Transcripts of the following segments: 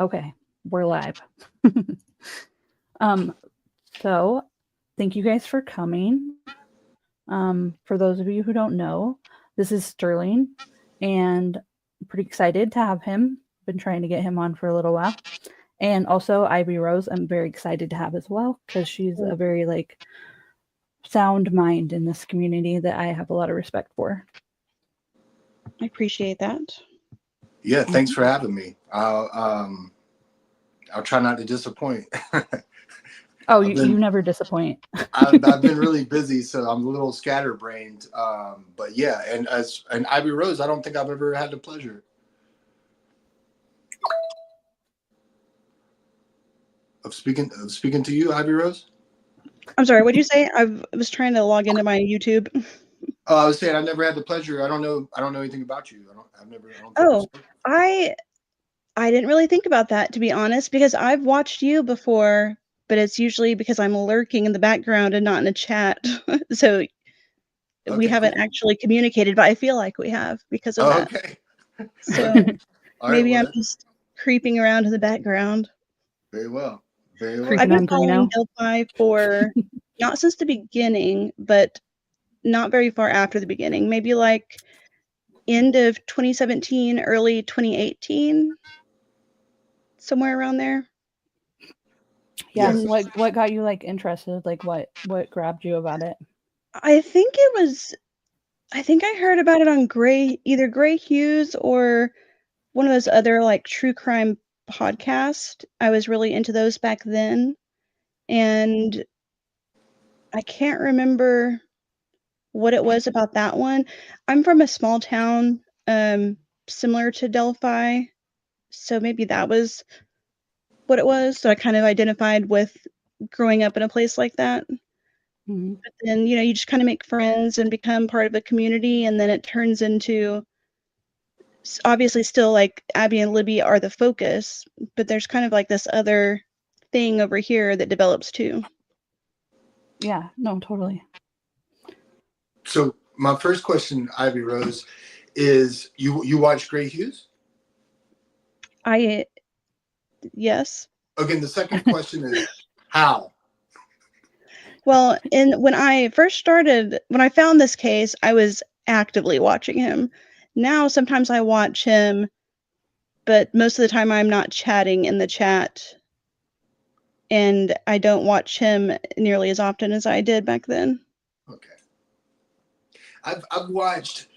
Okay, we're live. So thank you guys for coming. For those of you who don't know, this is Sterling, and I'm pretty excited to have him. Been trying to get him on for a little while. And also Ivy Rose, I'm very excited to have as well, because she's a very sound mind in this community that I have a lot of respect for. I appreciate that. Yeah, thanks for having me. I'll try not to disappoint. Oh, you never disappoint. I've been really busy, so I'm a little scatterbrained. But yeah, and Ivy Rose, I don't think I've ever had the pleasure of speaking to you, Ivy Rose. I'm sorry, what did you say? I was trying to log into my YouTube. I was saying I never had the pleasure. I don't know anything about you. I didn't really think about that, to be honest, because I've watched you before, but it's usually because I'm lurking in the background and not in a chat. So we haven't actually communicated, but I feel like we have because of that. Okay. So maybe I'm just creeping around in the background. Very well. Very well. I've been following Delphi for not since the beginning, but not very far after the beginning. Maybe like end of 2017, early 2018, somewhere around there. Yeah. Yes. What got you interested? What grabbed you about it? I think I heard about it on either Gray Hughes or one of those other true crime podcasts. I was really into those back then. And I can't remember what it was about that one. I'm from a small town, similar to Delphi. So maybe that was what it was. So I kind of identified with growing up in a place like that. Mm-hmm. But then, you just kind of make friends and become part of a community. And then it turns into, obviously still Abby and Libby are the focus, but there's kind of this other thing over here that develops too. Yeah, no, totally. So my first question, Ivy Rose, is you watch Gray Hughes? Yes. Okay, the second question is how? Well, when I found this case, I was actively watching him. Now sometimes I watch him, but most of the time I'm not chatting in the chat. And I don't watch him nearly as often as I did back then. Okay. I've watched.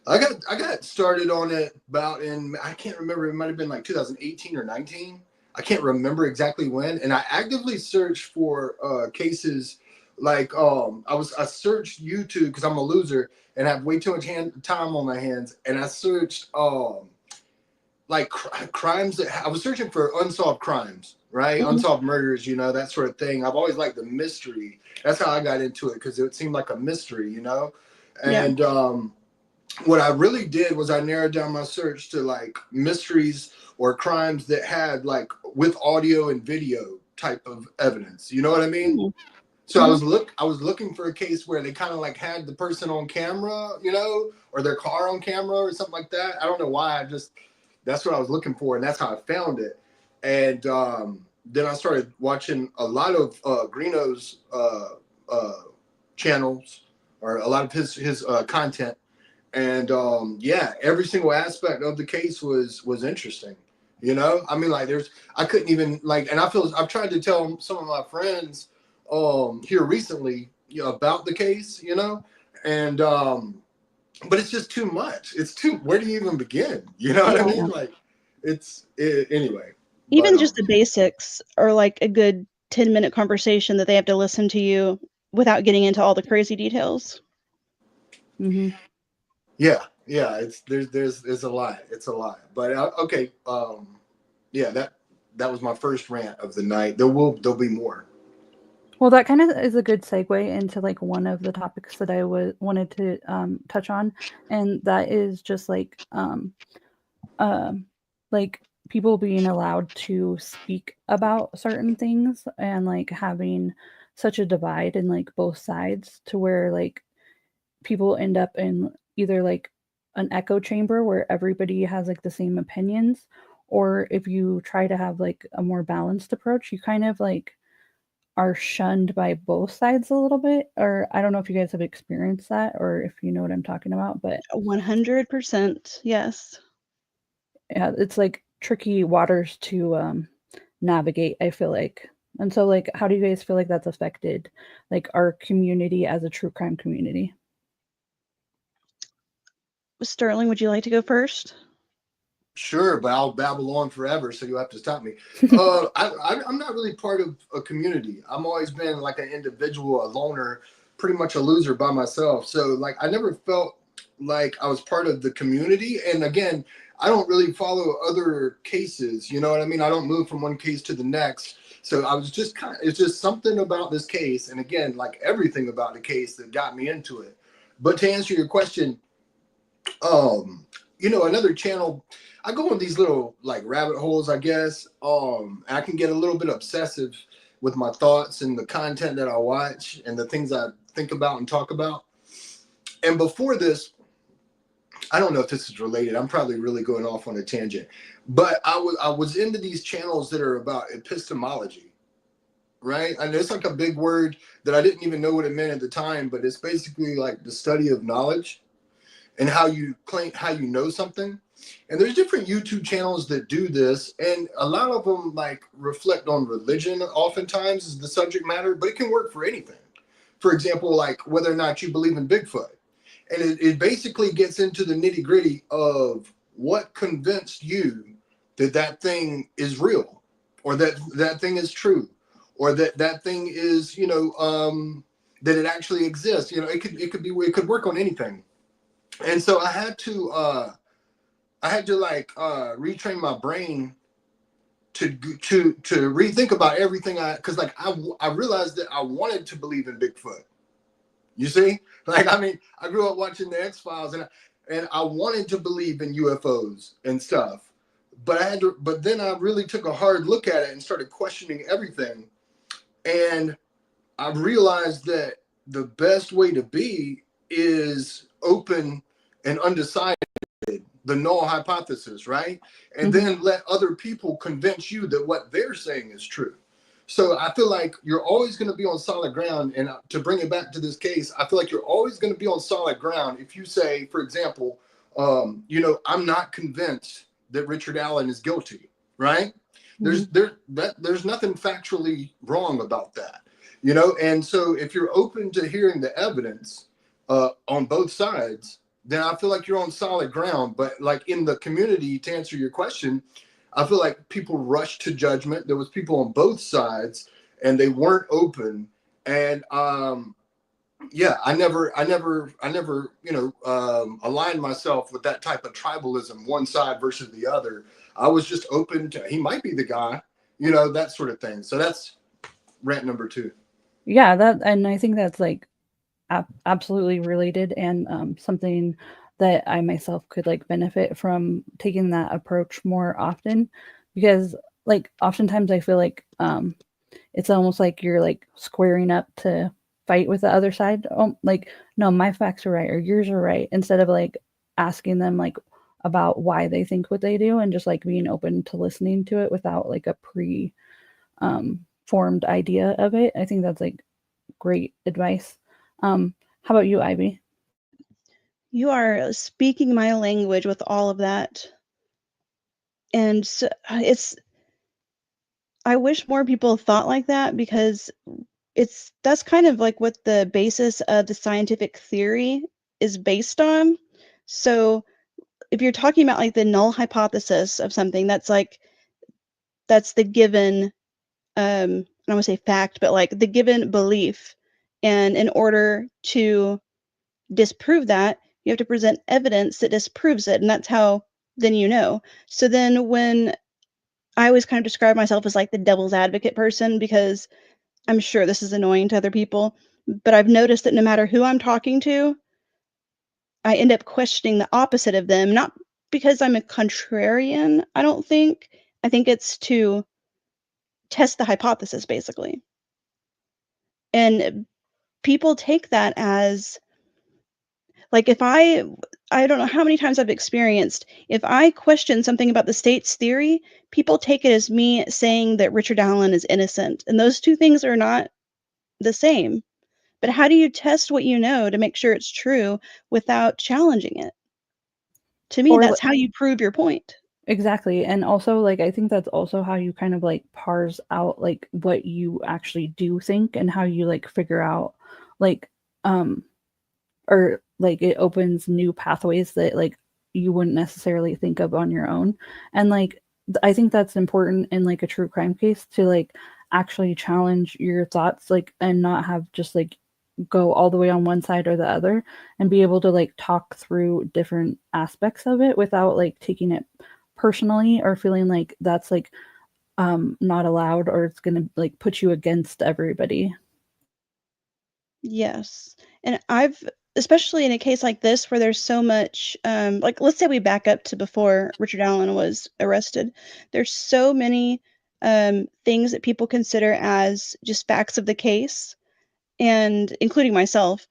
I got started on it I can't remember. It might have been 2018 or 19. I can't remember exactly when. And I actively searched for cases I searched YouTube because I'm a loser and I have way too much time on my hands. And I searched crimes I was searching for unsolved crimes, right? Mm-hmm. Unsolved murders, that sort of thing. I've always liked the mystery. That's how I got into it, because it seemed like a mystery, And what I really did was I narrowed down my search to mysteries or crimes that had with audio and video type of evidence. You know what I mean? Mm-hmm. So mm-hmm. I was looking for a case where they kind of had the person on camera, or their car on camera or something like that. I don't know why. That's what I was looking for, and that's how I found it. And then I started watching a lot of Greeno's channels, or a lot of his content. And every single aspect of the case was interesting. I mean, I couldn't even and I've tried to tell some of my friends here recently about the case, and but it's just too much. Where do you even begin? You know what I mean? Anyway. Even just the basics are a good 10-minute conversation that they have to listen to you without getting into all the crazy details. Mm-hmm. Yeah. There's a lot. It's a lot. But okay. That was my first rant of the night. There'll be more. Well, that kind of is a good segue into one of the topics that I wanted to touch on, and that is just people being allowed to speak about certain things, and having such a divide in both sides, to where people end up in either an echo chamber where everybody has the same opinions, or if you try to have like a more balanced approach, you kind of like are shunned by both sides a little bit. Or I don't know if you guys have experienced that or if you know what I'm talking about, but 100%, yes. yeah, it's like tricky waters to navigate, I feel like. And so like how do you guys feel like that's affected like our community as a true crime community? Sterling, would you like to go first? Sure, but I'll babble on forever, so you'll have to stop me. I'm not really part of a community. I'm always been like an individual, a loner, pretty much a loser by myself. So like I never felt like I was part of the community. And again, I don't really follow other cases. You know what I mean? I don't move from one case to the next. So I was just it's just something about this case. And again, like everything about the case that got me into it. But to answer your question, another channel, I go in these little like rabbit holes, I guess. I can get a little bit obsessive with my thoughts and the content that I watch and the things I think about and talk about. And before this, I don't know if this is related. I'm probably really going off on a tangent, but I was into these channels that are about epistemology, right? And it's like a big word that I didn't even know what it meant at the time, but it's basically like the study of knowledge and how you know something. And there's different YouTube channels that do this, and a lot of them like reflect on religion oftentimes is the subject matter, but it can work for anything. For example, like whether or not you believe in Bigfoot. And it basically gets into the nitty gritty of what convinced you that that thing is real, or that that thing is true, or that that thing is, that it actually exists. It could work on anything. And so I had to like retrain my brain to rethink about everything because like I realized that I wanted to believe in Bigfoot. You see, like I mean, I grew up watching the X-Files and I wanted to believe in UFOs and stuff, but but then I really took a hard look at it and started questioning everything, and I realized that the best way to be is open and undecided, the null hypothesis, right? And then let other people convince you that what they're saying is true. So I feel like you're always going to be on solid ground. And to bring it back to this case, I feel like you're always going to be on solid ground if you say, for example, I'm not convinced that Richard Allen is guilty, right? There's nothing factually wrong about that, and so if you're open to hearing the evidence on both sides, then I feel like you're on solid ground. But like in the community, to answer your question, I feel like people rushed to judgment. There was people on both sides and they weren't open. And I never aligned myself with that type of tribalism, one side versus the other. I was just open to, he might be the guy, that sort of thing. So that's rant number 2. Yeah, and I think that's like absolutely related, and something that I myself could like benefit from taking that approach more often, because like oftentimes I feel like it's almost like you're like squaring up to fight with the other side. Like, no, my facts are right or yours are right, instead of like asking them like about why they think what they do and just like being open to listening to it without like a pre formed idea of it. I think that's like great advice. How about you, Ivy? You are speaking my language with all of that. And so I wish more people thought like that, because that's kind of like what the basis of the scientific theory is based on. So if you're talking about like the null hypothesis of something, that's the given, I don't want to say fact, but like the given belief. And in order to disprove that, you have to present evidence that disproves it. And that's how then So then when I always kind of describe myself as like the devil's advocate person, because I'm sure this is annoying to other people, but I've noticed that no matter who I'm talking to, I end up questioning the opposite of them, not because I'm a contrarian, I don't think. I think it's to test the hypothesis, basically. And people take that as Like if I don't know how many times I've experienced, if I question something about the state's theory, people take it as me saying that Richard Allen is innocent. And those two things are not the same. But how do you test what you know to make sure it's true without challenging it? To me, Or that's how you prove your point. exactly. And also, like, I think that's also how you kind of like parse out like what you actually do think and how you like figure out like or like it opens new pathways that like you wouldn't necessarily think of on your own. And like I think that's important in like a true crime case to like actually challenge your thoughts like and not have just like go all the way on one side or the other and be able to like talk through different aspects of it without like taking it personally or feeling like that's like not allowed or it's going to like put you against everybody. Yes. And I've especially in a case like this where there's so much like let's say we back up to before Richard Allen was arrested. There's so many things that people consider as just facts of the case and including myself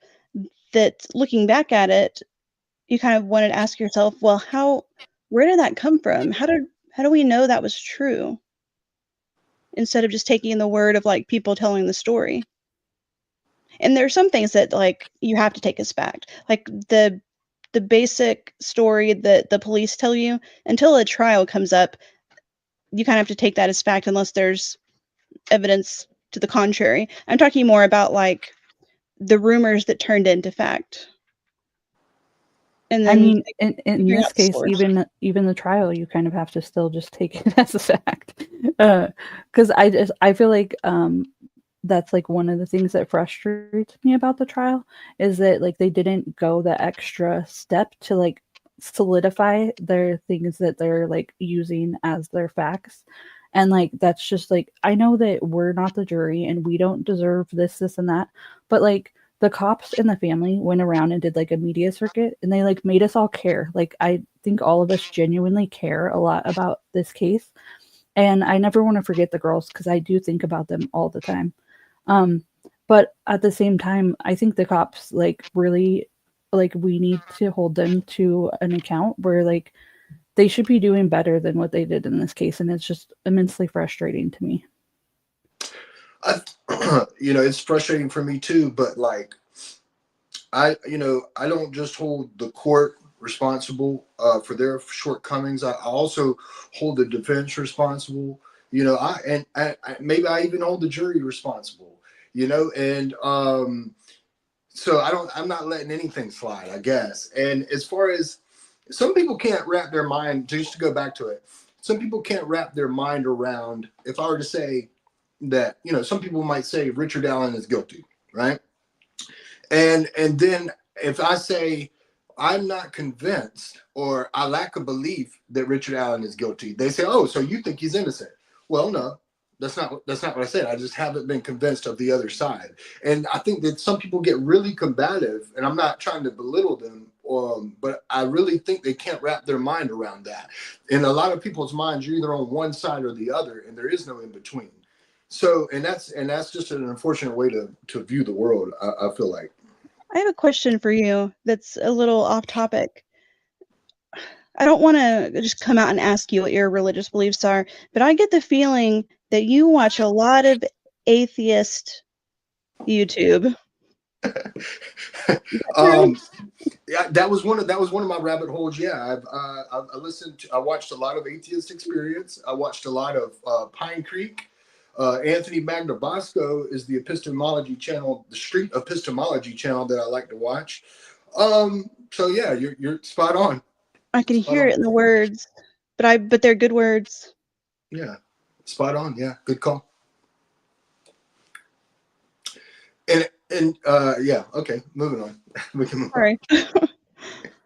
that looking back at it you kind of wanted to ask yourself, well, where did that come from? How do we know that was true instead of just taking the word of like people telling the story? And there are some things that like you have to take as fact. Like the basic story that the police tell you until a trial comes up, you kind of have to take that as fact unless there's evidence to the contrary. I'm talking more about like the rumors that turned into fact. And I then mean, in figuring this out the case, source. even the trial, you kind of have to still just take it as a fact, because I feel like that's like one of the things that frustrates me about the trial is that like they didn't go the extra step to like solidify their things that they're like using as their facts. And like that's just like I know that we're not the jury and we don't deserve this and that, but like the cops and the family went around and did like a media circuit and they like made us all care. Like I think all of us genuinely care a lot about this case. And I never want to forget the girls because I do think about them all the time. Um, but at the same time, I think the cops like really like we need to hold them to an account where like they should be doing better than what they did in this case, and it's just immensely frustrating to me. It's frustrating for me too, but like I don't just hold the court responsible for their shortcomings. I also hold the defense responsible. Maybe I even hold the jury responsible. And so I'm not letting anything slide, I guess. And as far as some people can't wrap their mind, just to go back to it, some people can't wrap their mind around, if I were to say that, some people might say Richard Allen is guilty, right? And then if I say I'm not convinced or I lack a belief that Richard Allen is guilty, they say, "Oh, so you think he's innocent?" Well, no, that's not what I said. I just haven't been convinced of the other side. And I think that some people get really combative, and I'm not trying to belittle them, but I really think they can't wrap their mind around that. In a lot of people's minds, you're either on one side or the other, and there is no in between. So, and that's just an unfortunate way to view the world. I feel like. I have a question for you that's a little off topic. I don't want to just come out and ask you what your religious beliefs are, but I get the feeling that you watch a lot of atheist YouTube. Yeah, that was one of my rabbit holes. Yeah, I watched a lot of Atheist Experience. I watched a lot of Pine Creek. Anthony Magnabosco is the epistemology channel, the street epistemology channel that I like to watch. So yeah, you're spot on. I can Spot hear on. it in the words, but they're good words. Yeah, spot on. Yeah, good call. And yeah, okay, moving on. We can move on. Sorry.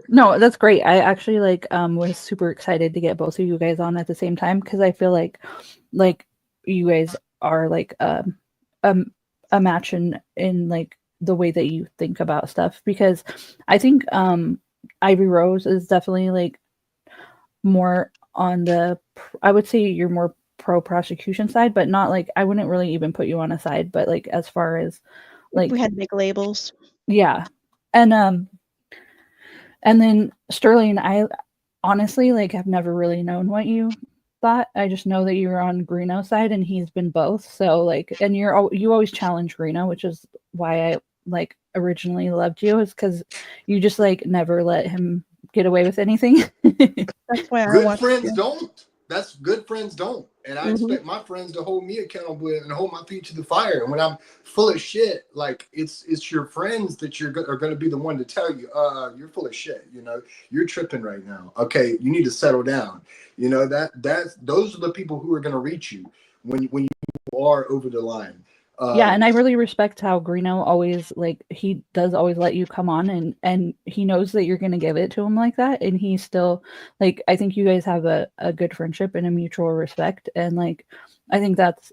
No, that's great. I actually like was super excited to get both of you guys on at the same time because I feel like you guys are like um a match in like the way that you think about stuff because I think Ivy Rose is definitely like more on the I would say you're more pro prosecution side, but not like I wouldn't really even put you on a side, but like as far as We like had to make labels. yeah. And And then Sterling, I honestly like have never really known what you thought. I just know that you were on Greeno's side and he's been both. So like, and you always challenge Greeno, which is why I like originally loved you, is because you just like never let him get away with anything. That's why I Good watched friends you. don't. That's good friends don't. And I expect my friends to hold me accountable and hold my feet to the fire. And when I'm full of shit, like it's your friends that are going to be the one to tell you, you're full of shit. You know, you're tripping right now. Okay, you need to settle down. You know those are the people who are going to reach you when you are over the line. Yeah, and I really respect how Greeno always like he does always let you come on and he knows that you're gonna give it to him like that, and he's still like I think you guys have a good friendship and a mutual respect, and like I think that's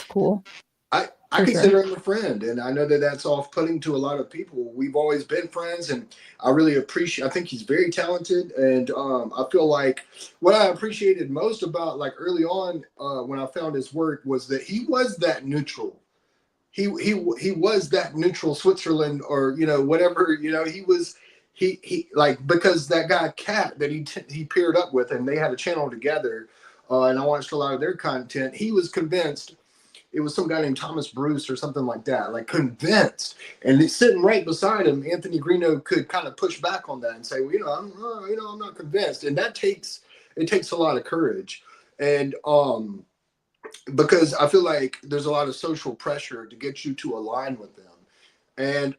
cool. I consider him a friend, and I know that that's off-putting to a lot of people. We've always been friends, and I really appreciate. I think he's very talented, and I feel like what I appreciated most about like early on when I found his work was that he was that neutral. He was that neutral Switzerland, or you know whatever, you know, he like, because that guy Cat that he paired up with, and they had a channel together, and I watched a lot of their content. He was convinced it was some guy named Thomas Bruce or something like that, like convinced. And he's sitting right beside him. Anthony Greeno could kind of push back on that and say, well, I'm not convinced. And it takes a lot of courage. And because I feel like there's a lot of social pressure to get you to align with them. And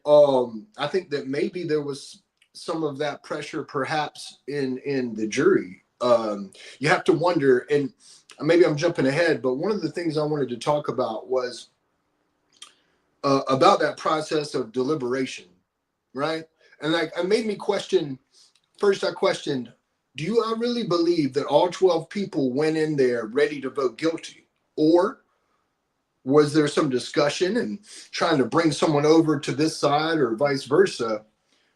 I think that maybe there was some of that pressure perhaps in the jury. You have to wonder, and maybe I'm jumping ahead, but one of the things I wanted to talk about was about that process of deliberation, right? And like it made me question. First, I questioned, do I really believe that all 12 people went in there ready to vote guilty? Or was there some discussion and trying to bring someone over to this side or vice versa?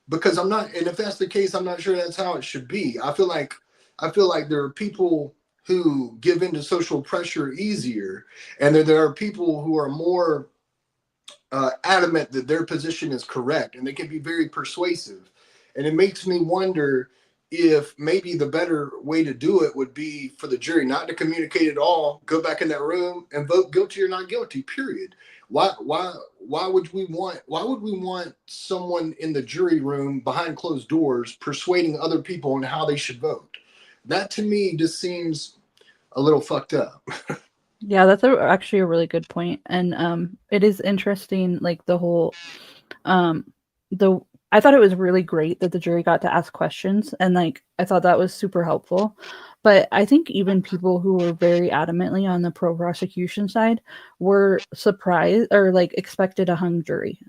Because I'm not, and if that's the case, I'm not sure that's how it should be. I feel like there are people who give into social pressure easier, and there are people who are more adamant that their position is correct, and they can be very persuasive. And it makes me wonder if maybe the better way to do it would be for the jury not to communicate at all, go back in that room and vote guilty or not guilty, period. Why would we want someone in the jury room behind closed doors persuading other people on how they should vote? That to me just seems a little fucked up. Yeah, that's actually a really good point. And it is interesting, like the whole the I thought it was really great that the jury got to ask questions, and like I thought that was super helpful. But I think even people who were very adamantly on the pro prosecution side were surprised or like expected a hung jury.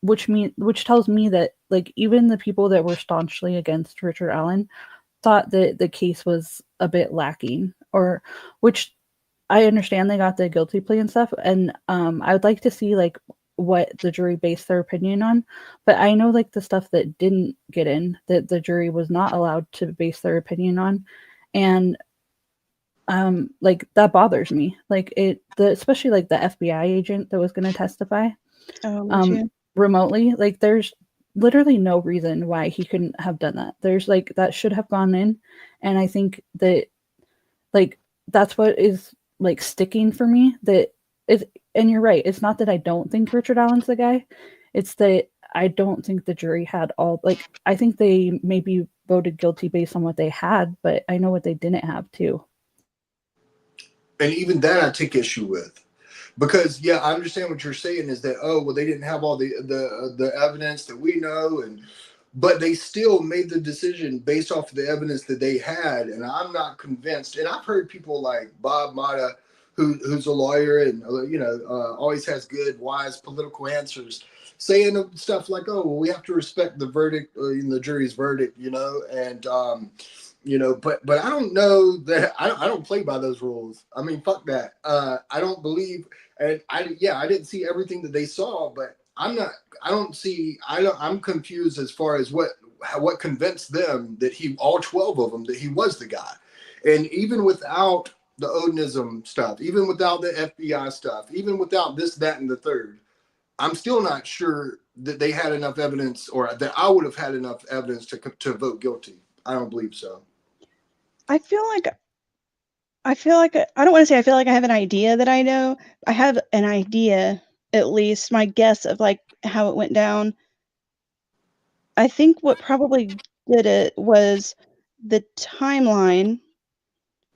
Which tells me that like even the people that were staunchly against Richard Allen thought that the case was a bit lacking, or which I understand they got the guilty plea and stuff, and I would like to see like what the jury based their opinion on. But I know like the stuff that didn't get in, that the jury was not allowed to base their opinion on, and like that bothers me. Like especially like the FBI agent that was going to testify remotely. Like there's literally no reason why he couldn't have done that. There's like that should have gone in, and I think that like that's what is like sticking for me, that is, and you're right, it's not that I don't think Richard Allen's the guy, it's that I don't think the jury had all, like I think they maybe voted guilty based on what they had, but I know what they didn't have too. And even that I take issue with. Because yeah, I understand what you're saying is that, oh well, they didn't have all the evidence that we know, and but they still made the decision based off of the evidence that they had, and I'm not convinced. And I've heard people like Bob Mata, who's a lawyer and always has good, wise political answers, saying stuff like, "Oh, well, we have to respect the verdict, in the jury's verdict," and but I don't know that I don't play by those rules. I mean, fuck that. I don't believe, and I didn't see everything that they saw, but I'm confused as far as what convinced them that all 12 of them, that he was the guy. And even without the Odinism stuff, even without the FBI stuff, even without this, that, and the third, I'm still not sure that they had enough evidence, or that I would have had enough evidence to vote guilty. I don't believe so. I feel like I don't want to say I feel like I have an idea that I know. I have an idea, at least my guess of like how it went down. I think what probably did it was the timeline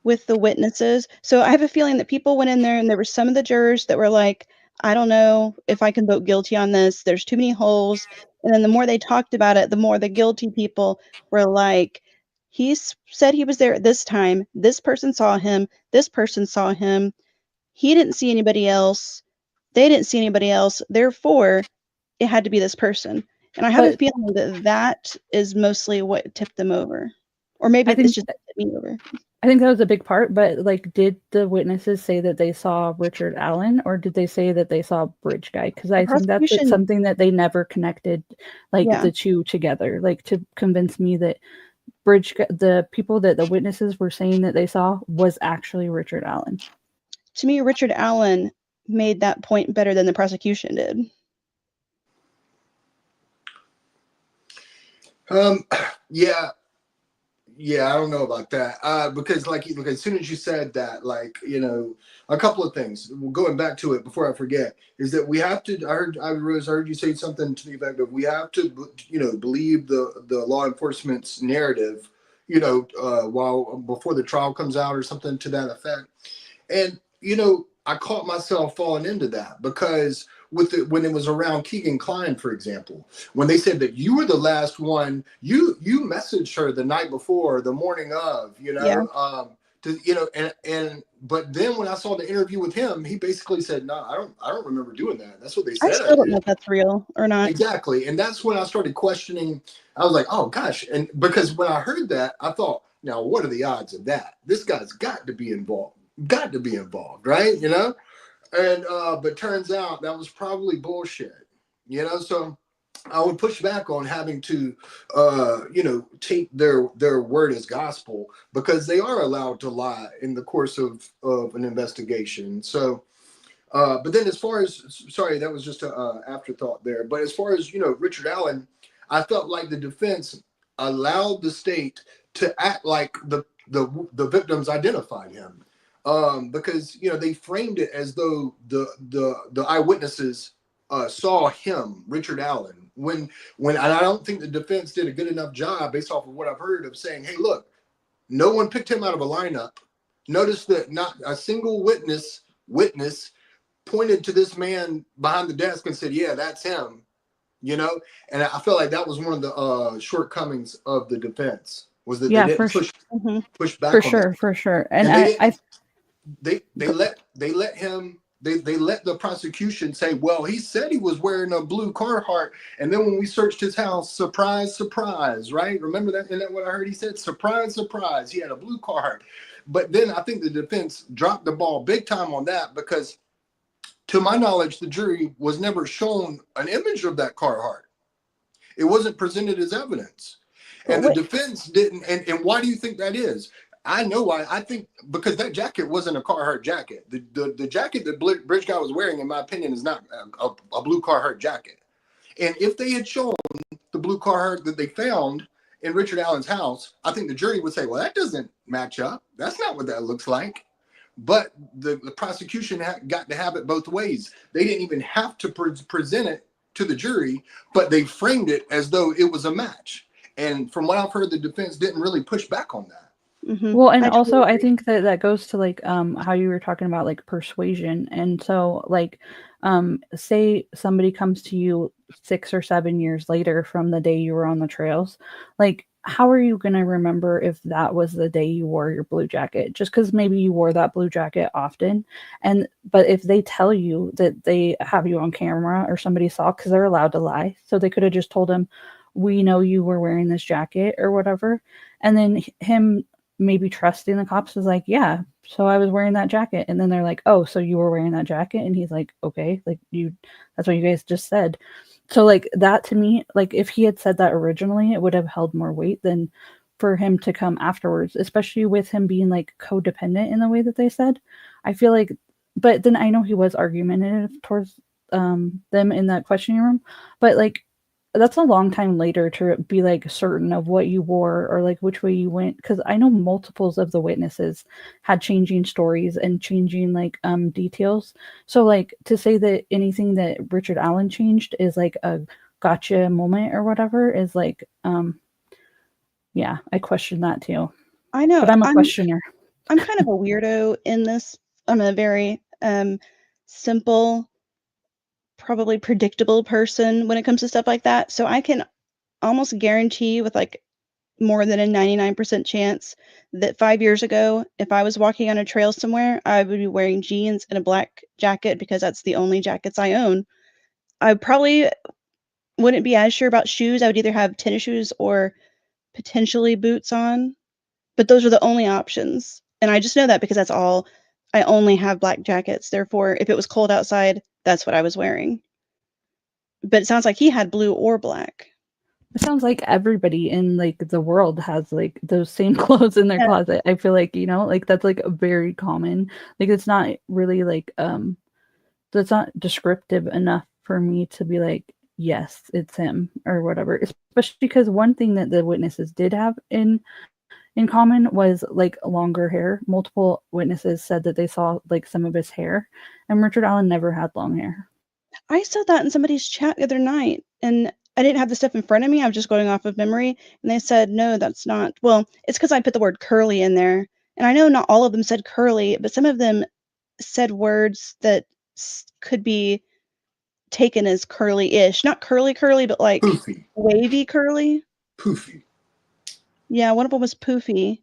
with the witnesses. So I have a feeling that people went in there and there were some of the jurors that were like, I don't know if I can vote guilty on this. There's too many holes. And then the more they talked about it, the more the guilty people were like, said he was there at this time. This person saw him. This person saw him. He didn't see anybody else. They didn't see anybody else. Therefore, it had to be this person. And I have a But feeling that that is mostly what tipped them over. Or maybe I think it's just tipped me over. I think that was a big part, but like, did the witnesses say that they saw Richard Allen, or did they say that they saw Bridge Guy? Because The I think that's prosecution, something that they never connected, like yeah. the two together, like to convince me that the people that the witnesses were saying that they saw was actually Richard Allen. To me, Richard Allen made that point better than the prosecution did. Yeah, I don't know about that. Because like as soon as you said that, like, you know, a couple of things. Going back to it before I forget, is that we have to. I heard you say something to the effect of we have to, you know, believe the law enforcement's narrative, you know, while before the trial comes out or something to that effect. And you know, I caught myself falling into that because when it was around Keegan Kline, for example, when they said that you were the last one, you messaged her the night before, the morning of, you know, Yeah. to, you know, but then when I saw the interview with him, he basically said, "No, I don't remember doing that. That's what they I said I still don't know did." if that's real or not. Exactly, and that's when I started questioning. I was like, "Oh gosh," and because when I heard that, I thought, "Now, what are the odds of that? This guy's got to be involved." Got to be involved, right? You know, and but turns out that was probably bullshit, you know. So I would push back on having to you know, take their word as gospel, because they are allowed to lie in the course of an investigation. So but then as far as, sorry, that was just a afterthought there, but as far as, you know, Richard Allen, I felt like the defense allowed the state to act like the victims identified him, because, you know, they framed it as though the eyewitnesses saw him, Richard Allen, when and I don't think the defense did a good enough job, based off of what I've heard, of saying, hey, look, no one picked him out of a lineup. Notice that not a single witness pointed to this man behind the desk and said, yeah, that's him, you know. And I feel like that was one of the shortcomings of the defense, was that they Yeah, didn't push back on that. for sure. And And they I didn't they let him, they let the prosecution say, well, he said he was wearing a blue Carhartt, and then when we searched his house, surprise, surprise, right? Remember that? Isn't that what I heard? He said, surprise, surprise, he had a blue Carhartt. But then I think the defense dropped the ball big time on that, because to my knowledge, the jury was never shown an image of that Carhartt. It wasn't presented as evidence. But And the what defense didn't. And why do you think that is? I know why. I think because that jacket wasn't a Carhartt jacket. The jacket that Bridge Guy was wearing, in my opinion, is not a blue Carhartt jacket. And if they had shown the blue Carhartt that they found in Richard Allen's house, I think the jury would say, well, that doesn't match up. That's not what that looks like. But the prosecution got to have it both ways. They didn't even have to present it to the jury, but they framed it as though it was a match. And from what I've heard, the defense didn't really push back on that. Well, and I totally also I agree. think that goes to like how you were talking about like persuasion. And so like say somebody comes to you 6 or 7 years later from the day you were on the trails, like how are you going to remember if that was the day you wore your blue jacket? Just because maybe you wore that blue jacket often. But if they tell you that they have you on camera or somebody saw, because they're allowed to lie, so they could have just told him, we know you were wearing this jacket or whatever. And then him maybe trusting the cops was like, yeah, so I was wearing that jacket. And then they're like, oh, so you were wearing that jacket? And he's like, okay, like that's what you guys just said. So like that to me, like if he had said that originally, it would have held more weight than for him to come afterwards, especially with him being like codependent in the way that they said. I feel like, but then I know he was argumentative towards them in that questioning room, but like that's a long time later to be like certain of what you wore or like which way you went, because I know multiples of the witnesses had changing stories and changing like details. So like to say that anything that Richard Allen changed is like a gotcha moment or whatever is like yeah, I question that too. I know. But I'm a questioner. I'm kind of a weirdo in this. I'm a very simple, probably predictable person when it comes to stuff like that. So I can almost guarantee with like more than a 99% chance that 5 years ago, if I was walking on a trail somewhere, I would be wearing jeans and a black jacket because that's the only jackets I own. I probably wouldn't be as sure about shoes. I would either have tennis shoes or potentially boots on, but those are the only options. And I just know that because that's all. I only have black jackets. Therefore, if it was cold outside, that's what I was wearing. But it sounds like he had blue or black. It sounds like everybody in like the world has like those same clothes in their Yeah. closet. I feel like, you know, like that's like very common. Like it's not really like that's not descriptive enough for me to be like, yes, it's him or whatever. Especially because one thing that the witnesses did have in common was like longer hair. Multiple witnesses said that they saw like some of his hair, and Richard Allen never had long hair. I saw that in somebody's chat the other night, and I didn't have the stuff in front of me. I was just going off of memory, and they said, no, that's not. Well, it's because I put the word curly in there. And I know not all of them said curly, but some of them said words that could be taken as curly-ish. Not curly, but like Poofy. wavy curly. Poofy. Yeah, one of them was poofy.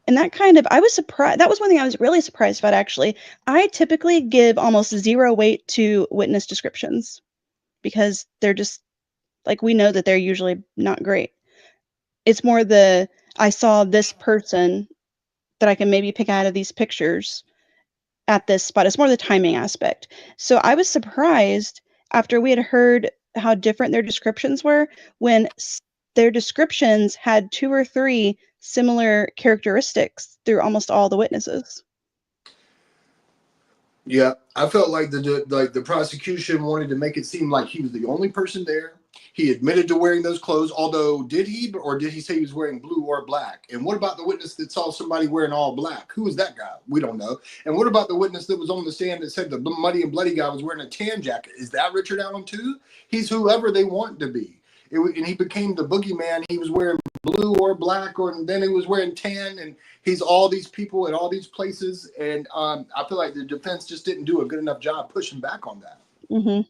And that kind of, I was surprised. That was one thing I was really surprised about, actually. I typically give almost zero weight to witness descriptions because they're just, like, we know that they're usually not great. It's more I saw this person that I can maybe pick out of these pictures at this spot. It's more the timing aspect. So I was surprised after we had heard how different their descriptions were when their descriptions had 2 or 3 similar characteristics through almost all the witnesses. Yeah, I felt like the prosecution wanted to make it seem like he was the only person there. He admitted to wearing those clothes, although did he say he was wearing blue or black? And what about the witness that saw somebody wearing all black? Who was that guy? We don't know. And what about the witness that was on the stand that said the muddy and bloody guy was wearing a tan jacket? Is that Richard Allen too? He's whoever they want to be. And he became the boogeyman. He was wearing blue or black, and then he was wearing tan, and he's all these people at all these places. And I feel like the defense just didn't do a good enough job pushing back on that. Mm-hmm.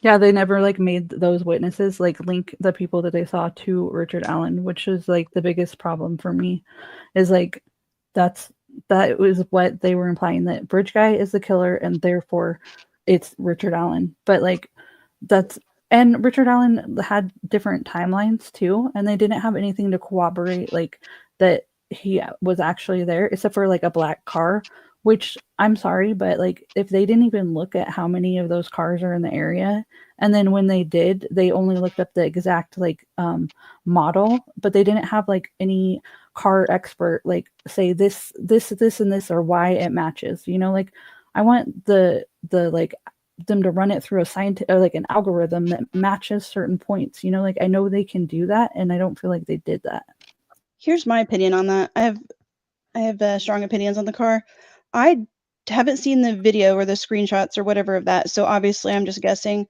Yeah, they never like made those witnesses like link the people that they saw to Richard Allen, which is like the biggest problem for me. Is like that was what they were implying, that Bridge Guy is the killer and therefore it's Richard Allen. But like and Richard Allen had different timelines too, and they didn't have anything to corroborate like that he was actually there, except for like a black car. Which I'm sorry, but like if they didn't even look at how many of those cars are in the area, and then when they did, they only looked up the exact like model, but they didn't have like any car expert like say this and this or why it matches. You know, like I want the like them to run it through a scientist or like an algorithm that matches certain points. You know, like I know they can do that, and I don't feel like they did that. Here's my opinion on that. I have strong opinions on the car. I haven't seen the video or the screenshots or whatever of that, so obviously I'm just guessing.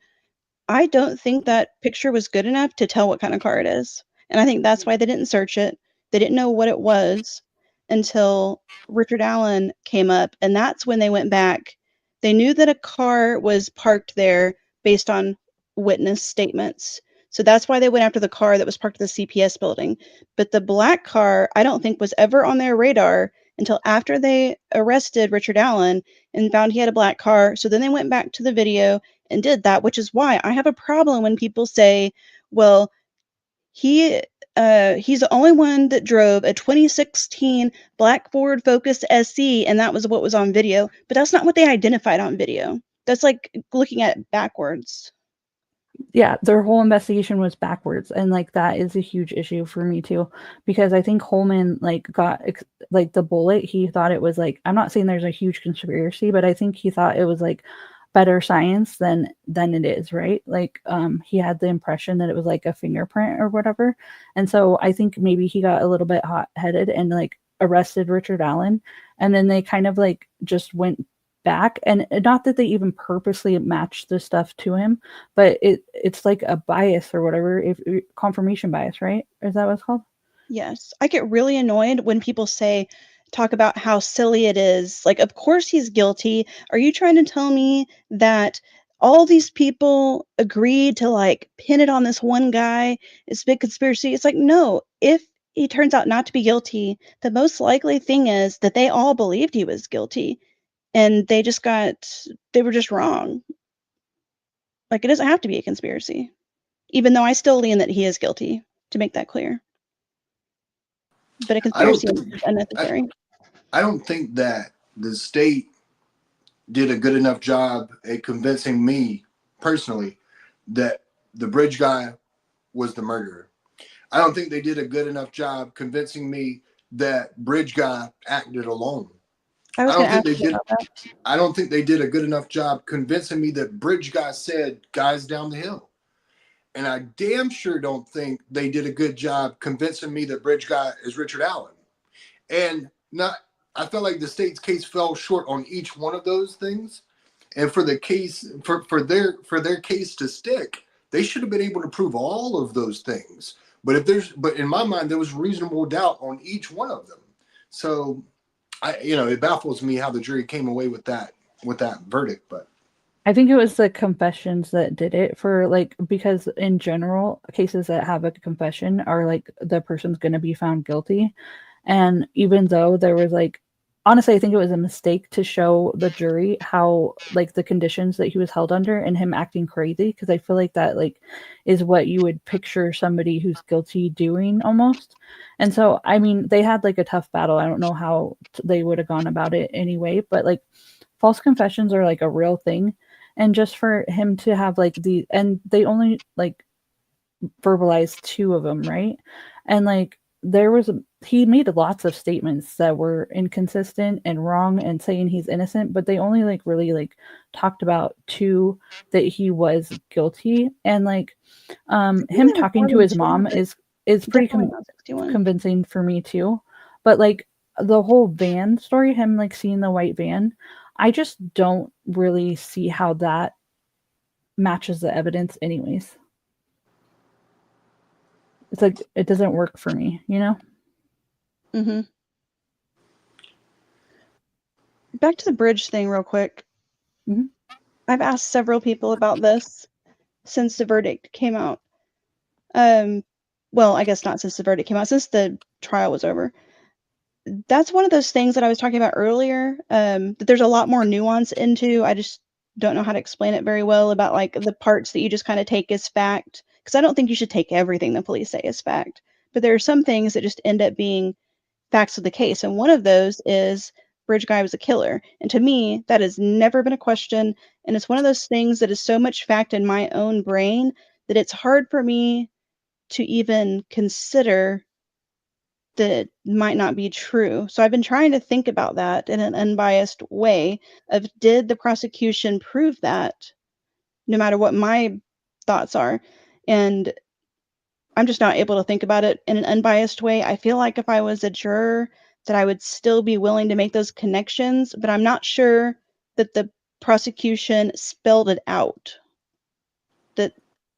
I don't think that picture was good enough to tell what kind of car it is, and I think that's why they didn't search it. They didn't know what it was until Richard Allen came up, and that's when they went back. They knew that a car was parked there based on witness statements. So that's why they went after the car that was parked at the CPS building. But the black car, I don't think was ever on their radar until after they arrested Richard Allen and found he had a black car. So then they went back to the video and did that, which is why I have a problem when people say, well, he's the only one that drove a 2016 black Ford Focus SC, and that was what was on video. But that's not what they identified on video. That's like looking at it backwards. Yeah, their whole investigation was backwards, and like that is a huge issue for me too, because I think Holman like got like the bullet. He thought it was like, I'm not saying there's a huge conspiracy, but I think he thought it was like better science than it is, right? Like he had the impression that it was like a fingerprint or whatever. And so I think maybe he got a little bit hot-headed and like arrested Richard Allen, and then they kind of like just went back, and not that they even purposely matched the stuff to him, but it's like a bias or whatever, if confirmation bias, right? Is that what it's called? Yes. I get really annoyed when people talk about how silly it is. Like, of course he's guilty. Are you trying to tell me that all these people agreed to like pin it on this one guy? It's a big conspiracy. It's like, no, if he turns out not to be guilty, the most likely thing is that they all believed he was guilty and they were just wrong. Like, it doesn't have to be a conspiracy, even though I still lean that he is guilty, to make that clear. But a conspiracy is unnecessary. I don't think that the state did a good enough job at convincing me personally that the bridge guy was the murderer. I don't think they did a good enough job convincing me that bridge guy acted alone. I don't think they did a good enough job convincing me that bridge guy said guys down the hill. And I damn sure don't think they did a good job convincing me that bridge guy is Richard Allen. And I felt like the state's case fell short on each one of those things. And for the case, for their case to stick, they should have been able to prove all of those things. But in my mind, there was reasonable doubt on each one of them. So it baffles me how the jury came away with that verdict. But I think it was the confessions that did it, for like, because in general, cases that have a confession are like the person's going to be found guilty. And even though there was like, honestly, I think it was a mistake to show the jury how like the conditions that he was held under and him acting crazy, because I feel like that like is what you would picture somebody who's guilty doing almost. And so, I mean, they had like a tough battle. I don't know how they would have gone about it anyway, but like false confessions are like a real thing. And just for him to have like and they only like verbalized 2 of them, right? And like he made lots of statements that were inconsistent and wrong and saying he's innocent, but they only like really like talked about 2 that he was guilty. And like him talking to his mom is pretty convincing for me too. But like the whole van story, him like seeing the white van, I just don't really see how that matches the evidence anyways. It's like, it doesn't work for me, you know? Mm-hmm. Back to the bridge thing real quick. Mm-hmm. I've asked several people about this since the verdict came out. Well, I guess not since the verdict came out, since the trial was over. That's one of those things that I was talking about earlier, that there's a lot more nuance into. I just don't know how to explain it very well, about like the parts that you just kind of take as fact. Because I don't think you should take everything the police say as fact. But there are some things that just end up being facts of the case. And one of those is Bridge Guy was a killer. And to me, that has never been a question. And it's one of those things that is so much fact in my own brain that it's hard for me to even consider that it might not be true. So I've been trying to think about that in an unbiased way of, did the prosecution prove that, no matter what my thoughts are? And I'm just not able to think about it in an unbiased way. I feel like if I was a juror, that I would still be willing to make those connections, but I'm not sure that the prosecution spelled it out, that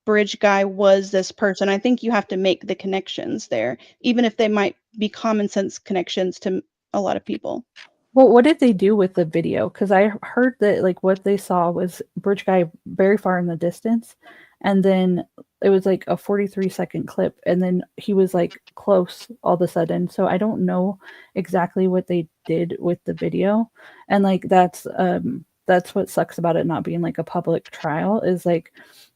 Bridge Guy was this person. I think you have to make the connections there, even if they might be common sense connections to a lot of people. Well, what did they do with the video? Because I heard that like what they saw was Bridge Guy very far in the distance, and then it was like a 43-second clip, and then he was like close all of a sudden. So I don't know exactly what they did with the video. And like that's what sucks about it not being like a public trial, is like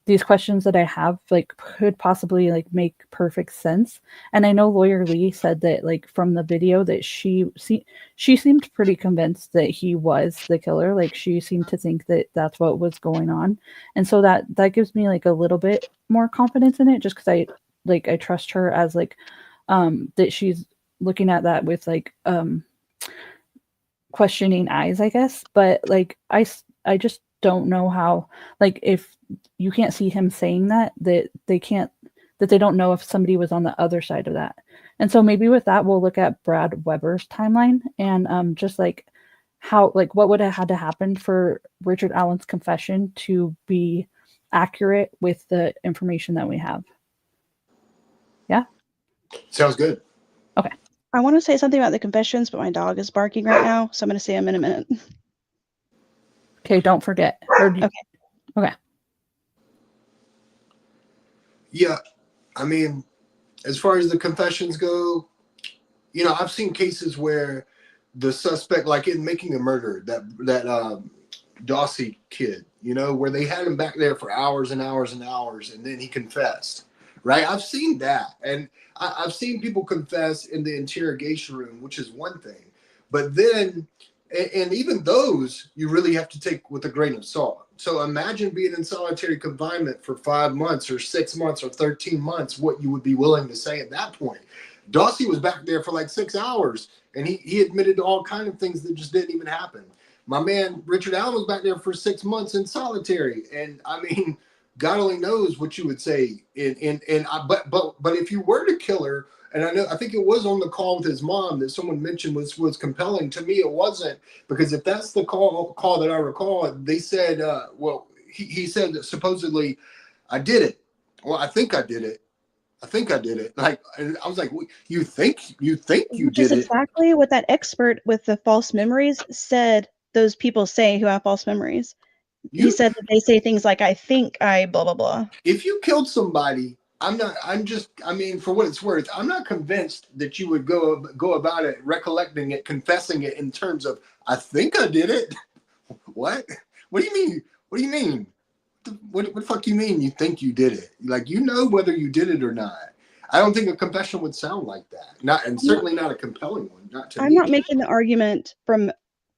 these questions that I have like could possibly like make perfect sense. And I know lawyer Lee said that like from the video that she seemed pretty convinced that he was the killer. Like she seemed to think that that's what was going on. And so that gives me like a little bit more confidence in it, just because I trust her as like that she's looking at that with like questioning eyes, I guess. But like I just don't know how, like, if you can't see him saying that they don't know if somebody was on the other side of that. And so maybe with that, we'll look at Brad Weber's timeline and just like how, like, what would have had to happen for Richard Allen's confession to be accurate with the information that we have. Yeah. Sounds good. Okay. I want to say something about the confessions, but my dog is barking right now, so I'm going to see him in a minute. Okay, don't forget. Okay. Yeah, I mean, as far as the confessions go, you know, I've seen cases where the suspect, like in Making a Murder, that Dawsey kid, you know, where they had him back there for hours and hours and hours, and then he confessed, right? I've seen that, and I've seen people confess in the interrogation room, which is one thing, but then, and even those, you really have to take with a grain of salt. So imagine being in solitary confinement for 5 months or 6 months or 13 months, what you would be willing to say at that point. Dawsey was back there for like 6 hours, and he admitted to all kinds of things that just didn't even happen. My man Richard Allen was back there for 6 months in solitary, and I mean, God only knows what you would say. But if you were to kill her, and I think it was on the call with his mom that someone mentioned was compelling. To me, it wasn't, because if that's the call that I recall, they said, well, he said that supposedly, I did it. Well, I think I did it. I think I did it. Like, and I was like, you think you Which did is it? exactly what that expert with the false memories said those people say who have false memories. He said that they say things like, I think I blah, blah, blah. If you killed somebody, I mean, for what it's worth, I'm not convinced that you would go about it, recollecting it, confessing it in terms of, I think I did it. What? What do you mean? What do you mean? What the fuck you mean you think you did it? Like, you know whether you did it or not. I don't think a confession would sound like that. Certainly not a compelling one. Not to me. I'm not making the argument from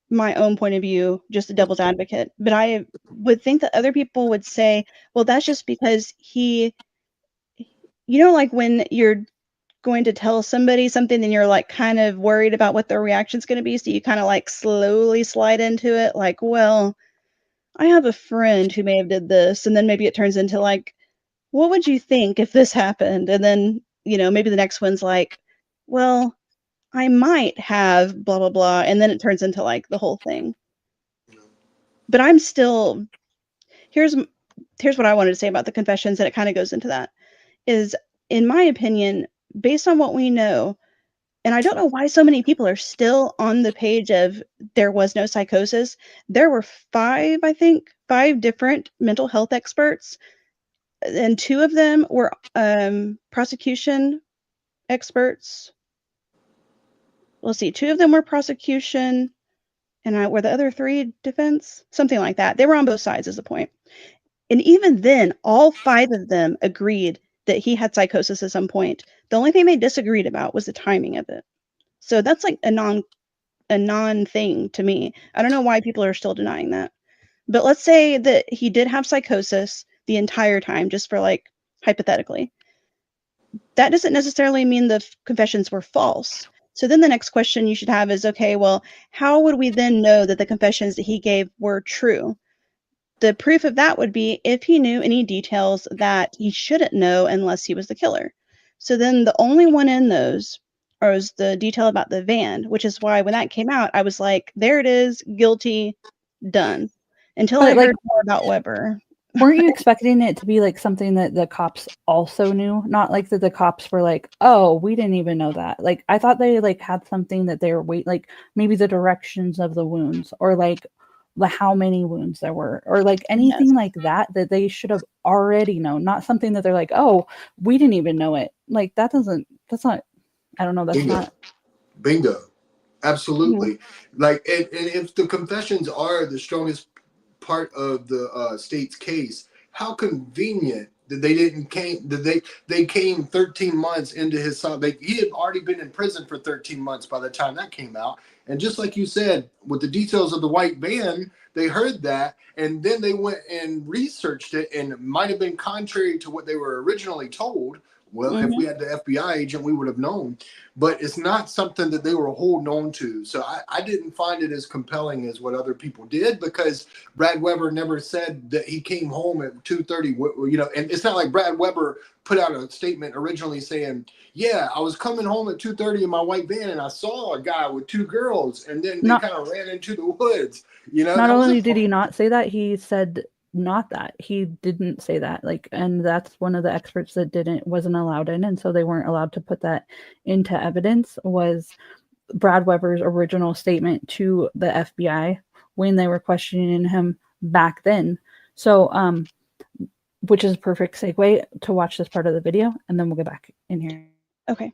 my own point of view, just a devil's advocate, but I would think that other people would say, well, that's just because he, you know, like when you're going to tell somebody something and you're like kind of worried about what their reaction's going to be, so you kind of like slowly slide into it, like, well, I have a friend who may have did this, and then maybe it turns into like, what would you think if this happened? And then, you know, maybe the next one's like, well, I might have blah blah blah, and then it turns into like the whole thing. But I'm still, here's what I wanted to say about the confessions, and it kind of goes into that, is, in my opinion, based on what we know, and I don't know why so many people are still on the page of there was no psychosis. There were five different mental health experts, and two of them were prosecution experts. Let's see, two of them were prosecution, and were the other three defense? Something like that. They were on both sides is the point. And even then, all five of them agreed that he had psychosis at some point. The only thing they disagreed about was the timing of it. So that's like a non thing to me. I don't know why people are still denying that. But let's say that he did have psychosis the entire time, just for like hypothetically. That doesn't necessarily mean the confessions were false. So then the next question you should have is, okay, well, how would we then know that the confessions that he gave were true? The proof of that would be if he knew any details that he shouldn't know unless he was the killer. So then the only one in those was the detail about the van, which is why when that came out, I was like, there it is, guilty, done. Until I heard more about Weber. Weren't you expecting it to be like something that the cops also knew? Not like that the cops were like, oh, we didn't even know that. Like, I thought they like had something that they were like maybe the directions of the wounds, or like how many wounds there were, or like anything like that they should have already known. Not something that they're like, oh, we didn't even know it. Like, that's not, I don't know. That's Bingo. not. Bingo. Absolutely. Like, and if the confessions are the strongest part of the state's case, how convenient that they came 13 months into his son. He had already been in prison for 13 months by the time that came out. And just like you said, with the details of the white van, they heard that, and then they went and researched it, and it might have been contrary to what they were originally told. Well, if we had the FBI agent, we would have known. But it's not something that they were holding on to. So I didn't find it as compelling as what other people did, because Brad Weber never said that he came home at 2:30. You know, and it's not like Brad Weber put out a statement originally saying, yeah, I was coming home at 2:30 in my white van and I saw a guy with two girls, and then they kind of ran into the woods. You know, not only did he not say that, he said not that. He didn't say that. Like, and that's one of the experts that wasn't allowed in, and so they weren't allowed to put that into evidence, was Brad Weber's original statement to the FBI when they were questioning him back then. So which is a perfect segue to watch this part of the video, and then we'll get back in here. Okay.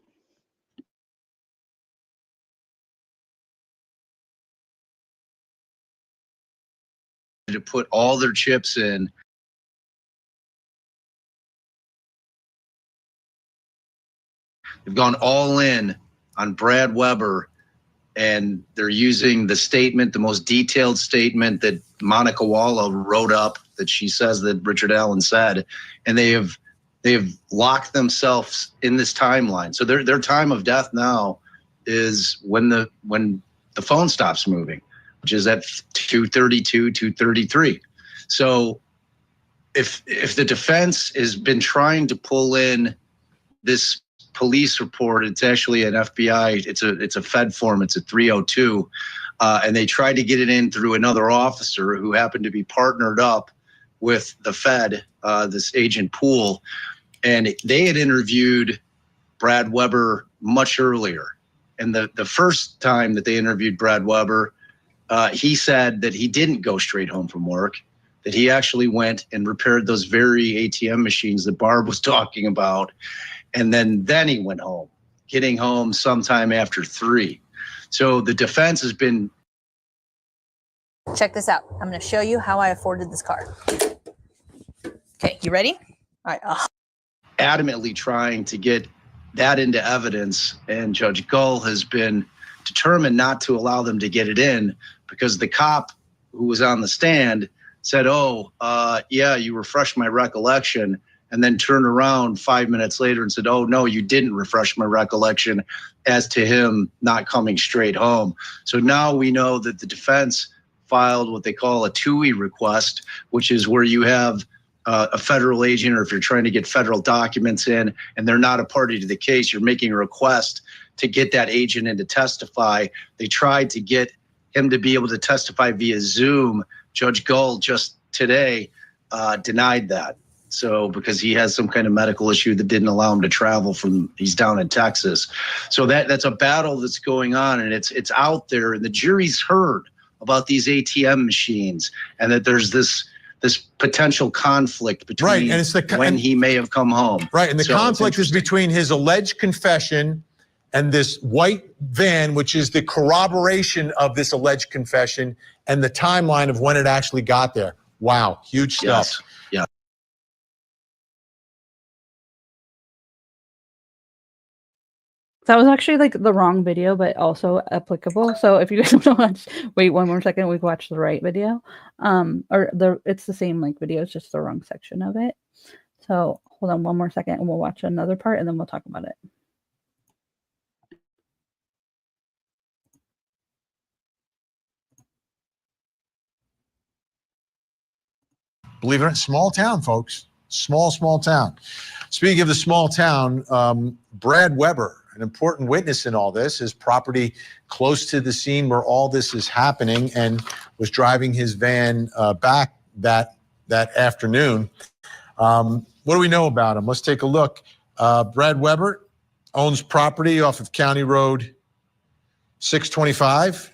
To put all their chips in. They've gone all in on Brad Weber, and they're using the statement, the most detailed statement that Monica Walla wrote up, that she says that Richard Allen said, and they have locked themselves in this timeline. So their time of death now is when the phone stops moving, which is at 2:32, 2:33. So if the defense has been trying to pull in this police report, it's actually an FBI, it's a Fed form, it's a 302, and they tried to get it in through another officer who happened to be partnered up with the Fed, this Agent Poole, and they had interviewed Brad Weber much earlier. And the first time that they interviewed Brad Weber, he said that he didn't go straight home from work, that he actually went and repaired those very ATM machines that Barb was talking about. And then he went home, getting home sometime after 3. So the defense has been. Check this out. I'm going to show you how I afforded this car. Okay, you ready? All right. Adamantly trying to get that into evidence, and Judge Gull has been determined not to allow them to get it in, because the cop who was on the stand said, yeah, you refreshed my recollection, and then turned around 5 minutes later and said, oh, no, you didn't refresh my recollection, as to him not coming straight home. So now we know that the defense filed what they call a TUI request, which is where you have a federal agent, or if you're trying to get federal documents in and they're not a party to the case, you're making a request to get that agent in to testify. They tried to get him to be able to testify via Zoom. Judge Gull just today denied that. So because he has some kind of medical issue that didn't allow him to travel he's down in Texas. So that's a battle that's going on, and it's out there, and the jury's heard about these ATM machines, and that there's this potential conflict between, right, and it's when he may have come home. Right, and the conflict is between his alleged confession and this white van, which is the corroboration of this alleged confession, and the timeline of when it actually got there. Wow, huge stuff. Yes. Yeah. That was actually like the wrong video, but also applicable. So if you guys want to watch, wait one more second, we can watch the right video. It's the same like video, it's just the wrong section of it. So hold on one more second and we'll watch another part and then we'll talk about it. Believe it or not, small town, folks. Small town. Speaking of the small town, Brad Weber, an important witness in all this, his property close to the scene where all this is happening, and was driving his van back that afternoon. What do we know about him? Let's take a look. Brad Weber owns property off of County Road 625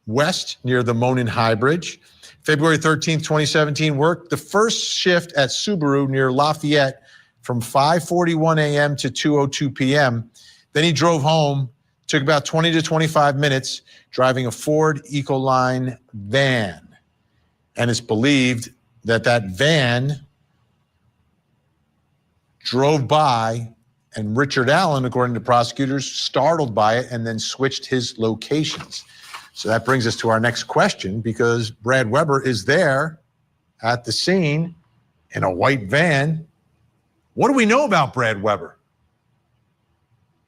West near the Monon High Bridge. February 13th, 2017, worked the first shift at Subaru near Lafayette from 5:41 a.m. to 2:02 p.m. Then he drove home, took about 20 to 25 minutes, driving a Ford Ecoline van. And it's believed that van drove by, and Richard Allen, according to prosecutors, startled by it and then switched his locations. So that brings us to our next question, because Brad Weber is there at the scene in a white van. What do we know about Brad Weber?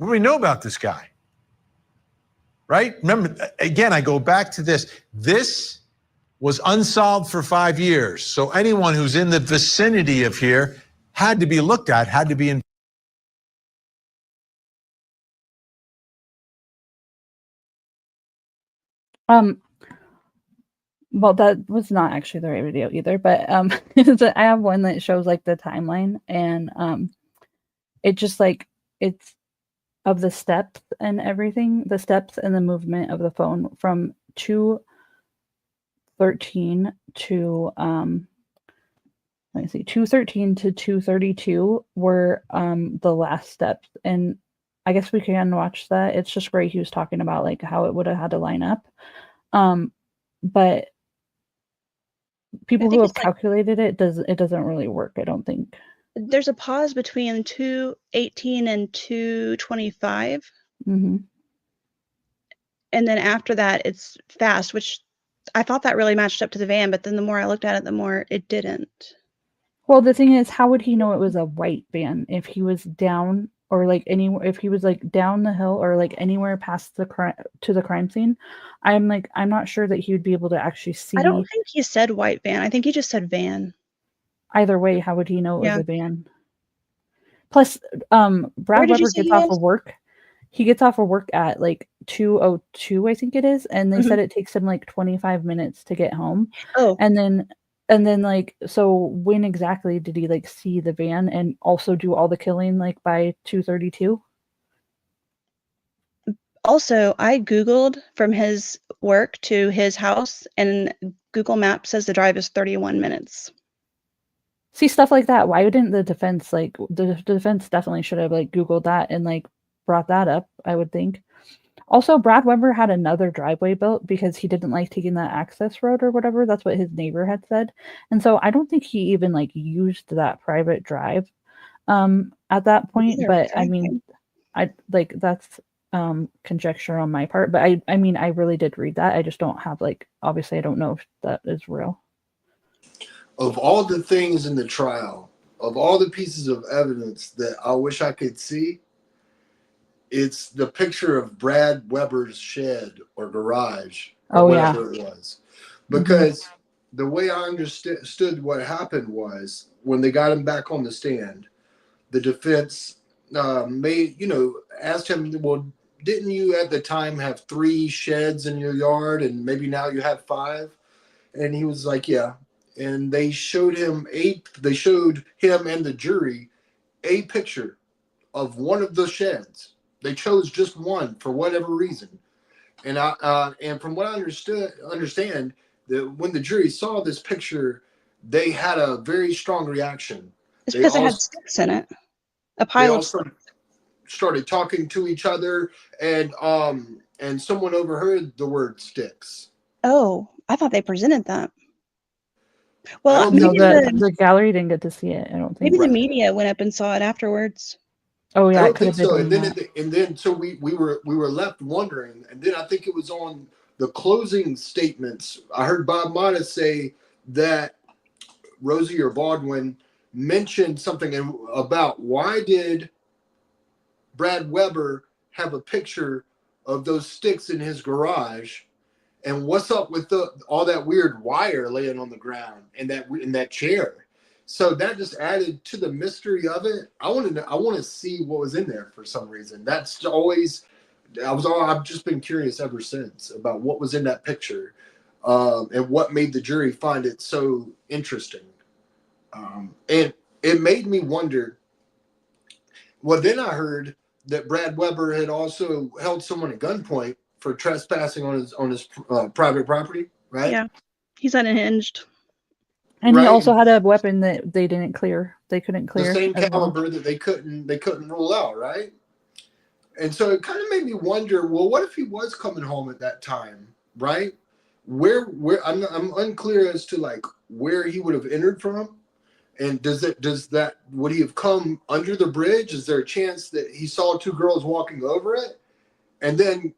What do we know about this guy? Right? Remember, again, I go back to this. This was unsolved for 5 years. So anyone who's in the vicinity of here had to be looked at, had to be in. Well, that was not actually the right video either, but I have one that shows like the timeline, and it just like it's of the steps and everything, the steps and the movement of the phone from 2:13 to let me see, 2:13 to 2:32 were the last steps, and I guess we can watch that. It's just Gray Hughes talking about like how it would have had to line up, but people who have calculated it doesn't really work, I don't think. There's a pause between 2:18 and 2:25. Mm-hmm. And then after that, it's fast, which I thought that really matched up to the van, but then the more I looked at it, the more it didn't. Well, the thing is, how would he know it was a white van if he was down or like if he was like down the hill or like anywhere past the crime scene? I'm not sure that he would be able to actually see. I don't think he said white van. I think he just said van. Either way, how would he know it was a van? Plus, Brad Weber gets off of work. He gets off of work at like 2:02, I think it is, and they said it takes him like 25 minutes to get home. Oh, and then like, so when exactly did he like see the van and also do all the killing like by 2:32? Also, I Googled from his work to his house, and Google Maps says the drive is 31 minutes. See, stuff like that. Why didn't the defense the defense definitely should have like Googled that and like brought that up, I would think. Also, Brad Weber had another driveway built because he didn't like taking that access road or whatever. That's what his neighbor had said. And so I don't think he even like used that private drive at that point. But I mean, I like that's conjecture on my part. But I mean, I really did read that. I just don't have like, obviously I don't know if that is real. Of all the things in the trial, of all the pieces of evidence that I wish I could see, it's the picture of Brad Weber's shed or garage, or whatever it was. Because the way I understood what happened was when they got him back on the stand, the defense asked him, well, didn't you at the time have 3 sheds in your yard and maybe now you have 5? And he was like, yeah. And they showed him and the jury a picture of one of the sheds. They chose just one for whatever reason. And and from what I understand that when the jury saw this picture, they had a very strong reaction. It's because it had sticks in it. A pile of sticks. Started talking to each other, and someone overheard the word sticks. Oh, I thought they presented that. Well, maybe the gallery didn't get to see it. I don't think. Maybe the media went up and saw it afterwards. Oh yeah, I don't think so. And then so we were left wondering. And then I think it was on the closing statements. I heard Bob Motta say that Rosie or Baldwin mentioned something about why did Brad Weber have a picture of those sticks in his garage, and what's up with all that weird wire laying on the ground and that chair. So that just added to the mystery of it. I want to see what was in there for some reason. That's always, I've just been curious ever since about what was in that picture, and what made the jury find it so interesting. And it made me wonder. Well, then I heard that Brad Weber had also held someone at gunpoint for trespassing on his private property, right? Yeah, he's unhinged. And he also had a weapon that they didn't clear. They couldn't clear. The same caliber that they couldn't rule out, right? And so it kind of made me wonder, well, what if he was coming home at that time, right? Where I'm unclear as to like where he would have entered from. And would he have come under the bridge? Is there a chance that he saw 2 girls walking over it and then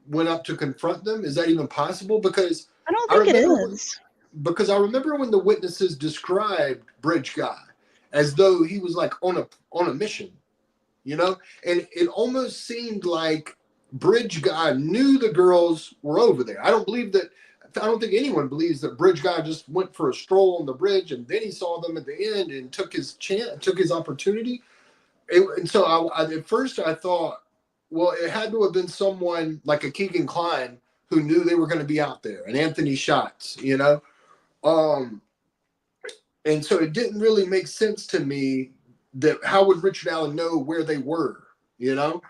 went up to confront them? Is that even possible? Because I don't think it is. Because I remember when the witnesses described Bridge Guy as though he was like on a mission. you know? And it almost seemed like Bridge Guy knew the girls were over there. I don't think anyone believes that Bridge Guy just went for a stroll on the bridge and then he saw them at the end and took his opportunity. And so at first I thought, well, it had to have been someone like a Keegan Kline who knew they were going to be out there, and Anthony Schatz, you know? And so it didn't really make sense to me that how would Richard Allen know where they were, you know?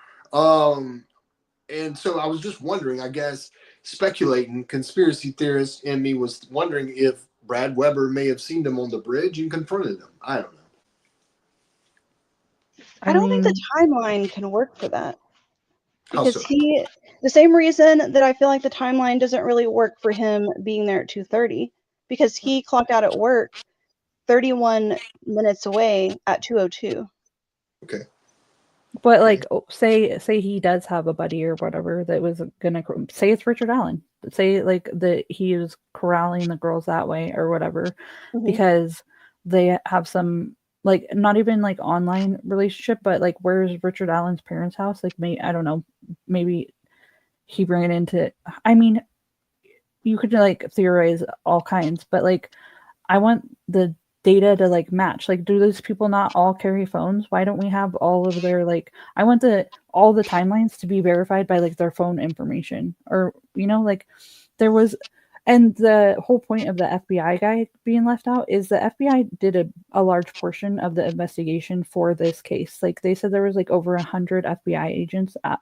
And so I was just wondering, I guess, speculating, conspiracy theorist in me was wondering if Brad Weber may have seen them on the bridge and confronted them. I don't know. I don't think the timeline can work for that. How Because so? the same reason that I feel like the timeline doesn't really work for him being there at 2:30, because he clocked out at work 31 minutes away at 2:02. Okay. But like, say he does have a buddy or whatever that was gonna say it's Richard Allen. Say like that he was corralling the girls that way or whatever, because they have some like not even like online relationship, but like where's Richard Allen's parents' house? Like I don't know, maybe he bring it into. I mean, you could like theorize all kinds, but like I want the data to like match. Like, do those people not all carry phones? Why don't we have all of their like I want all the timelines to be verified by like their phone information, or you know, like there was. And the whole point of the FBI guy being left out is the FBI did a large portion of the investigation for this case. Like they said there was like over 100 FBI agents at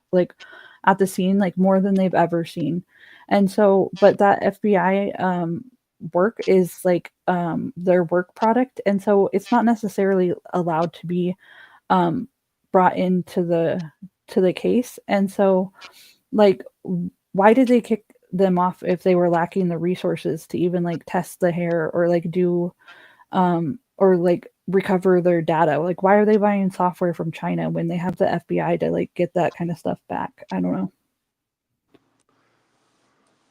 the scene, like more than they've ever seen. And so, but that FBI work is like their work product, and so it's not necessarily allowed to be brought into the case. And so like why did they kick them off if they were lacking the resources to even like test the hair or like do or like recover their data? Like why are they buying software from China when they have the FBI to like get that kind of stuff back? I don't know.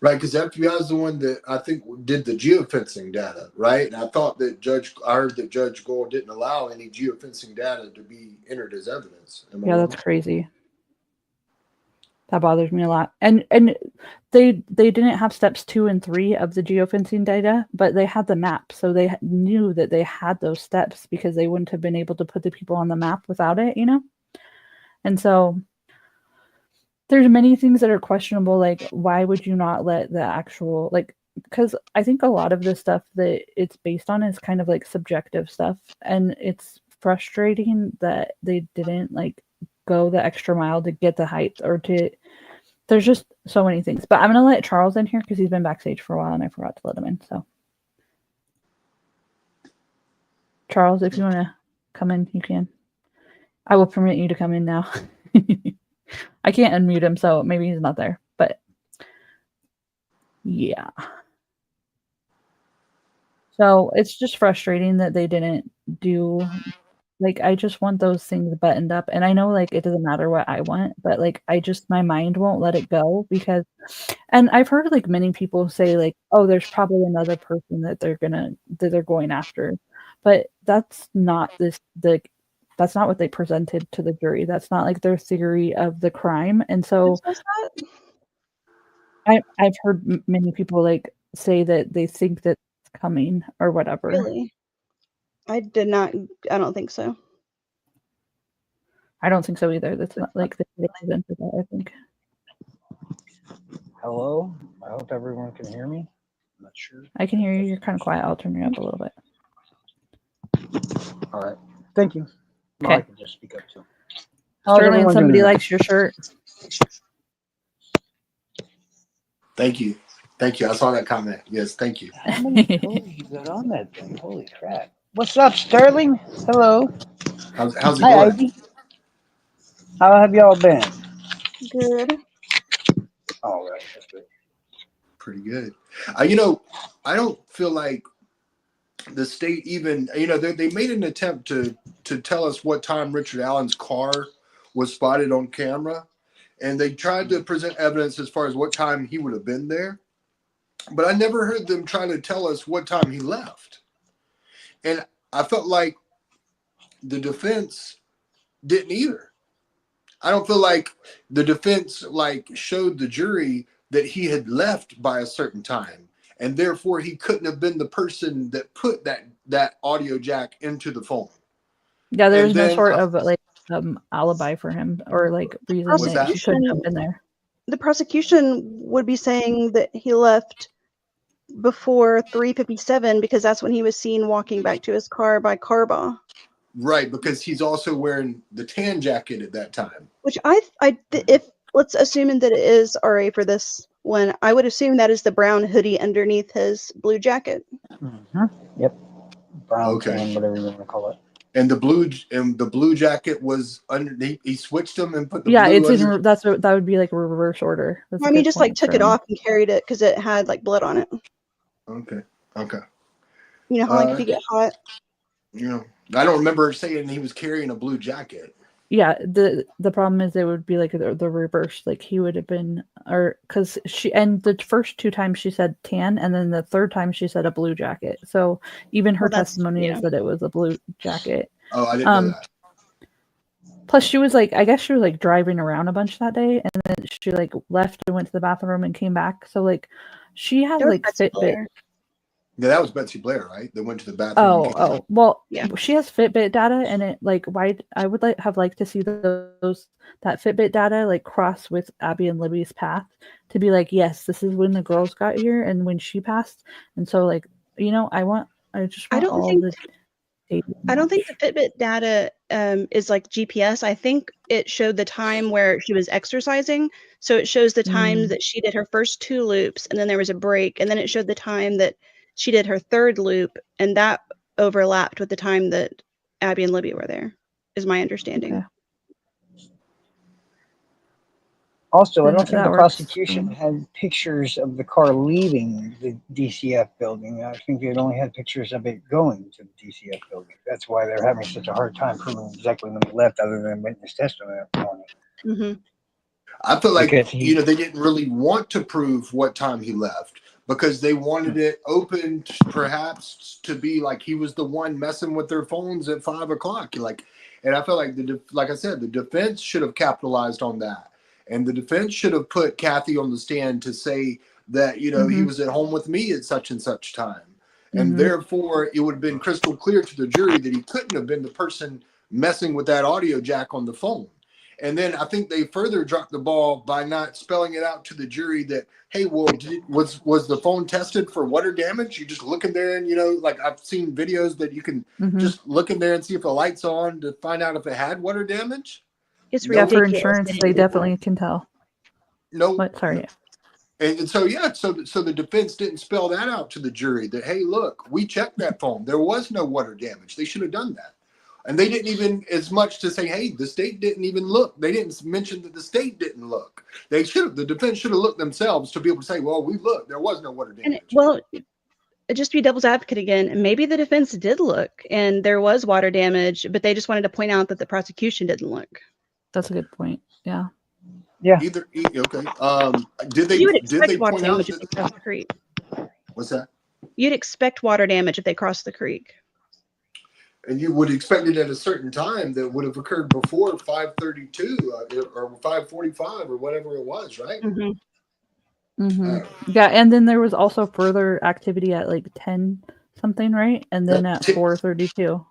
Right, because the FBI is the one that I think did the geofencing data, right? And I heard that Judge Gore didn't allow any geofencing data to be entered as evidence. Yeah, that's crazy. That bothers me a lot. And they didn't have steps 2 and 3 of the geofencing data, but they had the map, so they knew that they had those steps because they wouldn't have been able to put the people on the map without it, you know? And so there's many things that are questionable, like why would you not let the actual like, because I think a lot of the stuff that it's based on is kind of like subjective stuff, and it's frustrating that they didn't like go the extra mile to get the hype or to there's just so many things. But I'm gonna let Charles in here because he's been backstage for a while and I forgot to let him in. So Charles, if you want to come in, you can. I will permit you to come in now. I can't unmute him, so maybe he's not there. But yeah. So it's just frustrating that they didn't do like I just want those things buttoned up. And I know like it doesn't matter what I want, but like my mind won't let it go because and I've heard like many people say like, oh, there's probably another person that they're going after. But that's not that's not what they presented to the jury. That's not like their theory of the crime. And so I've heard many people like say that they think that it's coming or whatever. Really? I don't think so. I don't think so either. That's not like they presented that, I think. Hello? I hope everyone can hear me. I'm not sure. I can hear you. You're kind of quiet. I'll turn you up a little bit. All right. Thank you. Okay. I can just speak up too. Sterling, somebody likes your shirt. Thank you. Thank you. I saw that comment. Yes, thank you. How many toes you got on that thing? Holy crap. What's up, Sterling? Hello. How's it Hi, going? Ivy. How have y'all been? Good. All right. That's good. Pretty good. You know, I don't feel like the state even, you know, they made an attempt to tell us what time Richard Allen's car was spotted on camera. And they tried to present evidence as far as what time he would have been there. But I never heard them trying to tell us what time he left. And I felt like the defense didn't either. I don't feel like the defense like showed the jury that he had left by a certain time, and therefore he couldn't have been the person that put that audio jack into the phone. Yeah, there's And no then sort of like alibi for him or like reason What's that that? he shouldn't have been there. The prosecution would be saying that he left before 3:57 because that's when he was seen walking back to his car by Carbaugh. Right, because he's also wearing the tan jacket at that time. Which if let's assuming that it is RA for this one, I would assume that is the brown hoodie underneath his blue jacket. Mm-hmm. Yep. Brown Okay. tan, whatever you want to call it. And the blue jacket was underneath. He switched them and put the Yeah, blue it's under. that would be like a reverse order. That's I mean, just like took it off and carried it because it had like blood on it. Okay. You know how like if you get hot. You know, I don't remember saying he was carrying a blue jacket. Yeah, the problem is it would be like the reverse. Like he would have been, or because the first 2 times she said tan, and then the third time she said a blue jacket. So even her testimony is that it was a blue jacket. Oh, I didn't know that. Plus, she was like, I guess she was like driving around a bunch that day, and then she like left and went to the bathroom and came back. So like, she had like Fitbit. Yeah, that was Betsy Blair, right? That went to the bathroom. Well, yeah. She has Fitbit data, and it like why I would have liked to see that Fitbit data like cross with Abby and Libby's path to be like, yes, this is when the girls got here and when she passed, and so like I don't think the Fitbit data is like GPS. I think it showed the time where she was exercising, so it shows the time that she did her first 2 loops, and then there was a break, and then it showed the time that she did her 3rd loop, and that overlapped with the time that Abby and Libby were there, is my understanding. Okay. Also, I don't think the prosecution had pictures of the car leaving the DCF building. I think it only had pictures of it going to the DCF building. That's why they're having such a hard time proving exactly when he left, other than witness testimony. Mm-hmm. I feel like they didn't really want to prove what time he left, because they wanted it open, perhaps, to be like he was the one messing with their phones at 5 o'clock. And I feel like like I said, the defense should have capitalized on that, and the defense should have put Kathy on the stand to say that he was at home with me at such and such time, and therefore it would have been crystal clear to the jury that he couldn't have been the person messing with that audio jack on the phone. And then I think they further dropped the ball by not spelling it out to the jury that, hey, well, was the phone tested for water damage? You just look in there and, like I've seen videos that you can just look in there and see if the light's on to find out if it had water damage. It's ridiculous. For insurance, they definitely can tell. No. What? Sorry. And so, so the defense didn't spell that out to the jury that, hey, look, we checked that phone. There was no water damage. They should have done that. And they didn't even as much to say, hey, the state didn't even look. They didn't mention that the state didn't look. The defense should have looked themselves to be able to say, well, we looked. There was no water damage. Just to be devil's advocate again, maybe the defense did look and there was water damage, but they just wanted to point out that the prosecution didn't look. That's a good point. Yeah. Yeah. Okay. Did they point out if they crossed the creek? What's that? You'd expect water damage if they crossed the creek. And you would expect it at a certain time that would have occurred before 5:32 or 5:45 or whatever it was, right? Yeah, and then there was also further activity at like 10 something, right? And then at 4:32.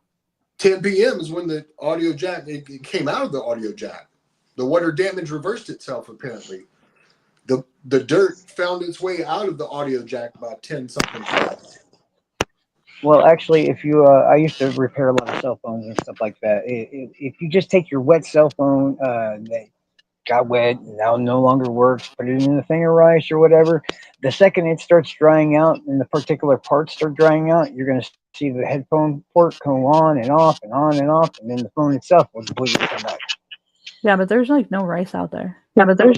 10 p.m. is when the audio jack it came out of the audio jack. The water damage reversed itself apparently. The dirt found its way out of the audio jack by 10 something. Well, actually, if you, I used to repair a lot of cell phones and stuff like that. If you just take your wet cell phone that got wet, now no longer works, put it in the thing of rice or whatever, the second it starts drying out and the particular parts start drying out, you're going to see the headphone port go on and off and on and off, and then the phone itself will completely come back. Yeah, but there's like no rice out there. Not rice,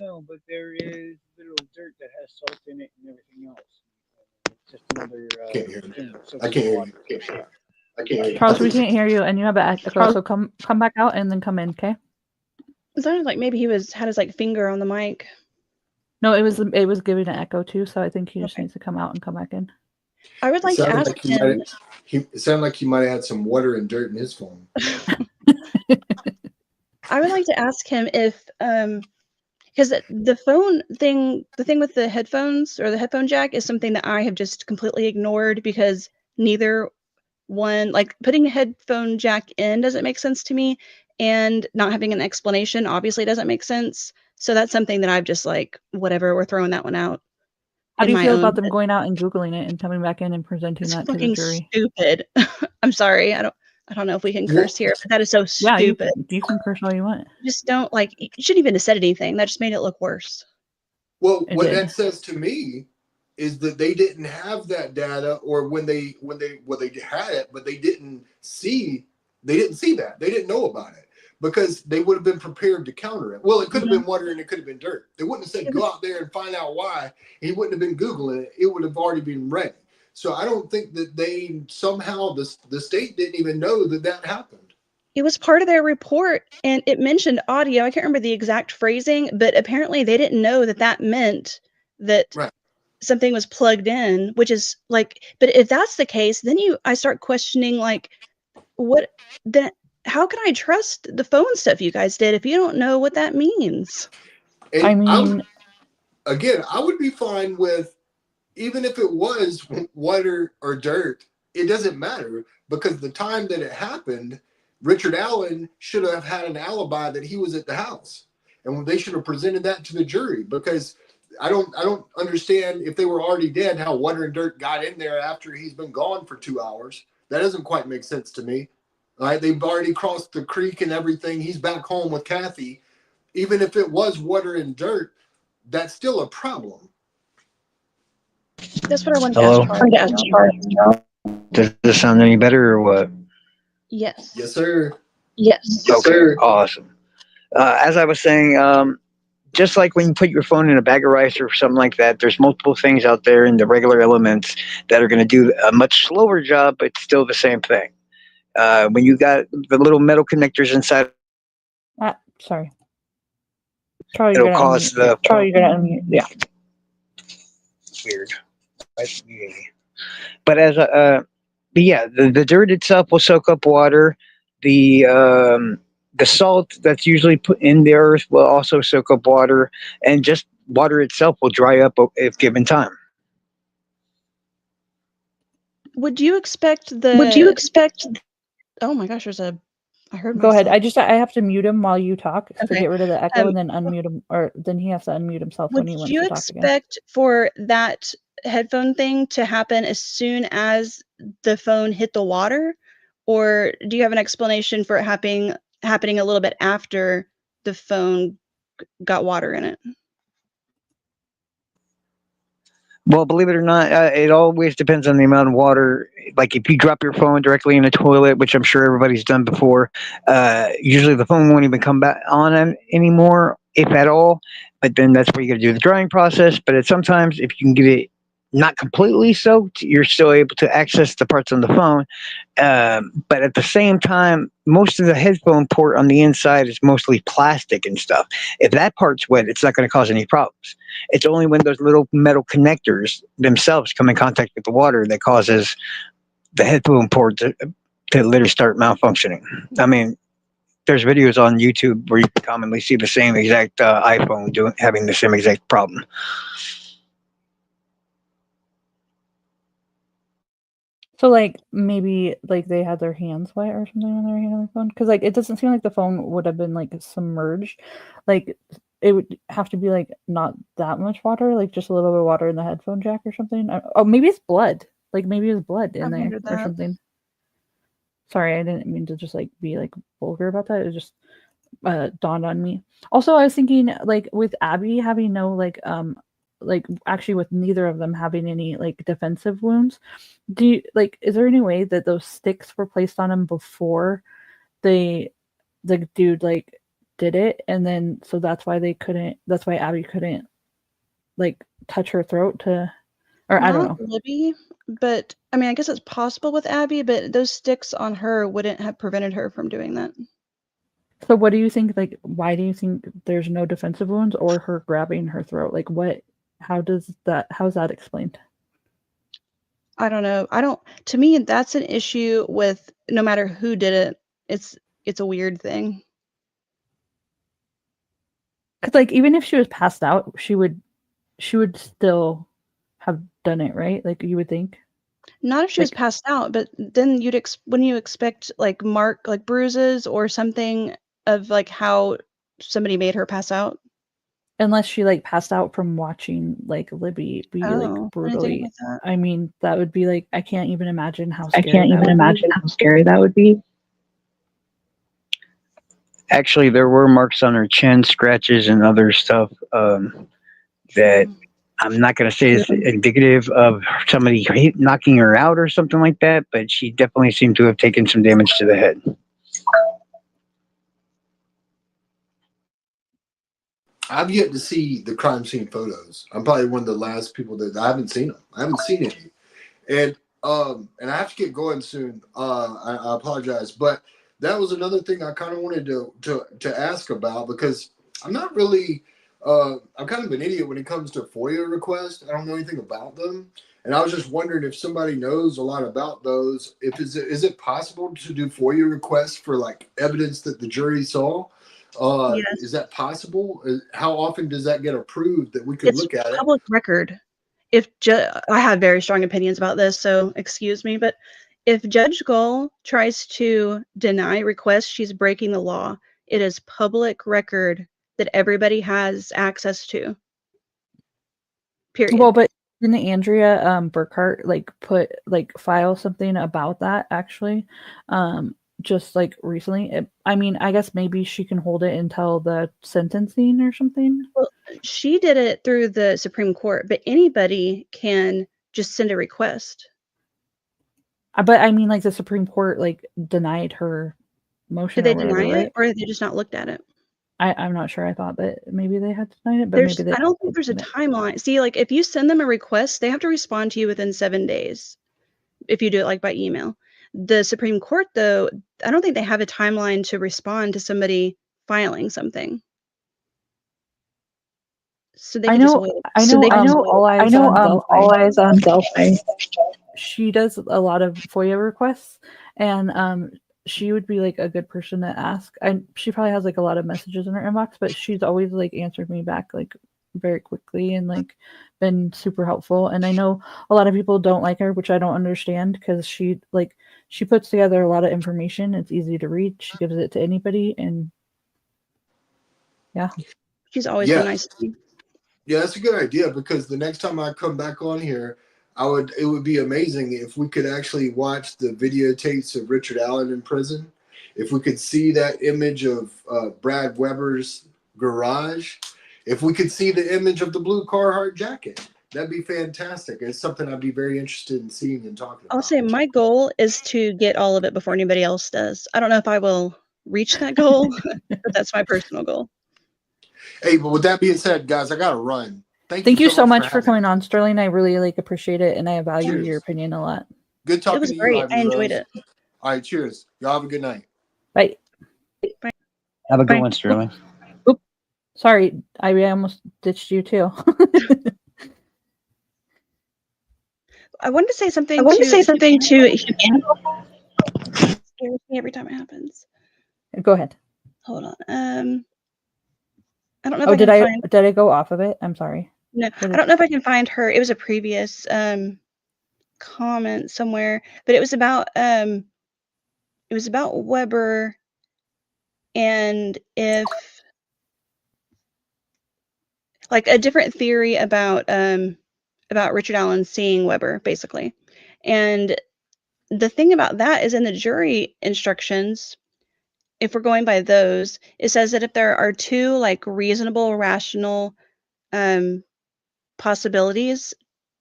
no, but there is little dirt that has salt in it and everything else. Just another I can't hear you. Charles, we can't hear you, and you have an echo. So come back out and then come in, okay? It sounded like maybe he had his like finger on the mic. No, it was giving an echo too. So I think he just needs to come out and come back in. I would like to ask him. It sounded like he might have had some water and dirt in his phone. I would like to ask him if, because the thing with the headphones or the headphone jack is something that I have just completely ignored because neither one, like putting a headphone jack in doesn't make sense to me, and not having an explanation obviously doesn't make sense. So that's something that I've just like, whatever, we're throwing that one out. How do you feel about them going out and Googling it and coming back in and presenting that to the jury? Stupid. I'm sorry. I don't know if we can curse here, but that is so stupid. Yeah, you can curse all you want. Just don't, like, you shouldn't even have said anything. That just made it look worse. Well, what that says to me is that they didn't have that data, or when they had it, but they didn't see that. They didn't know about it because they would have been prepared to counter it. Well, it could have been water and it could have been dirt. They wouldn't have said, go out there and find out why. He wouldn't have been Googling it. It would have already been ready. So I don't think that they somehow, the state didn't even know that happened. It was part of their report, and it mentioned audio. I can't remember the exact phrasing, but apparently they didn't know that meant that something was plugged in, which is like, but if that's the case, then I start questioning, like, how can I trust the phone stuff you guys did if you don't know what that means? And I mean, I would be fine with, even if it was water or dirt, it doesn't matter, because the time that it happened, Richard Allen should have had an alibi that he was at the house, and they should have presented that to the jury, because I don't understand, if they were already dead, how water and dirt got in there after he's been gone for 2 hours. That doesn't quite make sense to me. Right? They've already crossed the creek and everything. He's back home with Kathy. Even if it was water and dirt, that's still a problem. That's what I wanted to ask. Does this sound any better or what? Yes. Yes, sir. Yes. Okay, sir. Awesome. As I was saying, just like when you put your phone in a bag of rice or something like that, there's multiple things out there in the regular elements that are going to do a much slower job, but still the same thing. When you got the little metal connectors inside, sorry. Charlie, it'll cause the. Charlie, you're gonna unmute. Yeah. Weird. But the dirt itself will soak up water. The salt that's usually put in the earth will also soak up water, and just water itself will dry up if given time. Would you expect Oh my gosh, I heard myself. Go ahead. I have to mute him while you talk to get rid of the echo, and then unmute him, or then he has to unmute himself when he wants to talk again. Would you expect for that headphone thing to happen as soon as the phone hit the water, or do you have an explanation for it happening a little bit after the phone got water in it? Well, believe it or not, it always depends on the amount of water. Like if you drop your phone directly in a toilet, which I'm sure everybody's done before, usually the phone won't even come back on anymore, if at all. But then that's where you got to do the drying process. But sometimes if you can get it not completely soaked, you're still able to access the parts on the phone. But at the same time, most of the headphone port on the inside is mostly plastic and stuff. If that part's wet, it's not going to cause any problems. It's only when those little metal connectors themselves come in contact with the water that causes the headphone port to literally start malfunctioning. I mean, there's videos on YouTube where you can commonly see the same exact iPhone having the same exact problem. So, like, maybe, like, they had their hands wet or something when they were handling the phone? Because, like, it doesn't seem like the phone would have been, like, submerged. Like, it would have to be, like, not that much water, like, just a little bit of water in the headphone jack or something. Oh, maybe it's blood. Like, maybe it's blood in there or something. Sorry, I didn't mean to just, like, be, like, vulgar about that. It just dawned on me. Also, I was thinking, like, with Abby having no, like, actually with neither of them having any, like, defensive wounds, is there any way that those sticks were placed on him before the dude, like, did it, and then so that's why Abby couldn't, like, touch her throat to, or I don't know. Libby, but I mean, I guess it's possible with Abby, but those sticks on her wouldn't have prevented her from doing that. So what do you think, like, why do you think there's no defensive wounds or her grabbing her throat? Like, how's that explained? I don't know. To me, that's an issue with no matter who did it. It's a weird thing. Because like even if she was passed out, she would still have done it, right? Like you would think. Not if she was passed out, but then wouldn't you expect like bruises or something of like how somebody made her pass out? Unless she like passed out from watching like Libby be like brutally. I mean, that would be like I can't even imagine how scary that would be. Actually, there were marks on her chin, scratches, and other stuff that I'm not going to say is indicative of somebody knocking her out or something like that, but she definitely seemed to have taken some damage to the head. I've yet to see the crime scene photos. I'm probably one of the last people that I haven't seen them. I haven't seen any, and I have to get going soon. I apologize, but that was another thing I kind of wanted to ask about because I'm not really. I'm kind of an idiot when it comes to FOIA requests. I don't know anything about them, and I was just wondering if somebody knows a lot about those. Is it possible to do FOIA requests for like evidence that the jury saw? Yes. Is that possible? How often does that get approved that we could look at it? It's public record. I have very strong opinions about this, so excuse me, but if Judge Gull tries to deny requests, she's breaking the law. It is public record that everybody has access to. Period. Well, but didn't Andrea Burkhart file something about that actually? Just like recently. I mean, I guess maybe she can hold it until the sentencing or something. Well, she did it through the Supreme Court, but anybody can just send a request. But I mean, like the Supreme Court like denied her motion. Did they deny it, or have they just not looked at it? I'm not sure. I thought that maybe they had denied it, but maybe I don't think there's a timeline. See, like if you send them a request, they have to respond to you within 7 days. If you do it like by email. The Supreme Court, though, I don't think they have a timeline to respond to somebody filing something. So they can just wait. All eyes on Delphi. She does a lot of FOIA requests, and she would be like a good person to ask. And she probably has like a lot of messages in her inbox, but she's always like answered me back like very quickly and like been super helpful. And I know a lot of people don't like her, which I don't understand because she puts together a lot of information. It's easy to read. She gives it to anybody, and yeah, she's always been nice to me. Yeah, that's a good idea because the next time I come back on here, it would be amazing if we could actually watch the videotapes of Richard Allen in prison. If we could see that image of Brad Weber's garage, if we could see the image of the blue Carhartt jacket, that'd be fantastic. It's something I'd be very interested in seeing and talking about. I'll say my goal is to get all of it before anybody else does. I don't know if I will reach that goal, but that's my personal goal. Hey, but with that being said, guys, I gotta run. Thank you so much for coming on, Sterling. I really appreciate it, and I value your opinion a lot. Good talking to you. It was great. I enjoyed it. All right, cheers. Y'all have a good night. Bye. Bye. Have a good one, Sterling. Oop. Sorry, I almost ditched you too. I wanted to say something. To it scares me every time it happens. Go ahead. Hold on. I don't know. Did I go off of it? I'm sorry. No, I don't know if I can find her. It was a previous comment somewhere, but it was about Weber, and if like a different theory about Richard Allen seeing Weber, basically. And the thing about that is in the jury instructions, if we're going by those, it says that if there are two like reasonable, rational possibilities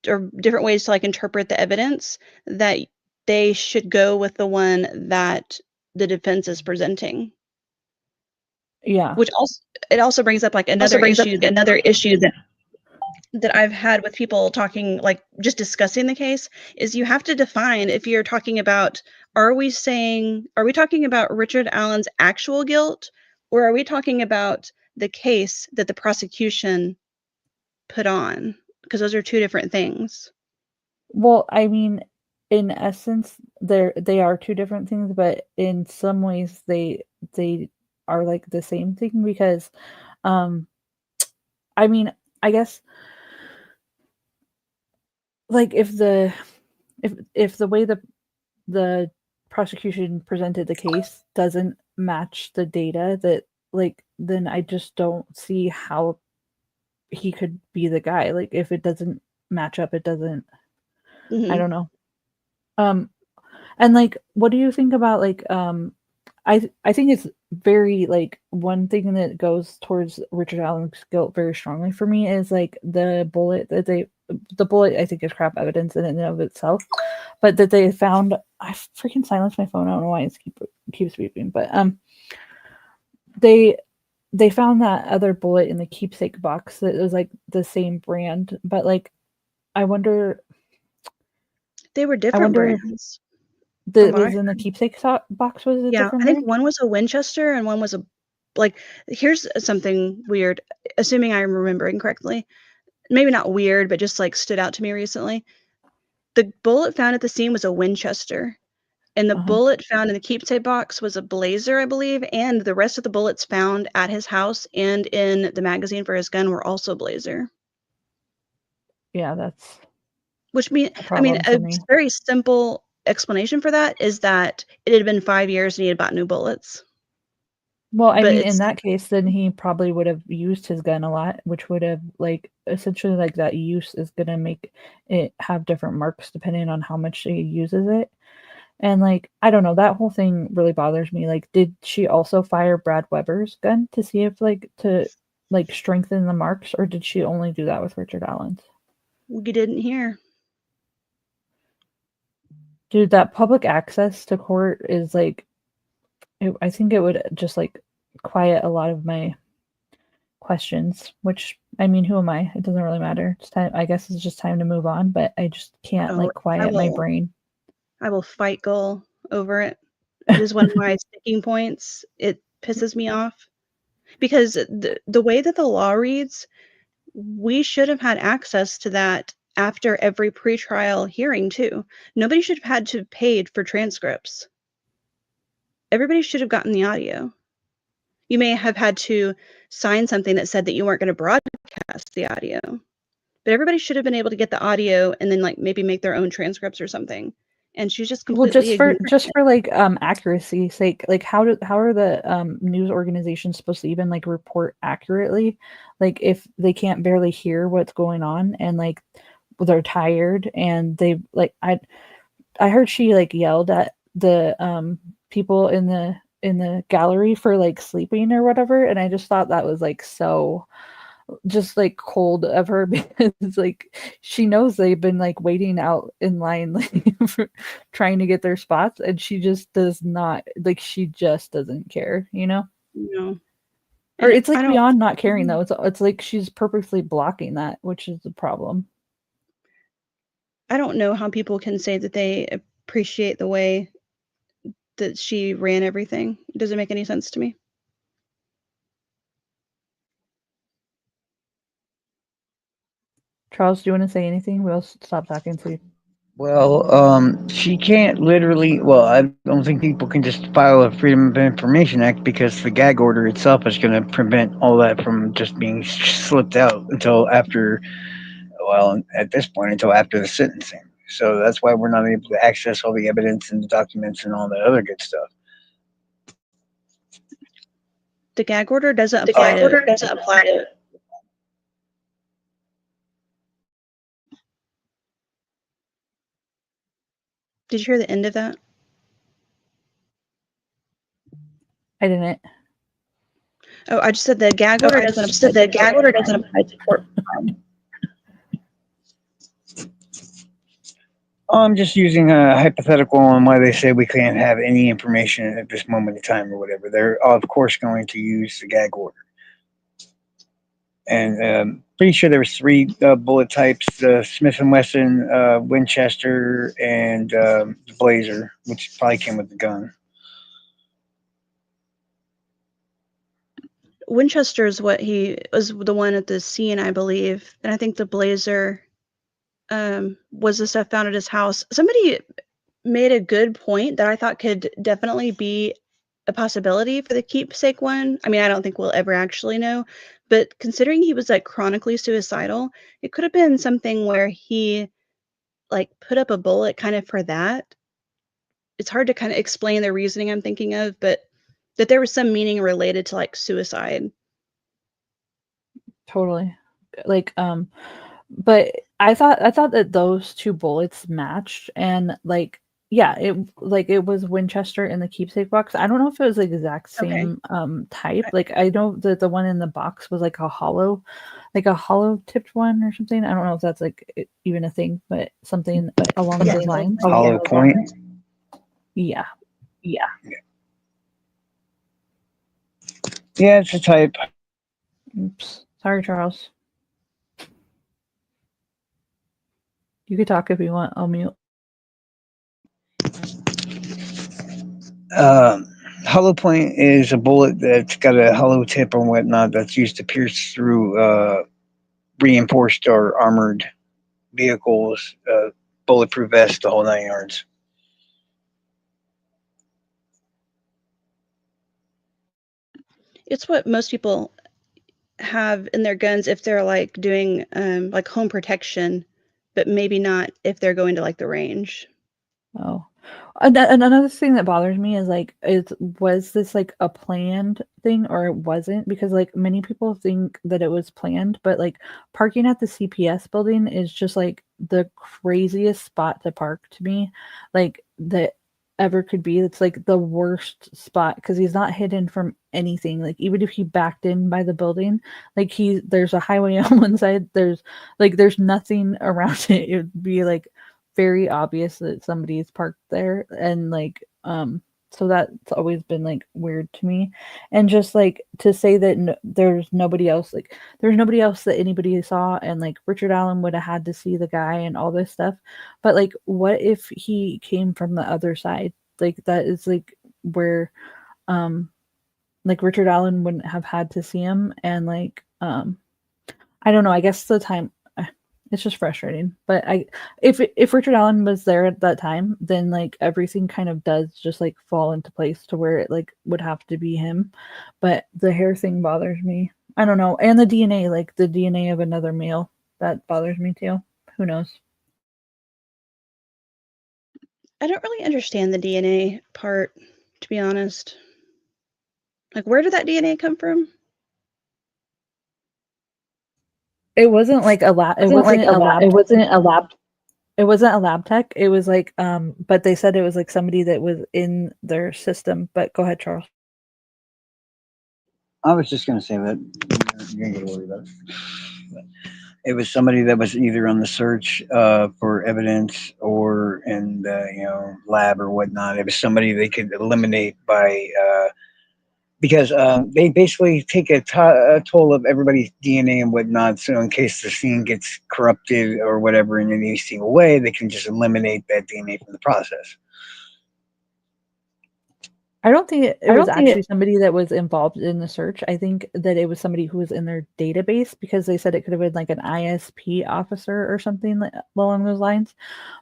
or different ways to like interpret the evidence, that they should go with the one that the defense is presenting. Yeah. Which also brings up like another issue that I've had with people talking, like just discussing the case, is you have to define if you're talking about, are we talking about Richard Allen's actual guilt, or are we talking about the case that the prosecution put on? Because those are two different things. Well, I mean, in essence, they are two different things, but in some ways they are like the same thing because, um, I mean, I guess like if the way the prosecution presented the case doesn't match the data that like then I just don't see how he could be the guy. Like if it doesn't match up, it doesn't. I don't know. Um, and like, what do you think about like I think it's very like one thing that goes towards Richard Allen's guilt very strongly for me is like the bullet I think is crap evidence in and of itself, but that they found I freaking silenced my phone. I don't know why it keeps beeping, but they found that other bullet in the keepsake box that was like the same brand, but like I wonder They were different brands. That was in the keepsake box was a different I think brand? one was a Winchester and one was a like. Here's something weird. Assuming I'm remembering correctly, maybe not weird, but just like stood out to me recently. The bullet found at the scene was a Winchester, and the bullet found in the keepsake box was a Blazer, I believe, and the rest of the bullets found at his house and in the magazine for his gun were also Blazer. Yeah, that's which mean I mean a very simple explanation for that is that it had been 5 years and he had bought new bullets. Well, I mean, in that case, then he probably would have used his gun a lot, which would have like essentially like that use is gonna make it have different marks depending on how much he uses it. And like, I don't know, that whole thing really bothers me. Like, did she also fire Brad Weber's gun to see if like to like strengthen the marks, or did she only do that with Richard Allen's? You didn't hear. Dude, that public access to court is like I think it would just like quiet a lot of my questions, which I mean, who am I? It doesn't really matter. It's time, I guess it's just time to move on, but I just can't like quiet my brain. I will fight goal over it. It is one of my sticking points. It pisses me off because the way that the law reads, we should have had access to that after every pretrial hearing too. Nobody should have had to paid for transcripts. Everybody should have gotten the audio. You may have had to sign something that said that you weren't going to broadcast the audio, but everybody should have been able to get the audio and then like maybe make their own transcripts or something. And she's just completely just for like accuracy's sake, like how are the news organizations supposed to even like report accurately, like if they can't barely hear what's going on and like they're tired and they like I heard she like yelled at the people in the gallery for like sleeping or whatever, and I just thought that was like so just like cold of her because like she knows they've been like waiting out in line like for trying to get their spots, and she just does not like she just doesn't care, you know? No. Or it's like beyond not caring though. It's like she's purposely blocking that, which is the problem. I don't know how people can say that they appreciate the way that she ran everything. It doesn't make any sense to me. Charles, do you want to say anything? We'll stop talking to you. Well, she can't literally. Well, I don't think people can just file a Freedom of Information Act because the gag order itself is going to prevent all that from just being slipped out until after. Well, at this point, until after the sentencing. So that's why we're not able to access all the evidence and the documents and all that other good stuff. The gag order doesn't apply to. Did you hear the end of that? I didn't. Oh, I just said the gag order doesn't apply to court crime. I'm just using a hypothetical on why they say we can't have any information at this moment in time or whatever. They're of course going to use the gag order. And pretty sure there was 3 bullet types: Smith & Wesson, Winchester, and Blazer, which probably came with the gun. Winchester is what he was the one at the scene, I believe, and I think the Blazer was the stuff found at his house. Somebody made a good point that I thought could definitely be a possibility for the keepsake one. I mean, I don't think we'll ever actually know, but considering he was like chronically suicidal, it could have been something where he like put up a bullet kind of for that. It's hard to kind of explain the reasoning I'm thinking of, but that there was some meaning related to like suicide. Totally. Like, but I thought that those two bullets matched, and like, yeah, it was Winchester in the keepsake box. I don't know if it was the exact Okay. same type. Like, I know that the one in the box was like a hollow tipped one or something. I don't know if that's like even a thing, but something along those lines. Hollow point. Yeah. Yeah, it's a type. Oops. Sorry, Charles. You could talk if you want. I'll mute. Hollow point is a bullet that's got a hollow tip or whatnot that's used to pierce through reinforced or armored vehicles, bulletproof vest, the whole 9 yards. It's what most people have in their guns if they're like doing like home protection, but maybe not if they're going to like the range. Oh, another thing that bothers me is like, was this like a planned thing or it wasn't? Because like many people think that it was planned, but like parking at the CPS building is just like the craziest spot to park to me, like that ever could be. It's like the worst spot because he's not hidden from anything. Like even if he backed in by the building, like there's a highway on one side, there's nothing around it. It would be like very obvious that somebody's parked there, and like so that's always been like weird to me. And just like to say that there's nobody else that anybody saw, and like Richard Allen would have had to see the guy and all this stuff, but like what if he came from the other side? Like that is like where like Richard Allen wouldn't have had to see him, and like I don't know, I guess the time it's just frustrating. But if Richard Allen was there at that time, then like everything kind of does just like fall into place to where it like would have to be him. But the hair thing bothers me. I don't know. And the DNA, like the DNA of another male, that bothers me too. Who knows? I don't really understand the DNA part, to be honest. Like, where did that DNA come from? It wasn't like a lab. It wasn't a lab. It wasn't a lab tech. It was like but they said it was like somebody that was in their system. But go ahead, Charles. I was just going to say that you ain't going to worry about it. But it was somebody that was either on the search for evidence or in the lab or whatnot. It was somebody they could eliminate by because they basically take a toll of everybody's DNA and whatnot. So in case the scene gets corrupted or whatever in any single way, they can just eliminate that DNA from the process. I don't think it was actually somebody that was involved in the search. I think that it was somebody who was in their database, because they said it could have been like an ISP officer or something like, along those lines.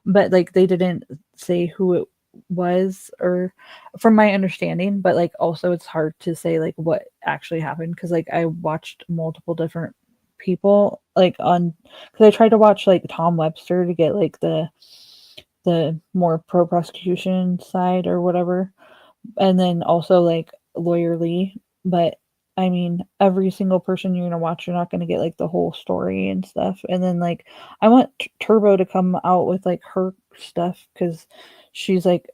But like they didn't say who it was, or from my understanding. But like also it's hard to say like what actually happened, because like I watched multiple different people like on, because I tried to watch like Tom Webster to get like the more pro prosecution side or whatever, and then also like Lawyer Lee. But I mean, every single person you're gonna watch, you're not gonna get like the whole story and stuff. And then like I want Turbo to come out with like her stuff, because she's like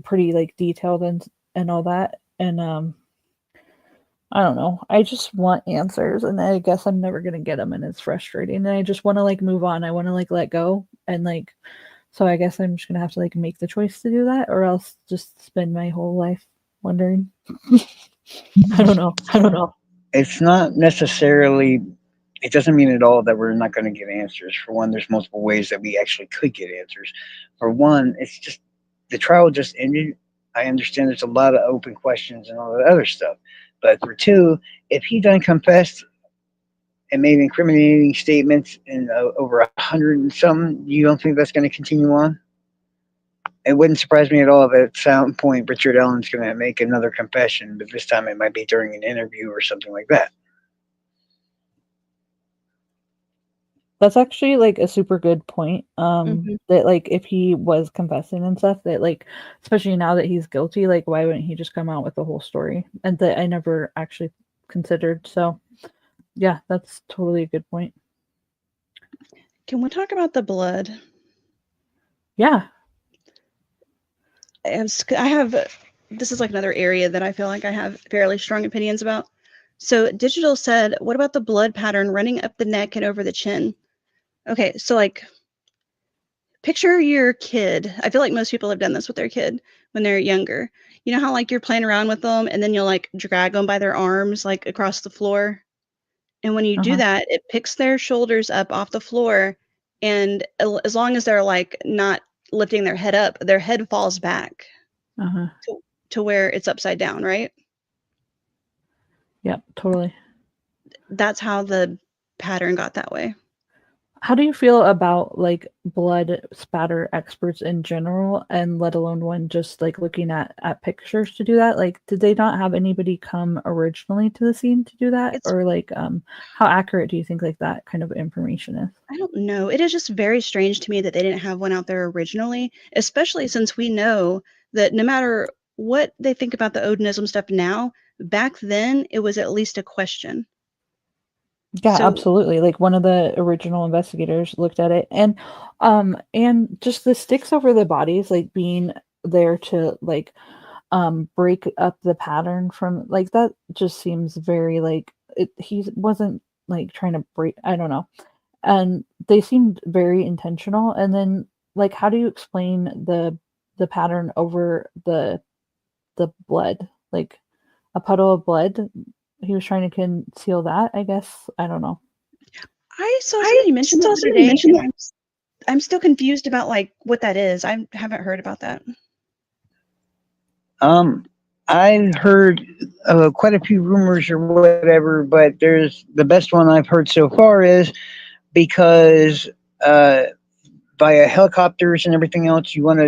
pretty like detailed and all that. And I don't know, I just want answers, and I guess I'm never gonna get them, and it's frustrating, and I just want to like move on. I want to like let go, and like, so I guess I'm just gonna have to like make the choice to do that, or else just spend my whole life wondering. I don't know. It's not necessarily, it doesn't mean at all that we're not going to get answers. For one, there's multiple ways that we actually could get answers. For one, it's just the trial just ended. I understand there's a lot of open questions and all that other stuff. But for two, if he done confessed and made incriminating statements in over 100 and some, you don't think that's going to continue on? It wouldn't surprise me at all if at some point Richard Allen's going to make another confession, but this time it might be during an interview or something like that. That's actually like a super good point. That like if he was confessing and stuff, that like especially now that he's guilty, like why wouldn't he just come out with the whole story? And that I never actually considered. So yeah, that's totally a good point. Can we talk about the blood? Yeah. I have this is like another area that I feel like I have fairly strong opinions about. So Digital said, what about the blood pattern running up the neck and over the chin? Okay, so like picture your kid. I feel like most people have done this with their kid when they're younger. You know how like you're playing around with them and then you'll like drag them by their arms like across the floor? And when you do that, it picks their shoulders up off the floor, and as long as they're like not lifting their head up, their head falls back to where it's upside down, right? Yep, totally. That's how the pattern got that way. How do you feel about like blood spatter experts in general, and let alone one just like looking at pictures to do that? Like, did they not have anybody come originally to the scene to do that? Or like how accurate do you think like that kind of information is? I don't know. It is just very strange to me that they didn't have one out there originally, especially since we know that no matter what they think about the Odinism stuff now, back then it was at least a question. Yeah, absolutely. Like one of the original investigators looked at it, and just the sticks over the bodies, like being there to like break up the pattern from like that just seems very like he wasn't like trying to break, I don't know. And they seemed very intentional. And then like how do you explain the pattern over the blood? Like a puddle of blood? He was trying to conceal that, I guess. I don't know. I saw somebody mention that today, and I'm still confused about like what that is. I haven't heard about that. I've heard quite a few rumors or whatever, but there's the best one I've heard so far is because via helicopters and everything else, you want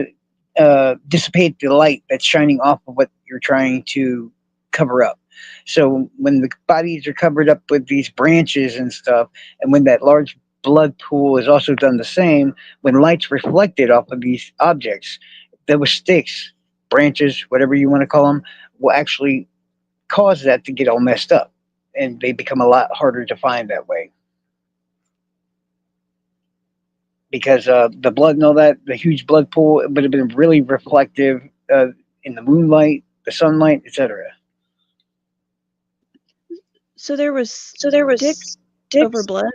to dissipate the light that's shining off of what you're trying to cover up. So when the bodies are covered up with these branches and stuff, and when that large blood pool is also done the same, when light's reflected off of these objects, those sticks, branches, whatever you want to call them, will actually cause that to get all messed up, and they become a lot harder to find that way. Because the blood and all that, the huge blood pool, it would have been really reflective in the moonlight, the sunlight, etc. So there was sticks over blood.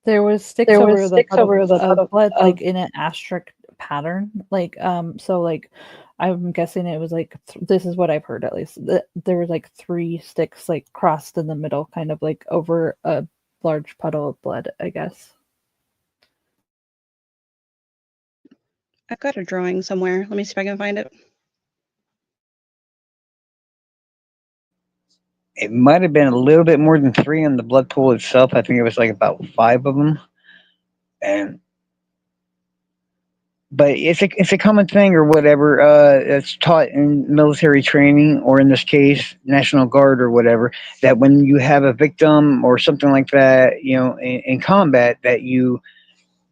There was sticks over the puddle of blood, like in an asterisk pattern. Like so like I'm guessing it was like this is what I've heard at least. There was like 3 sticks like crossed in the middle, kind of like over a large puddle of blood, I guess. I've got a drawing somewhere. Let me see if I can find it. It might have been a little bit more than 3 on the blood pool itself. I think it was like about 5 of them. But it's a common thing or whatever. It's taught in military training, or in this case, National Guard or whatever, that when you have a victim or something like that, you know, in combat, that you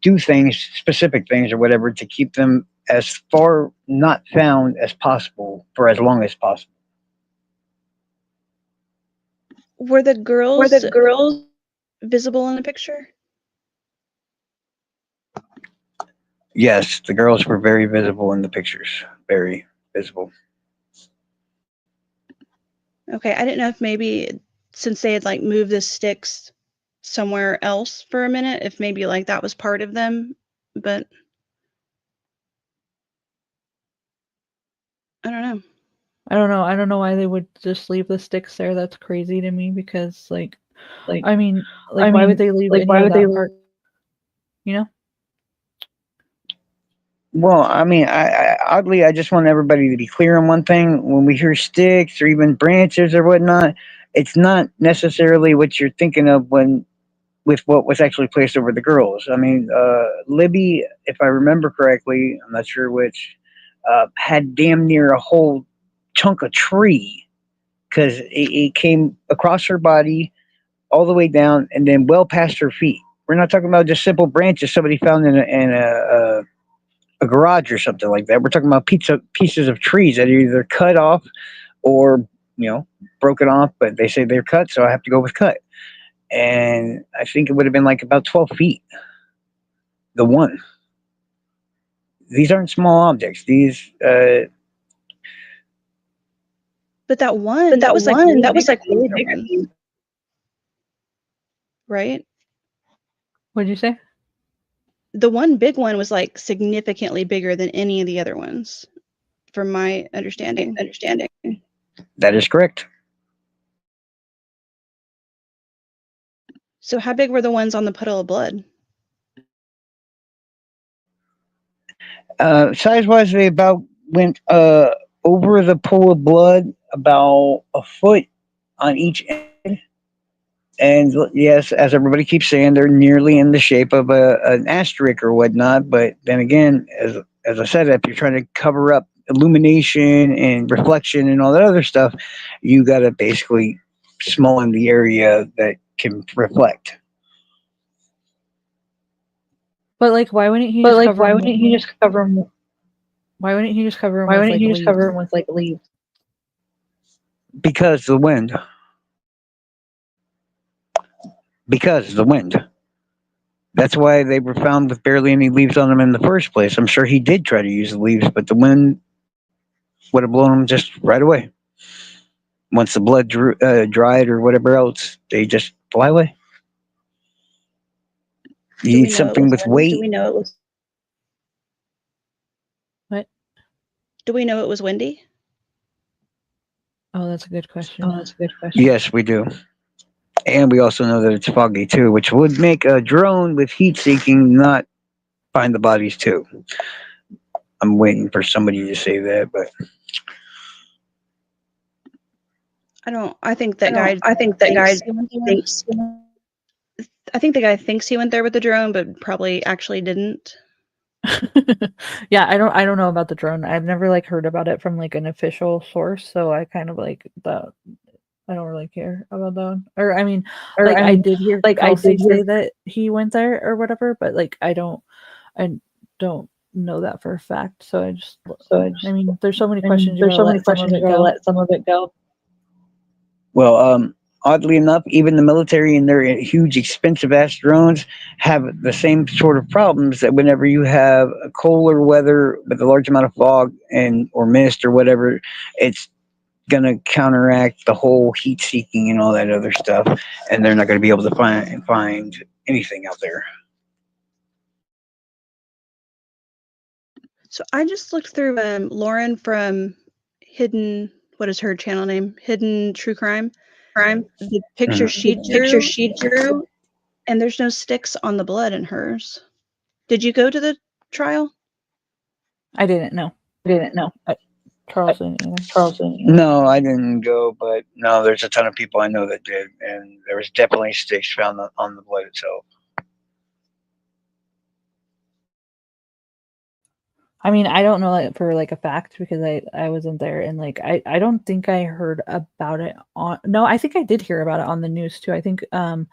do things, specific things or whatever, to keep them as far not found as possible for as long as possible. Were the girls visible in the picture? Yes, the girls were very visible in the pictures. Very visible. Okay, I didn't know if maybe since they had like moved the sticks somewhere else for a minute, if maybe like that was part of them, but I don't know. I don't know why they would just leave the sticks there. That's crazy to me because like I mean, why would they leave any of that part? You know? Well, I mean, oddly, I just want everybody to be clear on one thing. When we hear sticks or even branches or whatnot, it's not necessarily what you're thinking of when with what was actually placed over the girls. I mean, Libby, if I remember correctly, I'm not sure which, had damn near a whole chunk of tree because it came across her body all the way down and then well past her feet. We're not talking about just simple branches somebody found in a garage or something like that. We're talking about pieces of trees that are either cut off or broken off, but they say they're cut, so I have to go with cut. And I think it would have been like about 12 feet. The one. These aren't small objects. These. But that one, that was like way bigger than the other one, right? What'd you say? The one big one was like significantly bigger than any of the other ones, from my understanding. That is correct. So how big were the ones on the puddle of blood? Size-wise, they about went over the pool of blood about a foot on each end. And yes, as everybody keeps saying, they're nearly in the shape of an asterisk or whatnot. But then again, as I said, if you're trying to cover up illumination and reflection and all that other stuff, you got to basically small in the area that can reflect. But like, why wouldn't he just cover him? Why wouldn't he just cover him with like leaves? Because the wind. Because the wind. That's why they were found with barely any leaves on them in the first place. I'm sure he did try to use the leaves, but the wind would have blown them just right away. Once the blood dried or whatever else, they just fly away. You need something with weight. Do we know it was? What? Do we know it was windy? Oh, that's a good question. Yes, we do. And we also know that it's foggy too, which would make a drone with heat seeking not find the bodies too. I'm waiting for somebody to say that, but I think that guy thinks. I think the guy thinks he went there with the drone, but probably actually didn't. Yeah, I don't know about the drone. I've never like heard about it from like an official source, so I kind of like that. I don't really care about that one. Or I mean, I did hear Kelsey say that he went there or whatever, but like I don't know that for a fact. So I mean, there's so many questions. You gotta let some of it go. well, oddly enough, even the military and their huge, expensive ass drones have the same sort of problems that whenever you have a colder weather with a large amount of fog and or mist or whatever, it's gonna counteract the whole heat seeking and all that other stuff, and they're not gonna be able to find anything out there. So I just looked through Lauren from Hidden. What is her channel name? Hidden True Crime. The picture she drew, and there's no sticks on the blood in hers. Did you go to the trial? I didn't know. Charles didn't either. No, I didn't go, but no, there's a ton of people I know that did, and there was definitely sticks found on the blood itself. I mean, I don't know it for like a fact because I wasn't there, and like I don't think I heard about it on. No, I think I did hear about it on the news too. I think but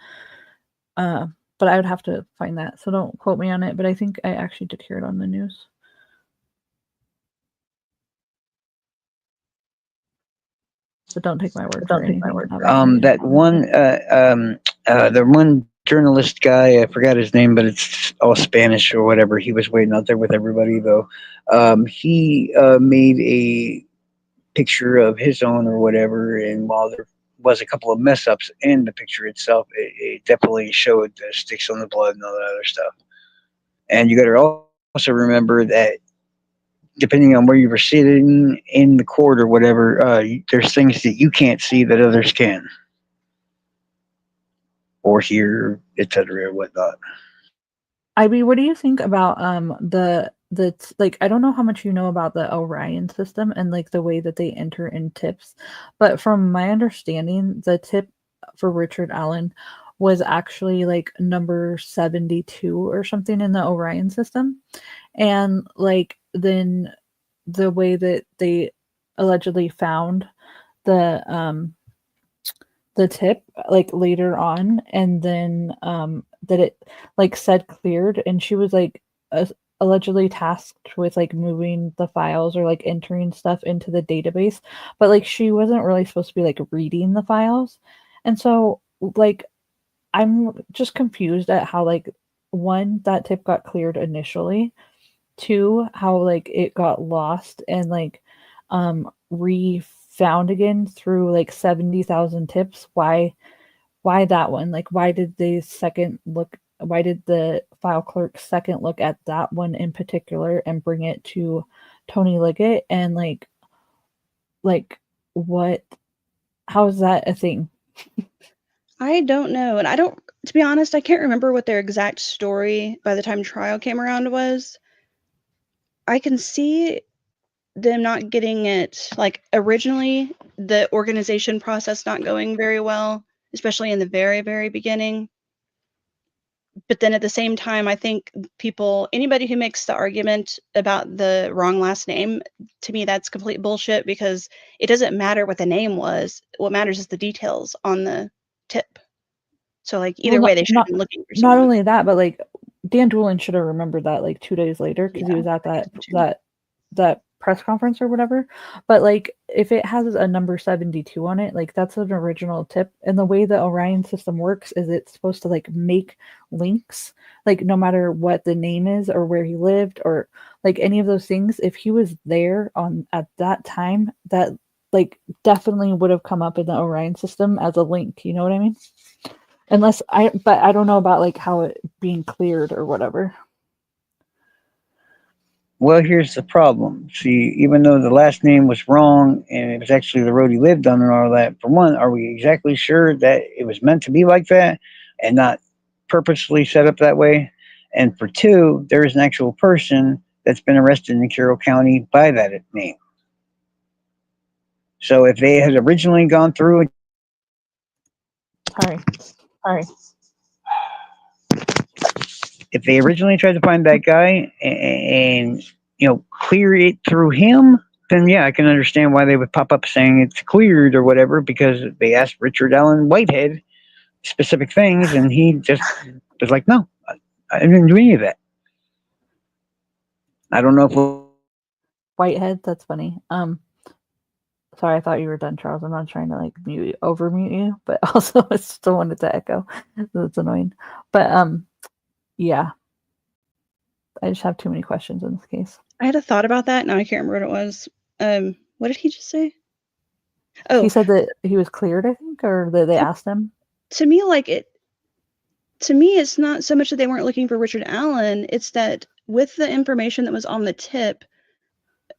I would have to find that, so don't quote me on it. But I think I actually did hear it on the news. But don't take my word for anything. That one, the one journalist guy, I forgot his name, but it's all Spanish or whatever. He was waiting out there with everybody though. He made a picture of his own or whatever, and while there was a couple of mess ups in the picture itself, it definitely showed the sticks on the blood and all that other stuff. And you got to also remember that depending on where you were sitting in the court or whatever, there's things that you can't see that others can, or hear, etc., or whatnot. Ivy, what do you think about that's like, I don't know how much you know about the Orion system and like the way that they enter in tips, but from my understanding, the tip for Richard Allen was actually like number 72 or something in the Orion system. And like then the way that they allegedly found the tip like later on, and then that it like said cleared, and she was like allegedly tasked with like moving the files or like entering stuff into the database, but like she wasn't really supposed to be like reading the files. And so like I'm just confused at how like one, that tip got cleared initially, two, how like it got lost and like re-found again through like 70,000 tips. Why that one? Like why did the file clerk second look at that one in particular and bring it to Tony Liggett? And like what, how is that a thing? I don't know. And to be honest, I can't remember what their exact story by the time trial came around was. I can see them not getting it, like originally, the organization process not going very well, especially in the very, very beginning. But then at the same time, I think anybody who makes the argument about the wrong last name, to me, that's complete bullshit, because it doesn't matter what the name was. What matters is the details on the tip. So like either way, they should have been looking for someone. Not only that, but like Dan Doolin should have remembered that like 2 days later, because he was at that press conference or whatever. But like if it has a number 72 on it, like that's an original tip. And the way the Orion system works is it's supposed to like make links, like no matter what the name is or where he lived or like any of those things, if he was there at that time, that like definitely would have come up in the Orion system as a link. You know what I mean? But I don't know about like how it being cleared or whatever. Well, here's the problem. See, even though the last name was wrong and it was actually the road he lived on and all that, for one, are we exactly sure that it was meant to be like that and not purposely set up that way? And for two, there is an actual person that's been arrested in Carroll County by that name. So if they had originally gone through it. Sorry. If they originally tried to find that guy and clear it through him, then yeah, I can understand why they would pop up saying it's cleared or whatever, because they asked Richard Allen Whitehead specific things and he just was like, no, I didn't do any of that. I don't know if Whitehead, that's funny. Sorry, I thought you were done, Charles. I'm not trying to like over mute you, but also I still wanted to echo. That's annoying. But yeah. I just have too many questions in this case. I had a thought about that. Now I can't remember what it was. What did he just say? Oh, he said that he was cleared, I think, or that they asked him. To me, it's not so much that they weren't looking for Richard Allen. It's that with the information that was on the tip,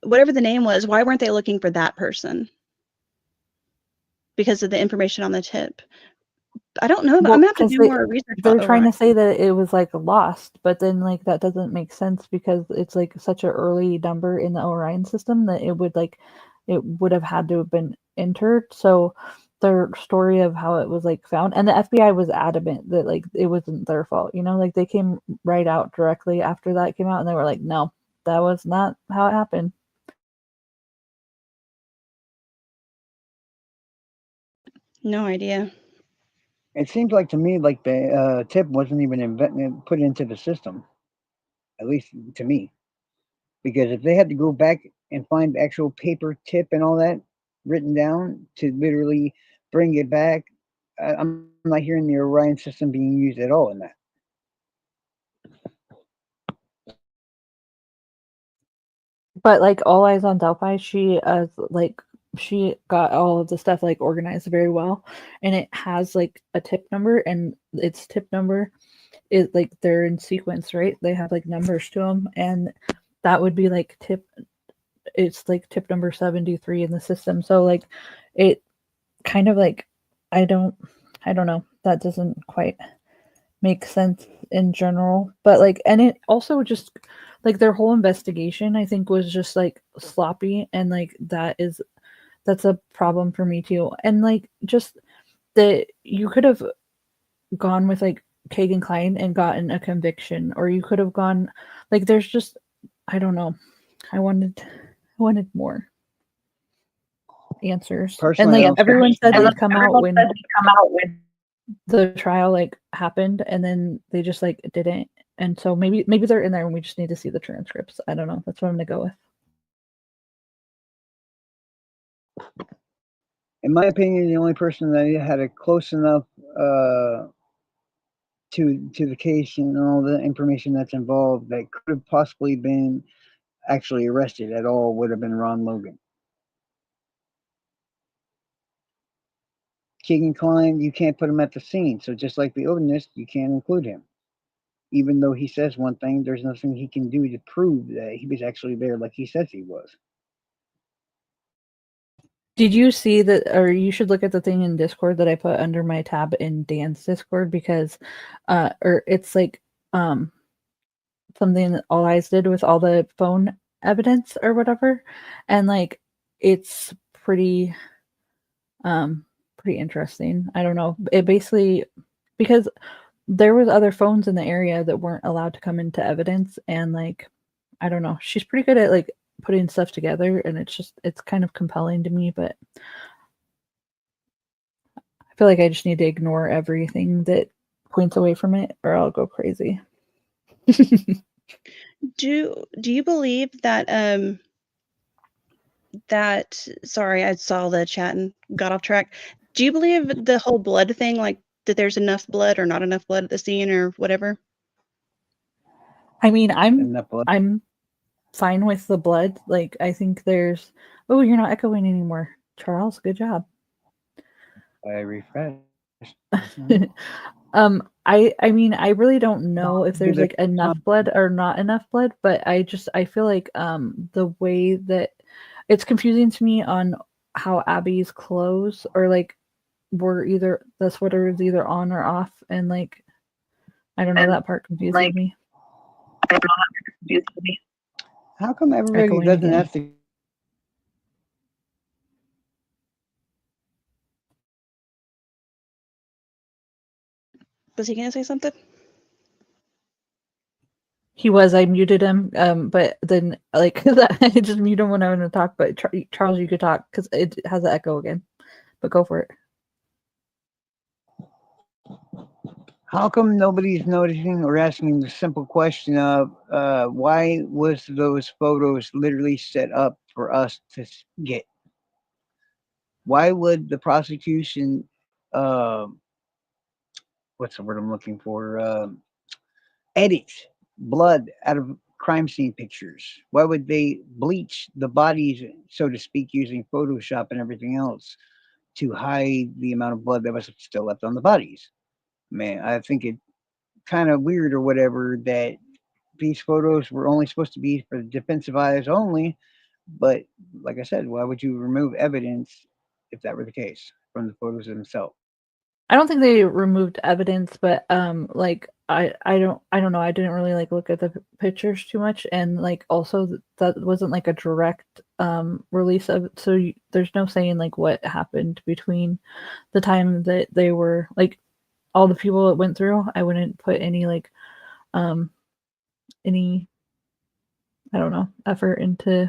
whatever the name was, why weren't they looking for that person? Because of the information on the tip. I don't know, but I'm gonna have to do more research. They're trying to say that it was like lost, but then like that doesn't make sense because it's like such an early number in the Orion system that it would have had to have been entered. So their story of how it was like found, and the FBI was adamant that like it wasn't their fault. Like they came right out directly after that came out, and they were like, no, that was not how it happened. No idea. It seems like to me like the tip wasn't even put into the system, at least to me, because if they had to go back and find actual paper tip and all that written down to literally bring it back, I'm not hearing the Orion system being used at all in that. But like All Eyes on Delphi, she got all of the stuff like organized very well, and it has like a tip number, and its tip number is like they're in sequence, right? They have like numbers to them, and that would be like it's like tip number 73 in the system. So like it kind of like I don't know, that doesn't quite make sense in general. But like, and it also just like their whole investigation, I think, was just like sloppy, and like that's a problem for me too. And like just that you could have gone with like Kagan Klein and gotten a conviction, or you could have gone like there's just I don't know. I wanted more answers. And Personally, I like don't think everyone he said did. they'd come out when the trial like happened, and then they just like didn't. And so maybe they're in there and we just need to see the transcripts. I don't know. That's what I'm gonna go with. In my opinion, the only person that had a close enough to the case and all the information that's involved that could have possibly been actually arrested at all would have been Ron Logan. Keegan Klein, you can't put him at the scene. So just like the Odinist, you can't include him. Even though he says one thing, there's nothing he can do to prove that he was actually there like he says he was. Did you see that, or you should look at the thing in Discord that I put under my tab in Dan's Discord, because or it's like something that All Eyes did with all the phone evidence or whatever, and like it's pretty interesting. I don't know. It basically, because there was other phones in the area that weren't allowed to come into evidence, and like I don't know. She's pretty good at like putting stuff together, and it's kind of compelling to me, but I feel like I just need to ignore everything that points away from it, or I'll go crazy. Do you believe that sorry, I saw the chat and got off track. Do you believe the whole blood thing, like that there's enough blood or not enough blood at the scene or whatever? I mean, Isn't that blood? I'm fine with the blood. Like I think there's oh, you're not echoing anymore. Charles, good job. I refresh. I mean I really don't know if there's like enough blood or not enough blood, but I feel like the way that it's confusing to me on how Abby's clothes or like were either the sweater is either on or off, and like I don't know, that part confuses me. How come everybody Echoing doesn't again. have to? Was he gonna say something? He was. I muted him, but then like I just mute him when I want to talk. But Charles, you could talk because it has an echo again. But go for it. How come nobody's noticing or asking the simple question of why was those photos literally set up for us to get? Why would the prosecution, what's the word I'm looking for, edit blood out of crime scene pictures? Why would they bleach the bodies, so to speak, using Photoshop and everything else to hide the amount of blood that was still left on the bodies? Man, I think it kind of weird or whatever that these photos were only supposed to be for the defensive eyes only. But like I said, why would you remove evidence if that were the case from the photos themselves? I don't think they removed evidence, but like I don't know. I didn't really like look at the pictures too much, and like also that wasn't like a direct release of it, so there's no saying like what happened between the time that they were like all the people that went through. I wouldn't put any like any I don't know effort into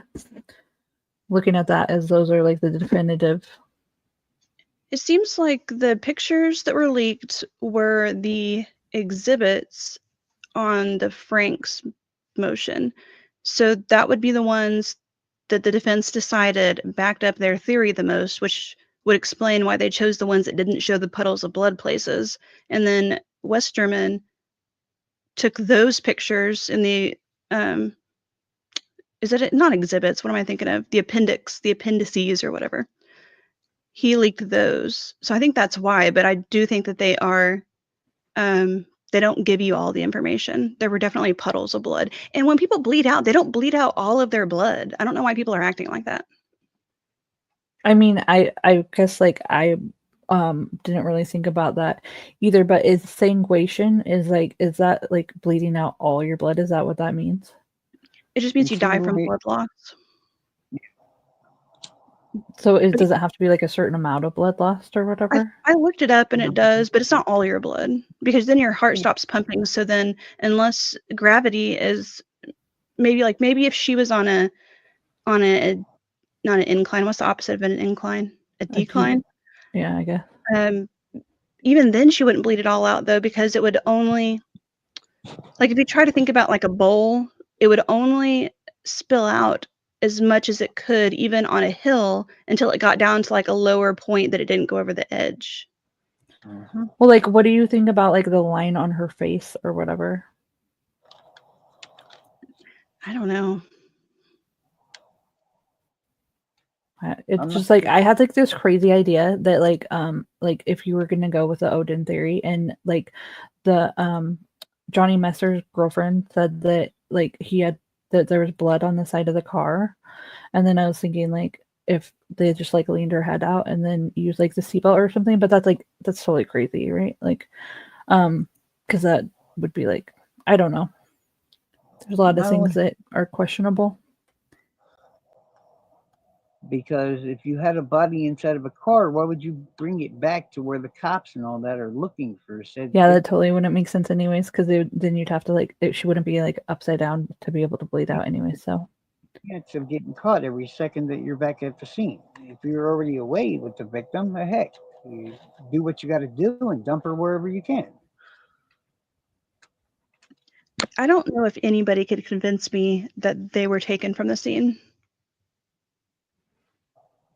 looking at that, as those are like the definitive. It seems like the pictures that were leaked were the exhibits on the Frank's motion. So that would be the ones that the defense decided backed up their theory the most, which would explain why they chose the ones that didn't show the puddles of blood places. And then Westerman took those pictures in the is it not exhibits? What am I thinking of? The appendices or whatever. He leaked those. So I think that's why, but I do think that they are they don't give you all the information. There were definitely puddles of blood. And when people bleed out, they don't bleed out all of their blood. I don't know why people are acting like that. I mean, I guess like I didn't really think about that either. But is sanguation is that like bleeding out all your blood? Is that what that means? It just means you die from Insinuate- blood loss. So does it have to be like a certain amount of blood lost or whatever? I looked it up and it does, but it's not all your blood, because then your heart stops pumping. So then, unless gravity is maybe if she was on a not an incline, what's the opposite of an incline? A decline. Yeah, I guess. Even then she wouldn't bleed it all out, though, because it would only, like, if you try to think about like a bowl, it would only spill out as much as it could, even on a hill, until it got down to like a lower point that it didn't go over the edge. Well, like, what do you think about like the line on her face or whatever? I don't know. It's just like I had like this crazy idea that like if you were gonna go with the Odin theory, and like the Johnny Messer's girlfriend said that like that there was blood on the side of the car, and then I was thinking like if they just like leaned her head out and then used like the seatbelt or something, but that's totally crazy, right? Like because that would be like, I don't know. There's a lot of things that are questionable. Because if you had a body inside of a car, why would you bring it back to where the cops and all that are looking for said? Yeah, that totally wouldn't make sense anyways, because then you'd have to like she wouldn't be like upside down to be able to bleed out anyway. So Yeah, it's of getting caught every second that you're back at the scene. If you're already away with the victim, heck, you do what you got to do and dump her wherever you can. I don't know if anybody could convince me that they were taken from the scene.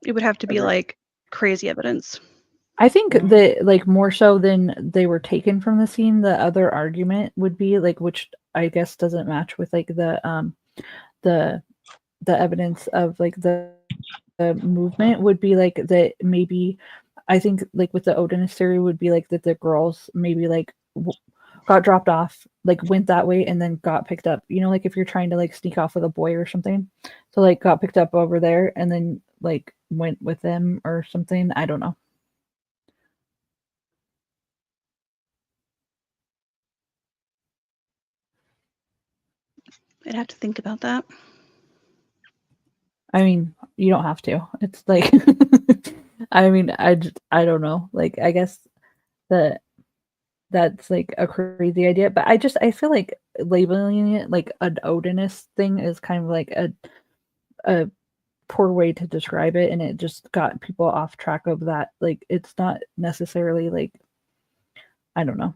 It would have to be like crazy evidence. I think that like more so than they were taken from the scene, the other argument would be like, which I guess doesn't match with like the evidence of like the movement, would be like that maybe I think like with the Odinist theory would be like that the girls maybe like got dropped off, like went that way and then got picked up, you know, like if you're trying to like sneak off with a boy or something, so like got picked up over there and then like went with them or something. I don't know. I'd have to think about that. I mean, you don't have to. It's like I mean, I don't know. Like I guess that's like a crazy idea, but I feel like labeling it like an Odinist thing is kind of like a poor way to describe it, and it just got people off track of that. Like it's not necessarily like, I don't know.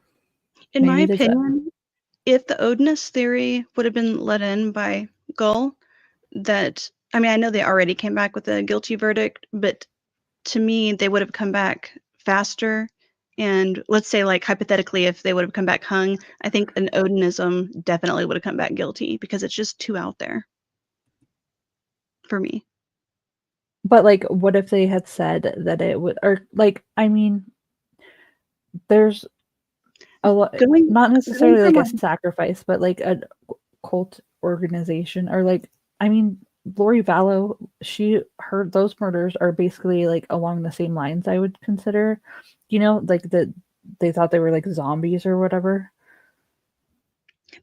In my opinion, if the Odinist theory would have been let in by Gull, that, I mean, I know they already came back with a guilty verdict, but to me, they would have come back faster. And let's say, like, hypothetically, if they would have come back hung, I think an Odinism definitely would have come back guilty, because it's just too out there for me. But like, what if they had said that it would, or like, I mean, there's a lot, not necessarily like a sacrifice, but like a cult organization, or like, I mean, Lori Vallow, those murders are basically like along the same lines, I would consider, you know, like that they thought they were like zombies or whatever.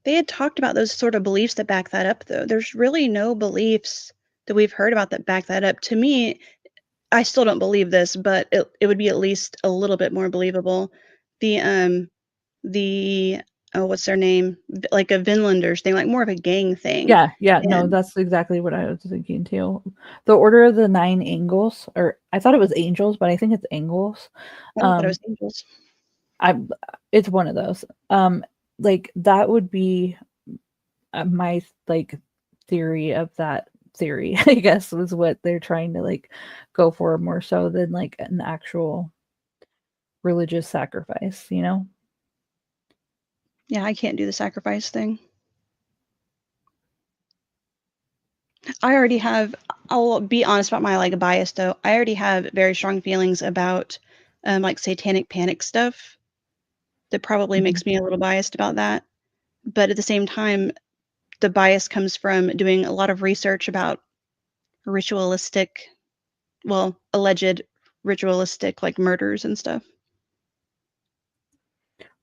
They had talked about those sort of beliefs that back that up, though. There's really no beliefs that we've heard about that back that up. To me, I still don't believe this, but it would be at least a little bit more believable. The what's their name? Like a Vinlanders thing, like more of a gang thing. Yeah, no, that's exactly what I was thinking too. The Order of the Nine Angles, or I thought it was Angels, but I think it's Angles. I thought it was Angels. It's one of those. Like that would be my like theory of that theory, I guess, was what they're trying to like go for, more so than like an actual religious sacrifice, you know? Yeah, I can't do the sacrifice thing. I'll be honest about my like bias, though. I already have very strong feelings about like satanic panic stuff that probably makes me a little biased about that. But at the same time, the bias comes from doing a lot of research about alleged ritualistic like murders and stuff.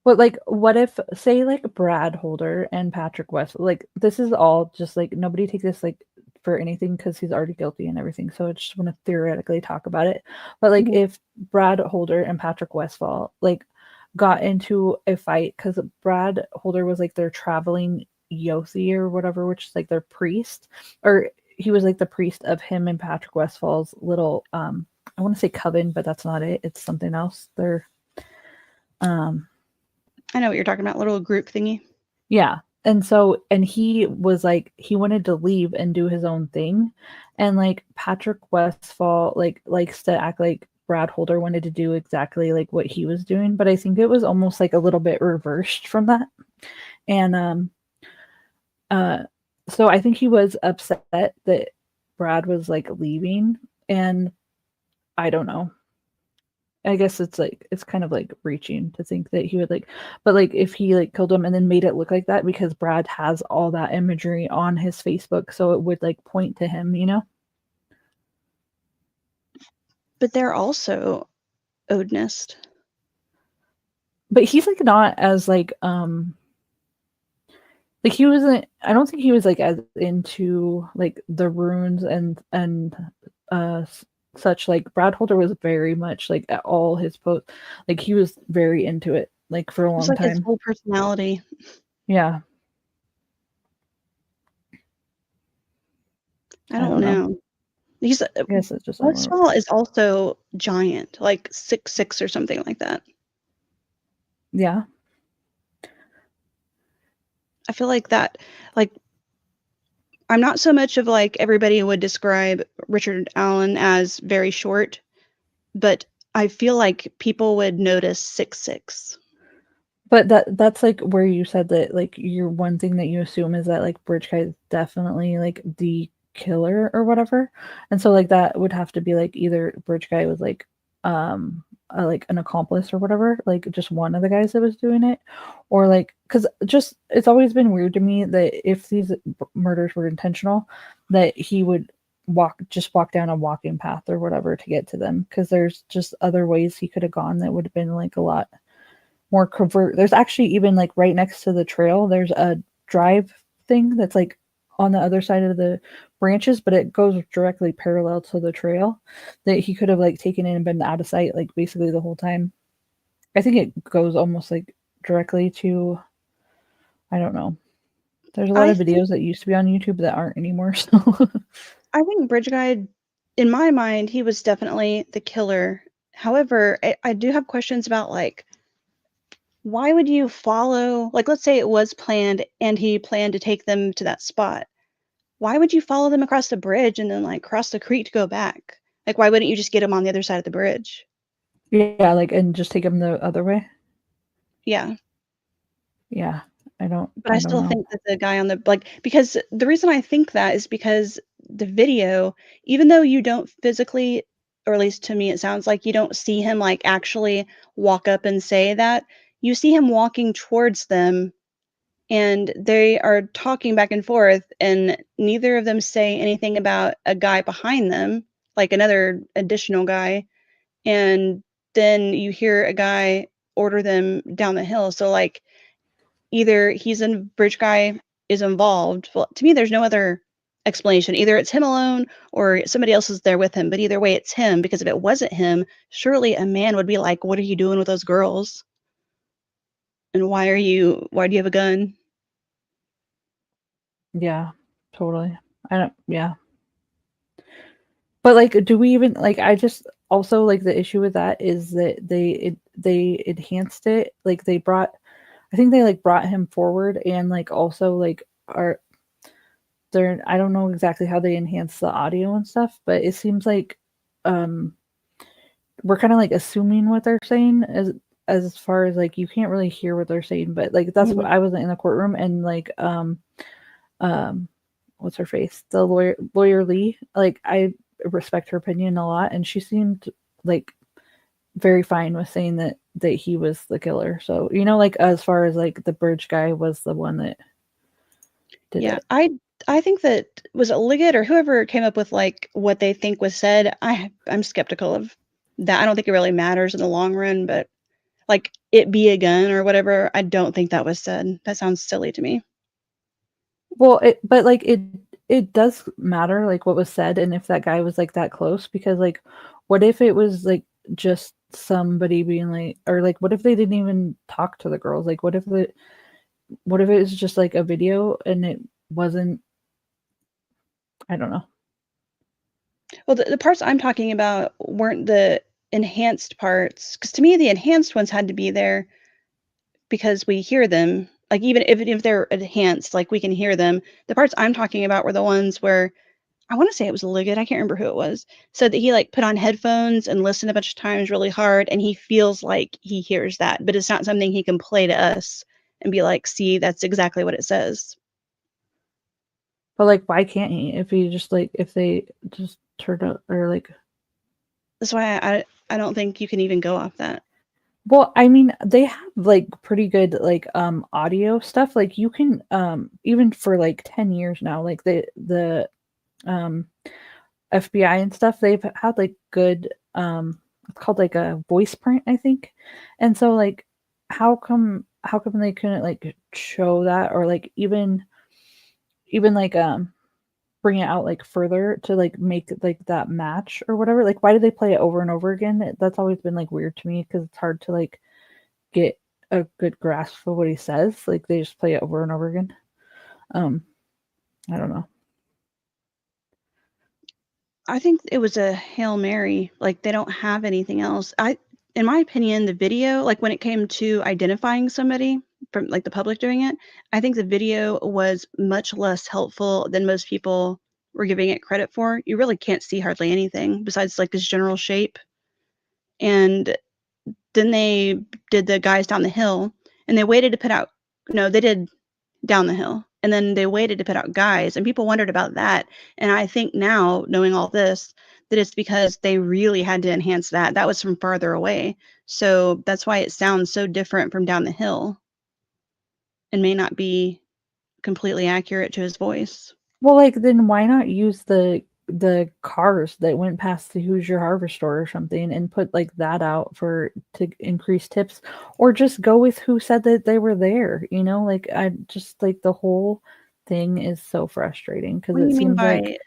But like, what if, say, like Brad Holder and Patrick West, like this is all just like nobody take this like for anything because he's already guilty and everything. So I just want to theoretically talk about it. But like, if Brad Holder and Patrick Westfall like got into a fight because Brad Holder was like their traveling yosi or whatever, which is like their priest, or he was like the priest of him and Patrick Westfall's little I want to say coven, but that's not it. It's something else. They're I know what you're talking about, little group thingy. yeah. And so, and he was like, he wanted to leave and do his own thing. And like Patrick Westfall, like, likes to act like Brad Holder wanted to do exactly like what he was doing. But I think it was almost like a little bit reversed from that. And, so I think he was upset that Brad was like leaving. And I don't know. I guess it's like it's kind of like reaching to think that he would like, but like if he like killed him and then made it look like that because Brad has all that imagery on his Facebook, so it would like point to him, you know. But they're also Odinist. But he's like not as like he wasn't. I don't think he was like as into like the runes and such. Like Brad Holder was very much like at all his posts, like he was very into it like for a long like time. his whole personality. Yeah. I don't know. He's I guess it's just Westfall is also giant, like 6'6" or something like that. Yeah. I feel like that, like, I'm not so much of like everybody would describe Richard Allen as very short, but I feel like people would notice 6'6". But that's like where you said that like your one thing that you assume is that like Bridge Guy is definitely like the killer or whatever. And so like that would have to be like either Bridge Guy was like like an accomplice or whatever, like just one of the guys that was doing it, or like because just it's always been weird to me that if these murders were intentional, that he would walk down a walking path or whatever to get to them, because there's just other ways he could have gone that would have been like a lot more covert. There's actually even like right next to the trail, there's a drive thing that's like on the other side of the branches, but it goes directly parallel to the trail that he could have like taken in and been out of sight like basically the whole time. I think it goes almost like directly to, I don't know. There's a lot of videos that used to be on YouTube that aren't anymore. So I think Bridge Guy, in my mind, he was definitely the killer. However, I do have questions about like, why would you follow, like, let's say it was planned and he planned to take them to that spot. Why would you follow them across the bridge and then like cross the creek to go back? Like, why wouldn't you just get them on the other side of the bridge? yeah, like, and just take him the other way. Yeah. Yeah. But I still think that the guy on the, like, because the reason I think that is because the video, even though you don't physically, or at least to me, it sounds like you don't see him like actually walk up and say that. You see him walking towards them and they are talking back and forth, and neither of them say anything about a guy behind them, like another additional guy. And then you hear a guy order them down the hill. So like either he's in Bridge Guy is involved. Well, to me, there's no other explanation. Either it's him alone or somebody else is there with him. But either way, it's him, because if it wasn't him, surely a man would be like, "What are you doing with those girls? And why do you have a gun?" Yeah, totally. Yeah. But like, do we even like? I just also like the issue with that is that they enhanced it. Like I think they like brought him forward and like also like I don't know exactly how they enhance the audio and stuff, but it seems like we're kind of like assuming what they're saying as far as like you can't really hear what they're saying, but like that's what I wasn't in the courtroom, and like what's her face, the lawyer Lee, like I respect her opinion a lot, and she seemed like very fine with saying that he was the killer. So you know, like as far as like the Bridge Guy was the one that did it. I think that, was it Liggett or whoever came up with like what they think was said, I'm skeptical of that I don't think it really matters in the long run, but like it be a gun or whatever, I don't think that was said. That sounds silly to me. Well, but like it does matter like what was said and if that guy was like that close, because like what if it was like just somebody being like, or like what if they didn't even talk to the girls? Like what if it was just like a video and it wasn't, I don't know. Well, the parts I'm talking about weren't the enhanced parts, because to me the enhanced ones had to be there because we hear them. Like even if they're enhanced, like we can hear them. The parts I'm talking about were the ones where I want to say it was Liggett, I can't remember who it was, said that he like put on headphones and listened a bunch of times really hard, and he feels like he hears that, but it's not something he can play to us and be like, see, that's exactly what it says. But like why can't he? If he just like, if they just turned up, or like, That's why I don't think you can even go off that. well, I mean, they have like pretty good like audio stuff. Like you can even for like 10 years now, like the FBI and stuff, they've had like good it's called like a voice print, I think. And so like how come they couldn't like show that, or like even like bring it out like further to like make like that match or whatever? Like why do they play it over and over again? That's always been like weird to me, because it's hard to like get a good grasp of what he says. Like they just play it over and over again. I don't know. I think it was a Hail Mary. Like they don't have anything else. In my opinion, the video, like when it came to identifying somebody from like the public doing it, I think the video was much less helpful than most people were giving it credit for. You really can't see hardly anything besides like this general shape. And then they did the guys down the hill, and they waited to put out, no, they did down the hill, and then they waited to put out guys, and people wondered about that. And I think now, knowing all this, that it's because they really had to enhance that. That was from farther away. So that's why it sounds so different from down the hill and may not be completely accurate to his voice. Well, like then why not use the cars that went past the Hoosier Harbor store or something and put like that out for to increase tips, or just go with who said that they were there, you know? Like I just like the whole thing is so frustrating, because What do it you mean seems by like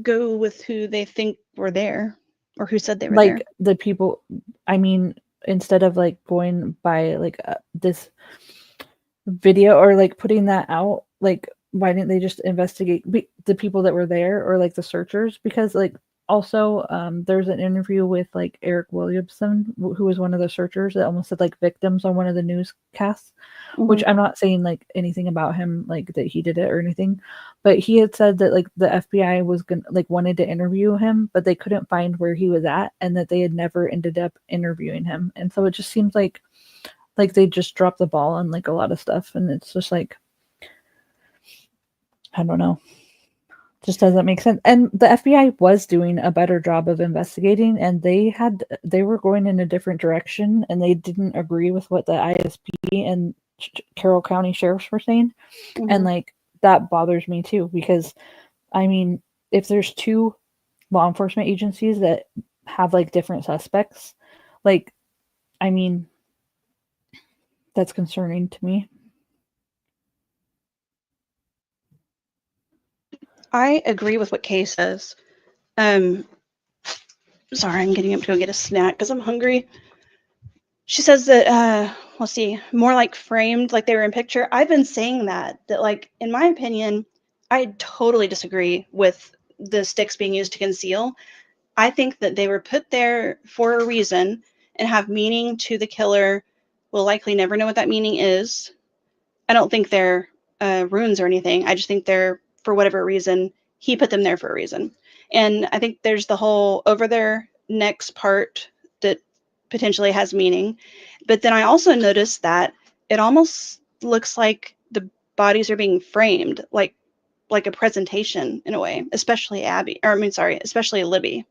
go with who they think were there or who said they were there? the people, I mean, instead of like going by like this video or like putting that out, like why didn't they just investigate the people that were there, or like the searchers? Because like also there's an interview with like Eric Williamson, who was one of the searchers, that almost said like victims on one of the newscasts, which I'm not saying like anything about him like that he did it or anything, but he had said that like the FBI was gonna like wanted to interview him, but they couldn't find where he was at, and that they had never ended up interviewing him. And so it just seems like they just dropped the ball on like a lot of stuff, and it's just like, I don't know, just doesn't make sense. And the FBI was doing a better job of investigating, and they were going in a different direction, and they didn't agree with what the ISP and Carroll County sheriffs were saying. And like that bothers me too, because I mean, if there's two law enforcement agencies that have like different suspects, like, I mean, that's concerning to me. I agree with what Kay says. Sorry, I'm getting up to go get a snack because I'm hungry. She says that, let's see, more like framed, like they were in picture. I've been saying that like, in my opinion, I totally disagree with the sticks being used to conceal. I think that they were put there for a reason and have meaning to the killer. Will likely never know what that meaning is. I don't think they're runes or anything. I just think they're, for whatever reason, he put them there for a reason. And I think there's the whole over their necks part that potentially has meaning. But then I also noticed that it almost looks like the bodies are being framed, like a presentation in a way, especially especially Libby.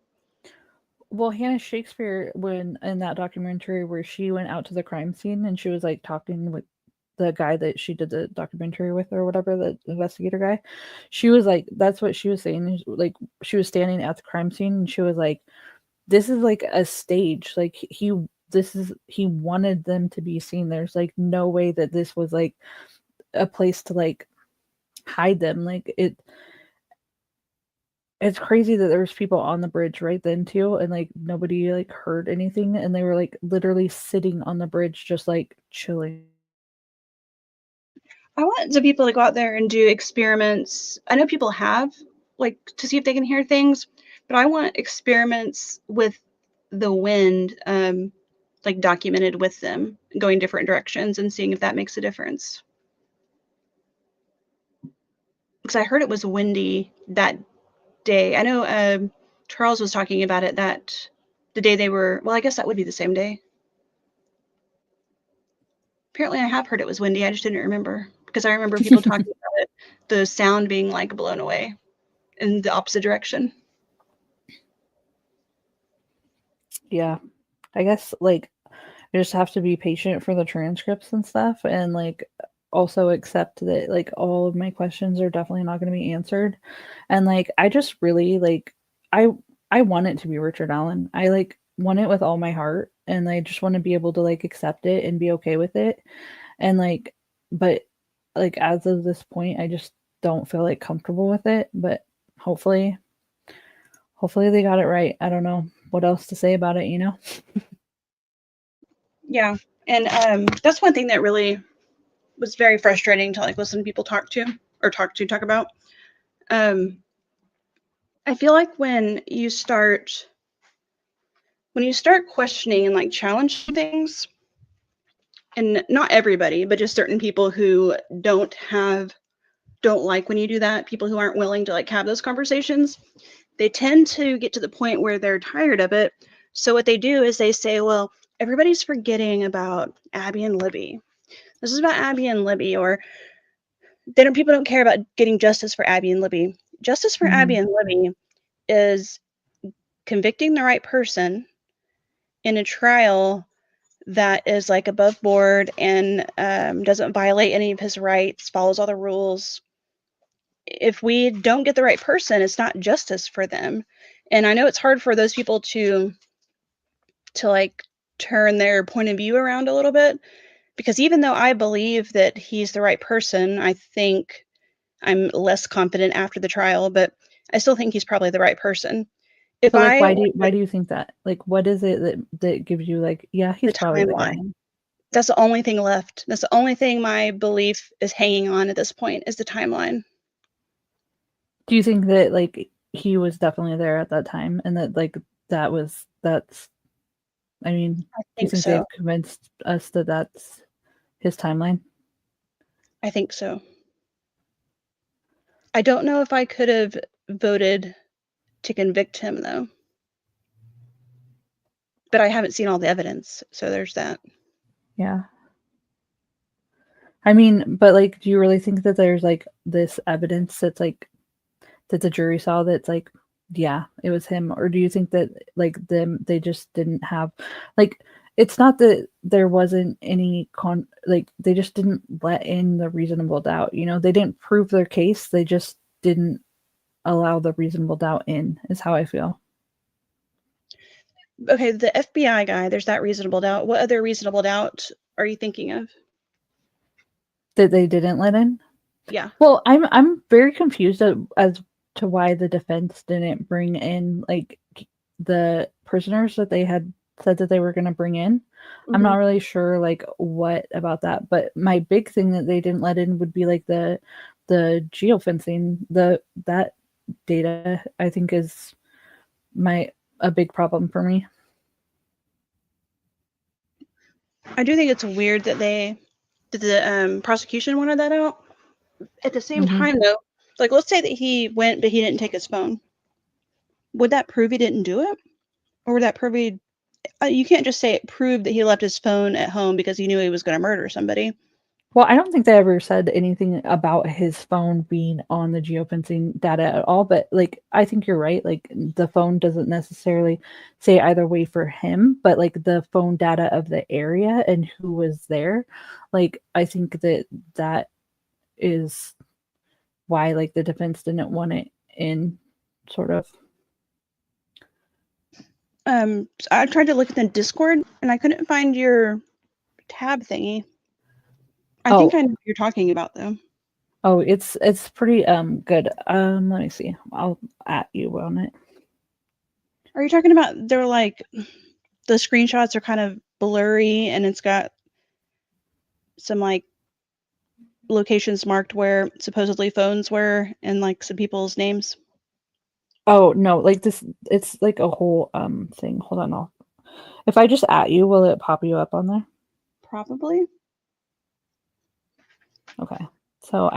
Well, Hannah Shakespeare, when in that documentary where she went out to the crime scene and she was like talking with the guy that she did the documentary with or whatever, the investigator guy, she was like, that's what she was saying. Like she was standing at the crime scene and she was like, this is like a stage. Like he wanted them to be seen. There's like no way that this was like a place to like hide them. Like it's crazy that there was people on the bridge right then too, and like nobody like heard anything, and they were like literally sitting on the bridge just like chilling. I want the people to go out there and do experiments. I know people have, like, to see if they can hear things, but I want experiments with the wind, like documented with them going different directions and seeing if that makes a difference. Because I heard it was windy that day. I know Charles was talking about it that the day they were, well, I guess that would be the same day. Apparently I have heard it was windy. I just didn't remember because I remember people talking about it, the sound being like blown away in the opposite direction. Yeah. I guess like you just have to be patient for the transcripts and stuff, and like also accept that like all of my questions are definitely not going to be answered. And like I just really like I want it to be Richard Allen. I like want it with all my heart, and I just want to be able to like accept it and be okay with it. And like but like as of this point I just don't feel like comfortable with it, but hopefully they got it right. I don't know what else to say about it, you know? Yeah. And that's one thing that really was very frustrating to like listen to people talk about. I feel like when you start questioning and like challenging things, and not everybody, but just certain people who don't like when you do that, people who aren't willing to like have those conversations, they tend to get to the point where they're tired of it. So what they do is they say, well, everybody's forgetting about Abby and Libby. This is about Abby and Libby, or people don't care about getting justice for Abby and Libby. Justice for Abby and Libby is convicting the right person in a trial that is like above board and doesn't violate any of his rights, follows all the rules. If we don't get the right person, it's not justice for them. And I know it's hard for those people to like turn their point of view around a little bit, because even though I believe that he's the right person, I think I'm less confident after the trial, but I still think he's probably the right person. If So like I why do you think that? Like what is it that gives you like, yeah, he's the probably the guy? timeline. That's the only thing left. That's the only thing my belief is hanging on at this point is the timeline. Do you think that like he was definitely there at that time, and that like that's I mean, I do you think think so. they've convinced us that that's his timeline? I think so. I don't know if I could have voted to convict him though. But I haven't seen all the evidence, so there's that. Yeah. I mean, but like, do you really think that there's like this evidence that's like that the jury saw that's like, yeah, it was him? Or do you think that like they just didn't have like it's not that there wasn't any like they just didn't let in the reasonable doubt, you know? They didn't prove their case, they just didn't allow the reasonable doubt in, is how I feel. Okay, the FBI guy, there's that reasonable doubt. What other reasonable doubt are you thinking of? That they didn't let in? Yeah. Well, I'm very confused as to why the defense didn't bring in like the prisoners that they had said that they were going to bring in. I'm not really sure like what about that, but my big thing that they didn't let in would be like the geofencing. That data I think is a big problem for me. I do think it's weird that the prosecution wanted that out. At the same time, though, like let's say that he went, but he didn't take his phone. Would that prove he didn't do it, or would that prove you can't just say it proved that he left his phone at home because he knew he was going to murder somebody. Well, I don't think they ever said anything about his phone being on the geofencing data at all, but like I think you're right. Like the phone doesn't necessarily say either way for him, but like the phone data of the area and who was there, like I think that is why like the defense didn't want it in, sort of. I tried to look at the Discord and I couldn't find your tab thingy. I think I know what you're talking about though. Oh, it's pretty good. Let me see. I'll at you on it. Are you talking about they're like the screenshots are kind of blurry and it's got some like locations marked where supposedly phones were and like some people's names? Oh no, like this, it's like a whole thing. Hold on, if I just at you, will it pop you up on there? Probably. Okay. So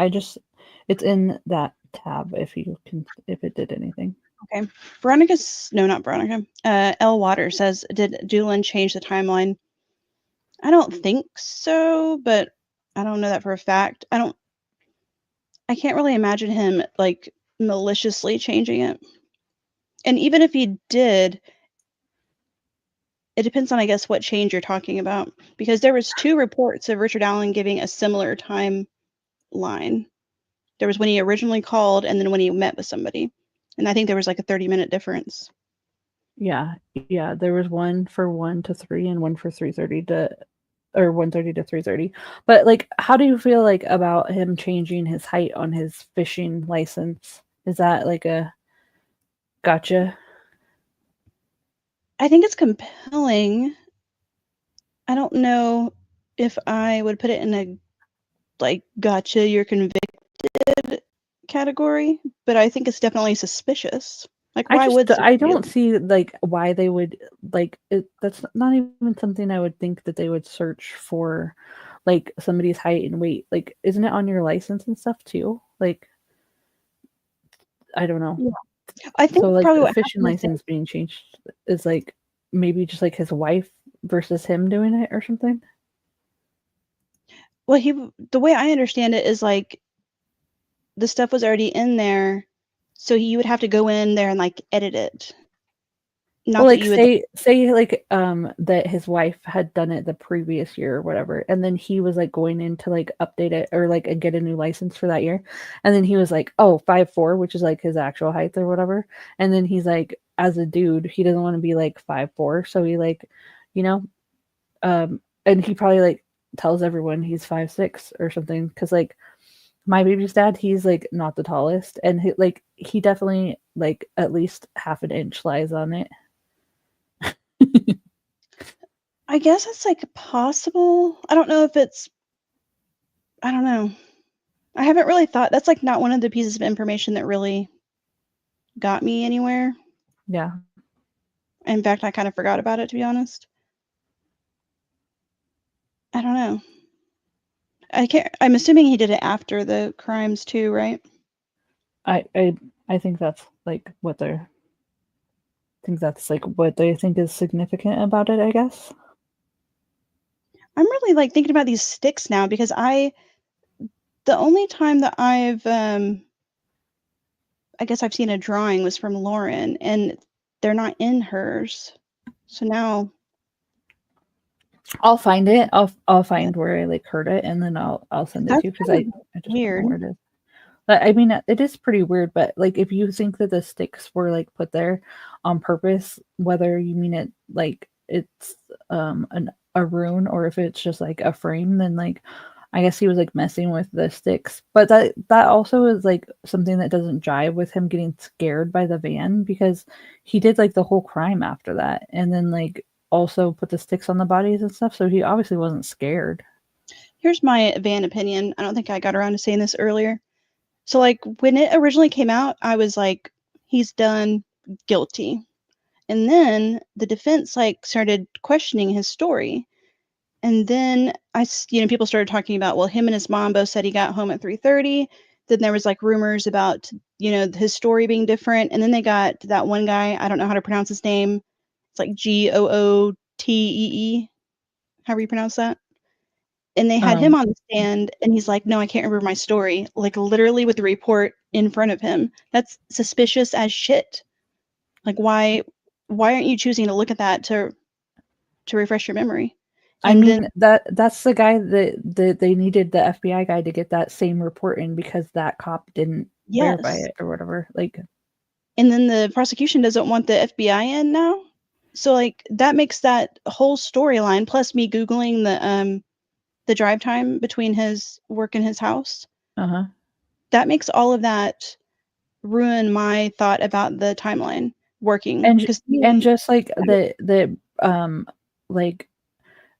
it's in that tab if it did anything. Okay. Not Veronica. L Water says, did Doolin change the timeline? I don't think so, but I don't know that for a fact. I can't really imagine him like maliciously changing it. And even if he did, it depends on, I guess, what change you're talking about. Because there was 2 reports of Richard Allen giving a similar timeline. There was when he originally called and then when he met with somebody. And I think there was like a 30-minute difference. Yeah. There was one for 1 to 3 and one for 3:30 to, or 1:30 to 3:30. But like, how do you feel like about him changing his height on his fishing license? Is that like a gotcha? I think it's compelling. I don't know if I would put it in a like gotcha, you're convicted category, but I think it's definitely suspicious. Like, why would I somebody do don't that? see like why they would like it. That's not even something I would think that they would search for, like somebody's height and weight. Like, isn't it on your license and stuff too? Like, I don't know. Yeah. I think So like probably the what fishing happened is license being changed is like maybe just like his wife versus him doing it or something. well, the way I understand it is like the stuff was already in there, so you would have to go in there and like edit it. Well, Not that like you would. say like that his wife had done it the previous year or whatever, and then he was like going in to like update it or like and get a new license for that year, and then he was like, oh, 5'4", which is like his actual height or whatever, and then he's like, as a dude, he doesn't want to be like 5'4", so he like, you know, and he probably like tells everyone he's 5'6" or something, because like my baby's dad, he's like not the tallest, and he definitely like at least half an inch lies on it. I guess it's like possible. I don't know if it's. I don't know. I haven't really thought. That's like not one of the pieces of information that really got me anywhere. Yeah. In fact, I kind of forgot about it, to be honest. I don't know. I'm assuming he did it after the crimes too, right? I think that's like what they're. I think that's like what they think is significant about it, I guess. I'm really like thinking about these sticks now because the only time that I guess I've seen a drawing was from Lauren and they're not in hers. So now I'll find it. I'll find where I like heard it, and then I'll send it that's to you because kind of I just weird. don't know where it is. But I mean, it is pretty weird. But like, if you think that the sticks were like put there on purpose, whether you mean it like it's a rune or if it's just like a frame, then like I guess he was like messing with the sticks. But that also is like something that doesn't jive with him getting scared by the van, because he did like the whole crime after that, and then like also put the sticks on the bodies and stuff. So he obviously wasn't scared. Here's my van opinion. I don't think I got around to saying this earlier. So like when it originally came out, I was like, he's done, guilty. And then the defense like started questioning his story. And then people started talking about, well, him and his mom both said he got home at 3:30. Then there was like rumors about, his story being different. And then they got that one guy, I don't know how to pronounce his name. It's like Gootee, however you pronounce that. And they had him on the stand and he's like, no, I can't remember my story. Like literally with the report in front of him. That's suspicious as shit. Like why aren't you choosing to look at that to refresh your memory? I And mean, that's the guy that they needed the FBI guy to get that same report in, because that cop didn't verify yes. it or whatever. Like, And then the prosecution doesn't want the FBI in now. So like that makes that whole storyline, plus me Googling the drive time between his work and his house, Uh-huh. that makes all of that ruin my thought about the timeline working. And Because just like the like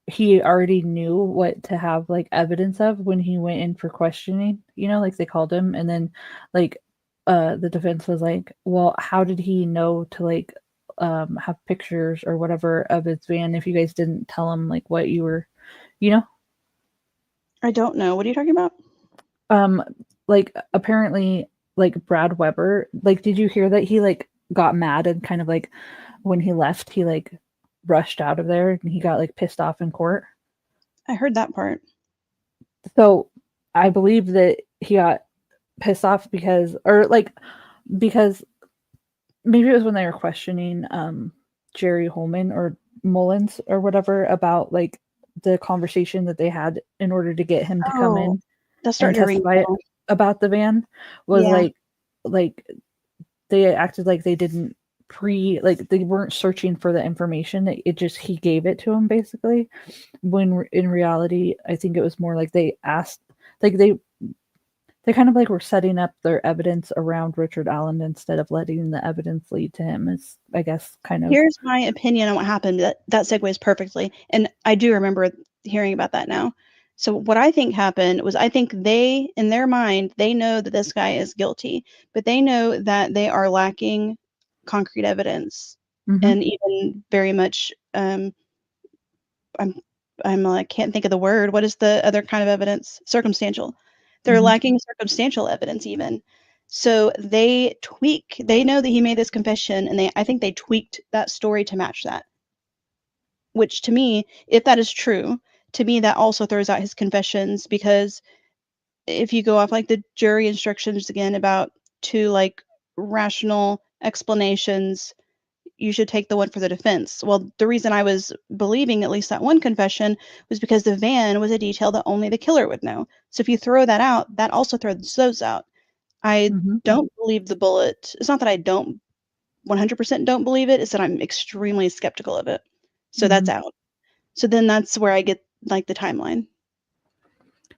he already knew what to have like evidence of when he went in for questioning, like they called him, and then like the defense was like, well, how did he know to like have pictures or whatever of his van if you guys didn't tell him like what you were, you know? I don't know. What are you talking about? Like apparently like Brad Weber, like did you hear that he like got mad and kind of like when he left he like rushed out of there and he got like pissed off in court? I heard that part. So I believe that he got pissed off because maybe it was when they were questioning Jerry Holman or Mullins or whatever about like the conversation that they had in order to get him to come Oh, in that's and starting to ring a testify bell. about the van was Yeah. like they acted like they didn't like they weren't searching for the information. It just he gave it to him basically. When in reality, I think it was more like they asked, like they kind of like were setting up their evidence around Richard Allen instead of letting the evidence lead to him. Is I guess kind of. Here's my opinion on what happened. That segues perfectly, and I do remember hearing about that now. So what I think happened was I think they, in their mind, they know that this guy is guilty, but they know that they are lacking concrete evidence Mhm. and even very much I can't think of the word. What is the other kind of evidence? Circumstantial. They're Mhm. lacking circumstantial evidence even. So they know that he made this confession, and I think they tweaked that story to match that. Which to me, if that is true, to me that also throws out his confessions, because if you go off like the jury instructions again about two like rational explanations, you should take the one for the defense. Well, the reason I was believing at least that one confession was because the van was a detail that only the killer would know. So if you throw that out, that also throws those out. I Mhm. don't believe the bullet. It's not that I don't 100% don't believe it, it's that I'm extremely skeptical of it. So that's Mhm. out. So then that's where I get like the timeline.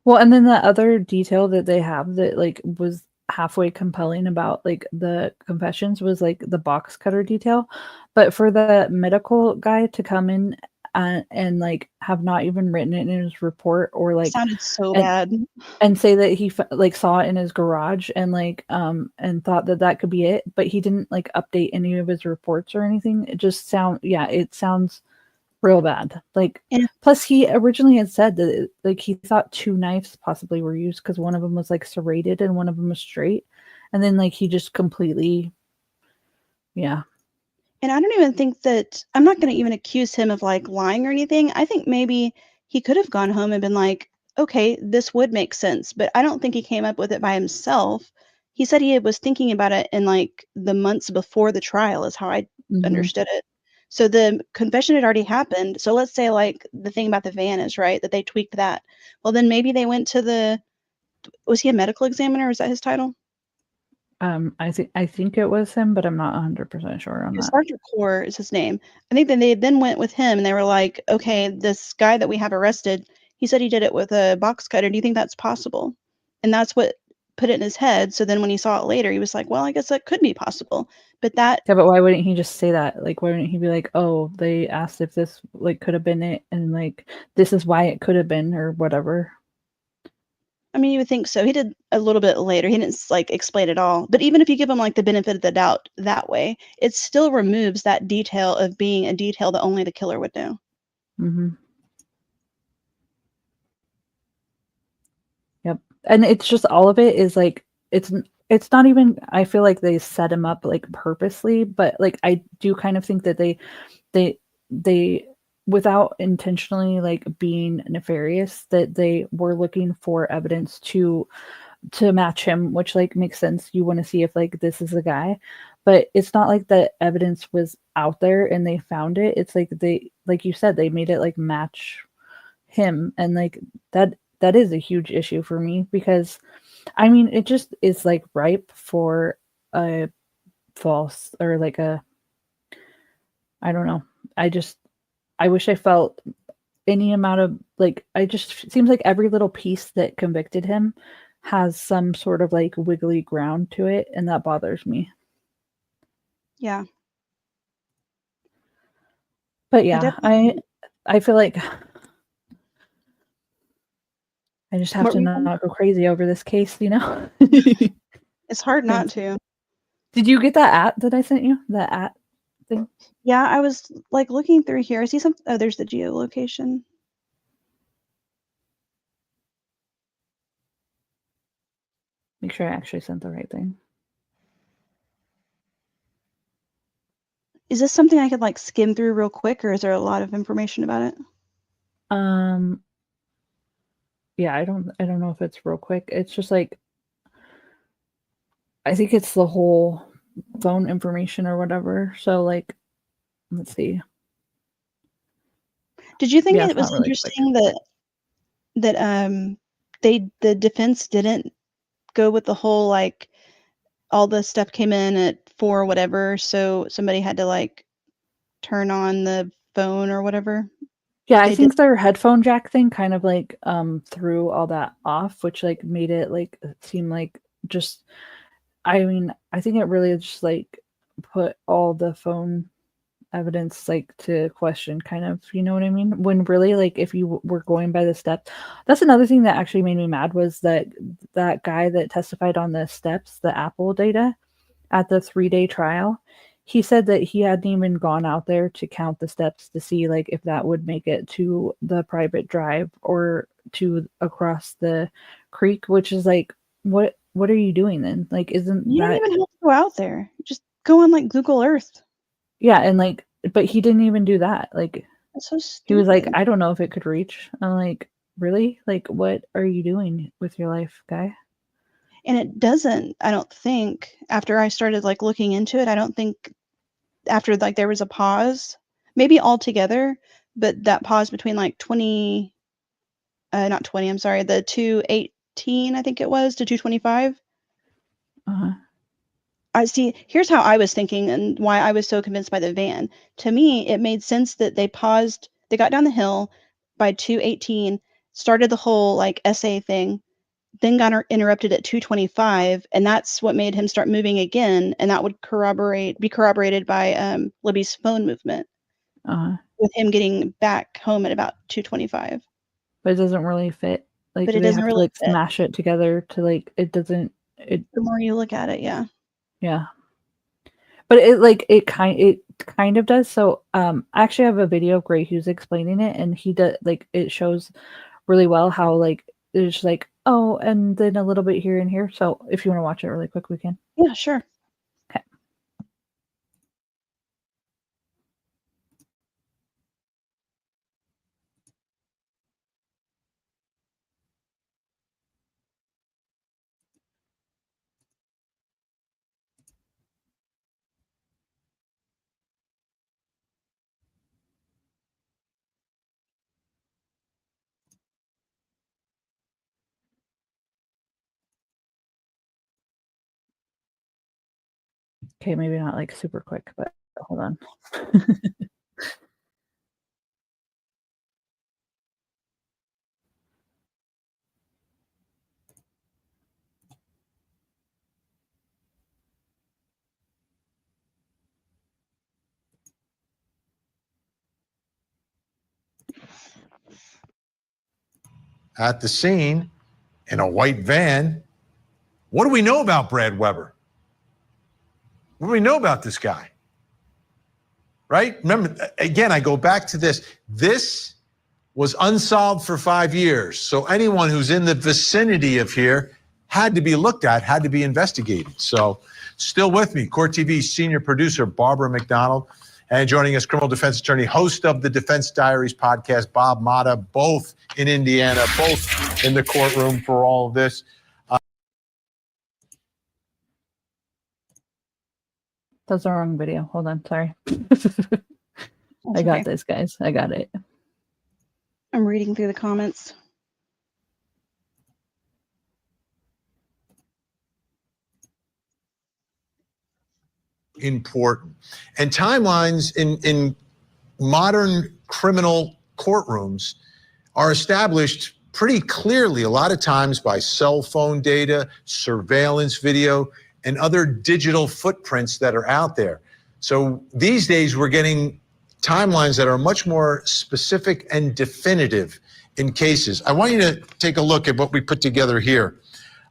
Well, and then the other detail that they have that like was halfway compelling about like the confessions was like the box cutter detail, but for the medical guy to come in and like have not even written it in his report or It like sounded so and bad. and say that he like saw it in his garage and like and thought that that could be it, but he didn't like update any of his reports or anything. It sounds real bad. Like And plus he originally had said that like he thought two knives possibly were used because one of them was like serrated and one of them was straight, and then like he just completely yeah. And I don't even think that I'm not gonna even accuse him of, like, lying or anything. I think maybe he could have gone home and been like, "Okay, this would make sense," but I don't think he came up with it by himself. He said he was thinking about it in, like, the months before the trial is how I Mm-hmm. understood it. So the confession had already happened. So let's say, like, the thing about the van is right, that they tweaked that. Well, then maybe they went to the was he a medical examiner? Is that his title? I think it was him, but I'm not 100% sure on Because that. Dr. Core is his name. I think that they then went with him and they were like, "Okay, this guy that we have arrested, he said he did it with a box cutter. Do you think that's possible?" And that's what put it in his head. So then when he saw it later, he was like, "Well, I guess that could be possible." But that Yeah, but why wouldn't he just say that? Like, why wouldn't he be like, "Oh, they asked if this like could have been it, and like this is why it could have been, or whatever." I mean, you would think so. He did a little bit later. He didn't like explain it all. But even if you give him like the benefit of the doubt that way, it still removes that detail of being a detail that only the killer would know. Mm-hmm. Yep. And it's just all of it is like it's not even I feel like they set him up like purposely, but like I do kind of think that they without intentionally like being nefarious that they were looking for evidence to match him, which like makes sense. You want to see if like this is the guy, but it's not like the evidence was out there and they found it. It's like they like you said they made it like match him, and like that is a huge issue for me because I mean it just is like ripe for a false or like a I don't know. I wish I felt any amount of like, seems like every little piece that convicted him has some sort of like wiggly ground to it, and that bothers me. Yeah. But yeah, I feel like I just have to not go crazy over this case, you know? It's hard not to. Did you get that at that I sent you? That at thing? Yeah, I was like looking through here. I see some. Oh, there's the geolocation. Make sure I actually sent the right thing. Is this something I could like skim through real quick, or is there a lot of information about it? Yeah, I don't know if it's real quick. It's just like, I think it's the whole phone information or whatever. So like, let's see. Did you think Yeah, it was really interesting that the defense didn't go with the whole like all the stuff came in at 4 or whatever, so somebody had to like turn on the phone or whatever? Yeah, I think their headphone jack thing kind of like threw all that off, which like made it like seem like just, I mean, I think it really just like put all the phone evidence like to question, kind of, you know what I mean? When really, like, if you were going by the steps, that's another thing that actually made me mad, was that guy that testified on the steps, the Apple data at the 3-day trial. He said that he hadn't even gone out there to count the steps to see like if that would make it to the private drive or to across the creek, which is like, what are you doing then? Like, isn't You that, don't even have to go out there. Just go on like Google Earth. yeah, and like, but he didn't even do that. Like, That's so stupid. he was like, I don't know if it could reach. I'm like, really? Like, what are you doing with your life, guy? And it doesn't, I don't think, after I started like looking into it, I don't think after like there was a pause, maybe altogether, but that pause between like 20, not 20, I'm sorry, the 218, I think it was, to 225. I see, here's how I was thinking and why I was so convinced by the van. To me, it made sense that they paused, they got down the hill by 218, started the whole like essay thing, then got interrupted at 225, and that's what made him start moving again, and that would be corroborated by Libby's phone movement, with him getting back home at about 225. But it doesn't really fit. Like, But it they doesn't have to really like fit. smash it together to like, it doesn't. The more you look at it, yeah. Yeah. But it kind of does. So I actually have a video of Gray Hughes explaining it, and he does, like, it shows really well how like it's like, oh, and then a little bit here and here. So if you want to watch it really quick, we can. Yeah, sure. Okay. Okay, maybe not like super quick, but hold on. At the scene in a white van. What do we know about Brad Weber? What do we know about this guy? Right? Remember, again, I go back to this. This was unsolved for 5 years. So anyone who's in the vicinity of here had to be looked at, had to be investigated. So still with me, Court TV's senior producer, Barbara McDonald, and joining us, criminal defense attorney, host of the Defense Diaries podcast, Bob Mata, both in Indiana, both in the courtroom for all of this. That's the wrong video. Hold on, sorry. I got this, guys. I got it. I'm reading through the comments. Important. And timelines in modern criminal courtrooms are established pretty clearly a lot of times by cell phone data, surveillance video, and other digital footprints that are out there. So these days we're getting timelines that are much more specific and definitive in cases. I want you to take a look at what we put together here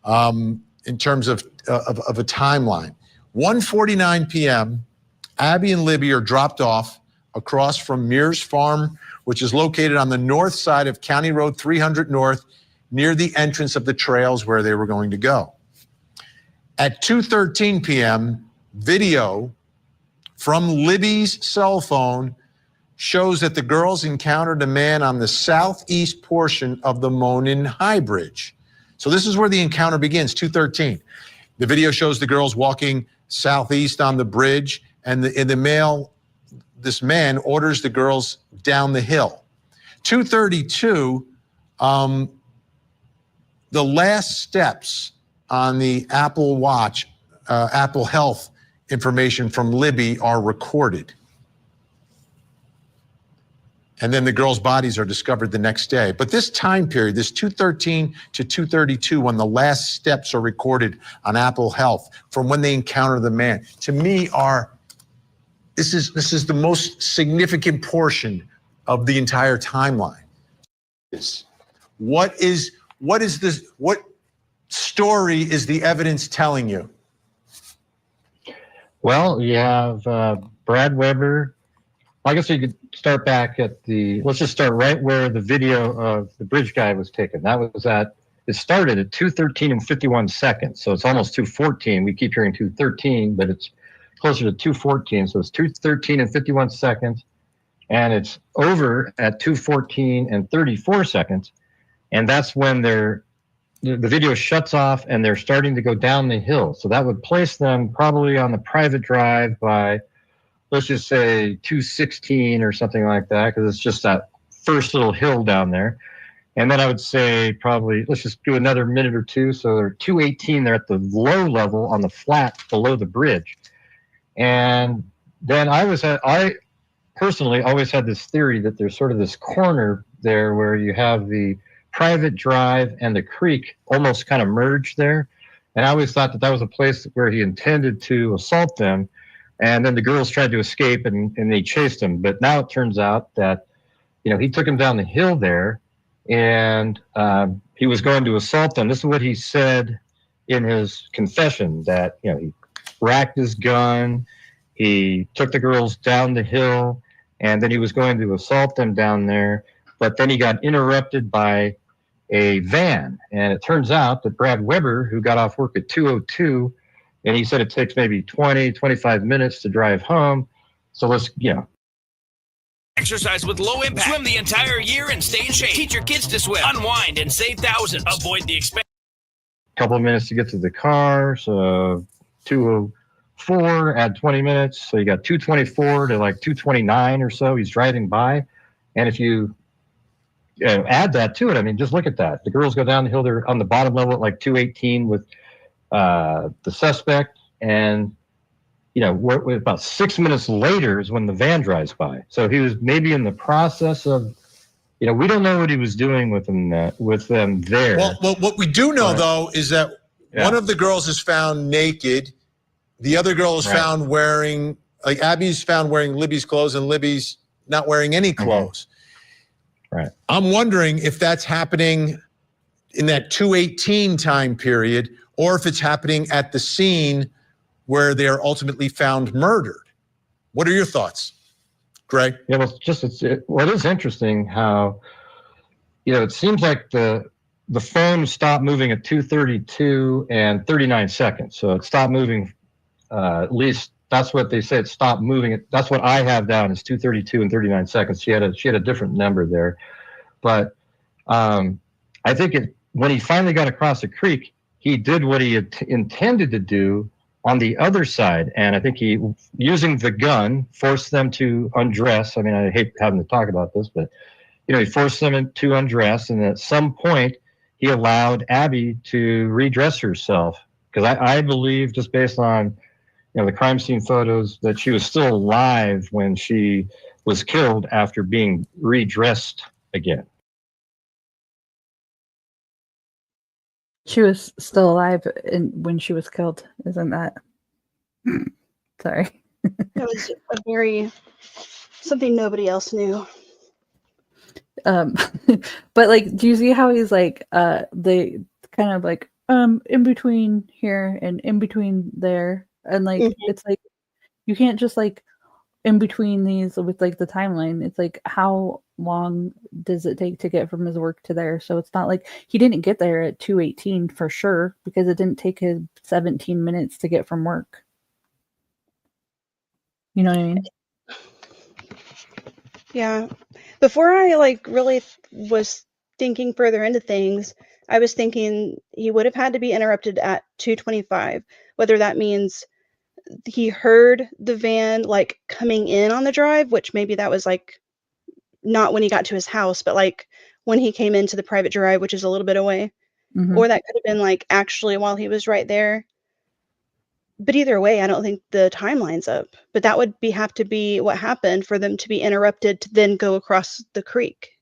in terms of a timeline. 1:49 p.m., Abby and Libby are dropped off across from Mears Farm, which is located on the north side of County Road 300 North, near the entrance of the trails where they were going to go. At 2:13 p.m., video from Libby's cell phone shows that the girls encountered a man on the southeast portion of the Monin High Bridge. So this is where the encounter begins, 2:13. The video shows the girls walking southeast on the bridge, and this man orders the girls down the hill. 2:32, the last steps on the Apple Watch, Apple Health information from Libby are recorded. And then the girls' bodies are discovered the next day. But this time period, this 2:13 to 2:32, when the last steps are recorded on Apple Health from when they encounter the man, to me this is the most significant portion of the entire timeline. What story is the evidence telling you? Well, you have Brad Weber. I guess you could start back at let's just start right where the video of the bridge guy was taken. It started at 2:13 and 51 seconds. So it's almost 2:14. We keep hearing 2:13, but it's closer to 2:14. So it's 2:13 and 51 seconds. And it's over at 2:14 and 34 seconds. And that's when the video shuts off and they're starting to go down the hill. So that would place them probably on the private drive by, let's just say 2:16 or something like that, because it's just that first little hill down there. And then I would say probably, let's just do another minute or two. So they're 2:18, they're at the low level on the flat below the bridge. And then I personally always had this theory that there's sort of this corner there where you have the private drive and the creek almost kind of merged there. And I always thought that was a place where he intended to assault them. And then the girls tried to escape and they chased him. But now it turns out that, he took him down the hill there and he was going to assault them. This is what he said in his confession, that, he racked his gun, he took the girls down the hill, and then he was going to assault them down there. But then he got interrupted by a van. And it turns out that Brad Weber, who got off work at 2:02, and he said it takes maybe 20, 25 minutes to drive home. So let's, Exercise with low impact. Swim the entire year and stay in shape. Teach your kids to swim. Unwind and save thousands. Avoid the expense. Couple of minutes to get to the car. So 2:04, add 20 minutes. So you got 2:24 to like 2:29 or so. He's driving by. And if you add that to it, I mean, just look at that. The girls go down the hill. They're on the bottom level at like 2:18 with the suspect. And, we're about 6 minutes later is when the van drives by. So he was maybe in the process of, we don't know what he was doing with them there. Well, what we do know, though, is that one of the girls is found naked. The other girl is found wearing, Abby's found wearing Libby's clothes, and Libby's not wearing any clothes. Right. I'm wondering if that's happening in that 2:18 time period, or if it's happening at the scene where they are ultimately found murdered. What are your thoughts, Greg? Yeah, well, it is interesting how, it seems like the phone stopped moving at 2:32 and 39 seconds. So it stopped moving, at least that's what they said, stopped moving. That's what I have down is 2:32 and 39 seconds. She had a different number there. But I think when he finally got across the creek, he did what he intended to do on the other side. And I think he, using the gun, forced them to undress. I mean, I hate having to talk about this, but, he forced them to undress. And at some point, he allowed Abby to redress herself. Because I believe, just based on, the crime scene photos, that she was still alive when she was killed after being redressed again. She was still alive when she was killed, isn't that? Sorry. That was something nobody else knew. But like, do you see how he's like, they kind of like, in between here and in between there, and like, it's like, you can't just like in between these with like the timeline. It's like, how long does it take to get from his work to there? So it's not like he didn't get there at 2:18 for sure, because it didn't take his 17 minutes to get from work. You know what I mean? Yeah. Before I like really was thinking further into things, I was thinking he would have had to be interrupted at 2:25, whether that means he heard the van like coming in on the drive, which maybe that was like not when he got to his house, but like when he came into the private drive, which is a little bit away. Or that could have been like actually while he was right there. But either way, I don't think the timeline's up. But that would have to be what happened for them to be interrupted to then go across the creek.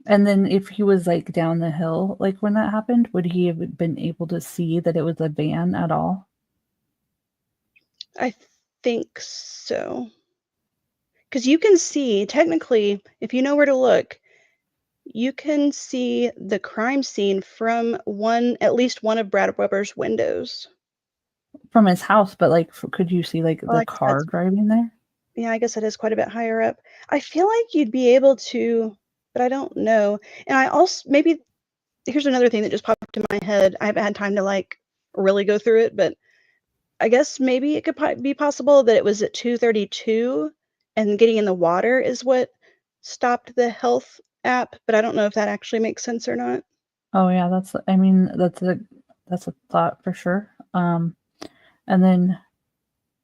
And then if he was like down the hill, like when that happened, would he have been able to see that it was a van at all? I think so. Because you can see, technically, if you know where to look, you can see the crime scene from at least one of Brad Weber's windows. From his house, but like, could you see like Well, the car driving there? Yeah, I guess it is quite a bit higher up. I feel like you'd be able to, but I don't know. And I also, maybe, here's another thing that just popped into my head. I haven't had time to like really go through it, but I guess maybe it could be possible that it was at 2:32 and getting in the water is what stopped the health app, but I don't know if that actually makes sense or not. Oh yeah, that's a thought for sure. And then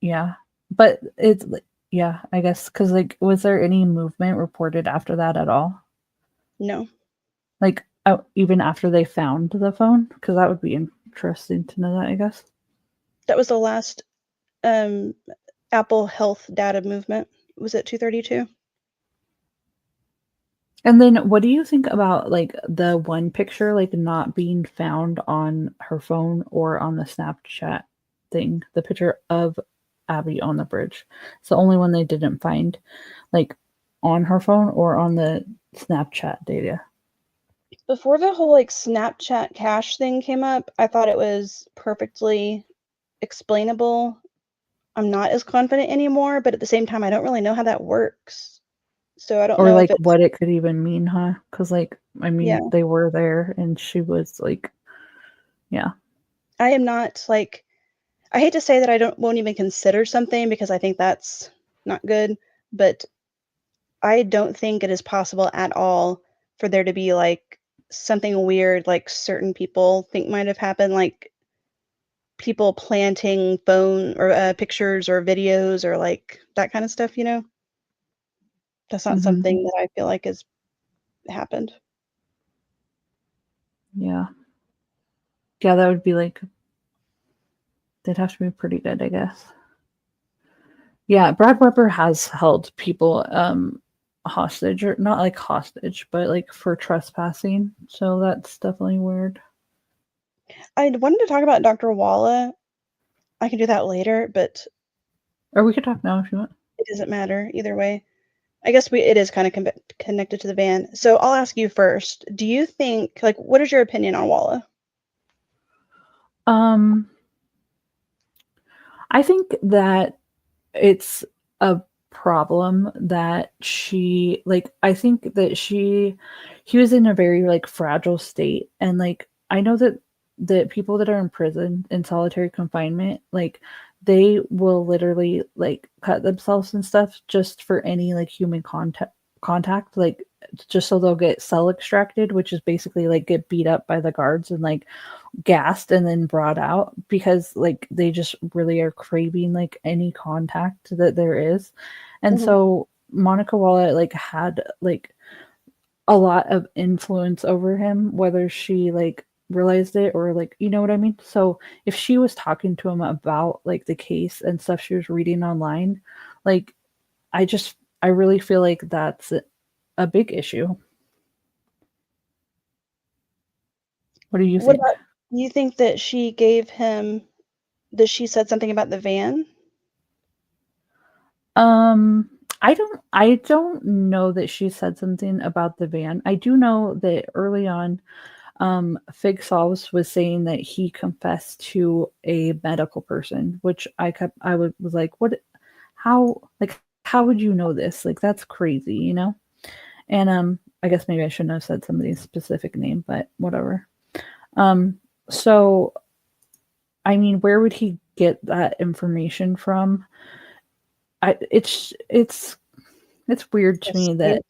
yeah, but it's yeah, I guess, because like, was there any movement reported after that at all? No. Like even after they found the phone, because that would be interesting to know that, I guess. That was the last Apple Health data movement. Was at 2:32. And then what do you think about like the one picture like not being found on her phone or on the Snapchat thing, the picture of Abby on the bridge? It's the only one they didn't find, like on her phone or on the Snapchat data. Before the whole like Snapchat cache thing came up, I thought it was perfectly explainable. I'm not as confident anymore, but at the same time, I don't really know how that works. So I don't Or know if like it's, what it could even mean, huh? Because like, I mean, yeah, they were there and she was like, yeah. I am not like, I hate to say that won't even consider something because I think that's not good, but I don't think it is possible at all for there to be like something weird like certain people think might have happened, like people planting phone or pictures or videos or like that kind of stuff, you know? That's not Mm-hmm. something that I feel like has happened. Yeah. Yeah, that would be like, they'd have to be pretty good, I guess. Yeah, Brad Weber has held people hostage, or not like hostage, but like for trespassing. So that's definitely weird. I wanted to talk about Dr. Walla. I can do that later, but Or we could talk now if you want. it doesn't matter either way. I guess it is kind of connected to the van. So I'll ask you first. Do you think, like, what is your opinion on Walla? I think that it's a problem that she like, I think that he was in a very like fragile state, and like, I know that the people that are in prison in solitary confinement, like they will literally like cut themselves and stuff just for any like human contact, like just so they'll get cell extracted, which is basically like get beat up by the guards and like gassed and then brought out, because like they just really are craving like any contact that there is. And so Monica Walla like had like a lot of influence over him, whether she like realized it or like, you know what I mean? So if she was talking to him about like the case and stuff she was reading online, like I I really feel like that's a big issue. What do you What think? about, you think that she gave him, that she said something about the van? I don't know that she said something about the van. I do know that early on, Fig Solves was saying that he confessed to a medical person, which was like, what, how would you know this? Like, that's crazy, you know? And I guess maybe I shouldn't have said somebody's specific name, but whatever. So I mean, where would he get that information from? It's weird to me that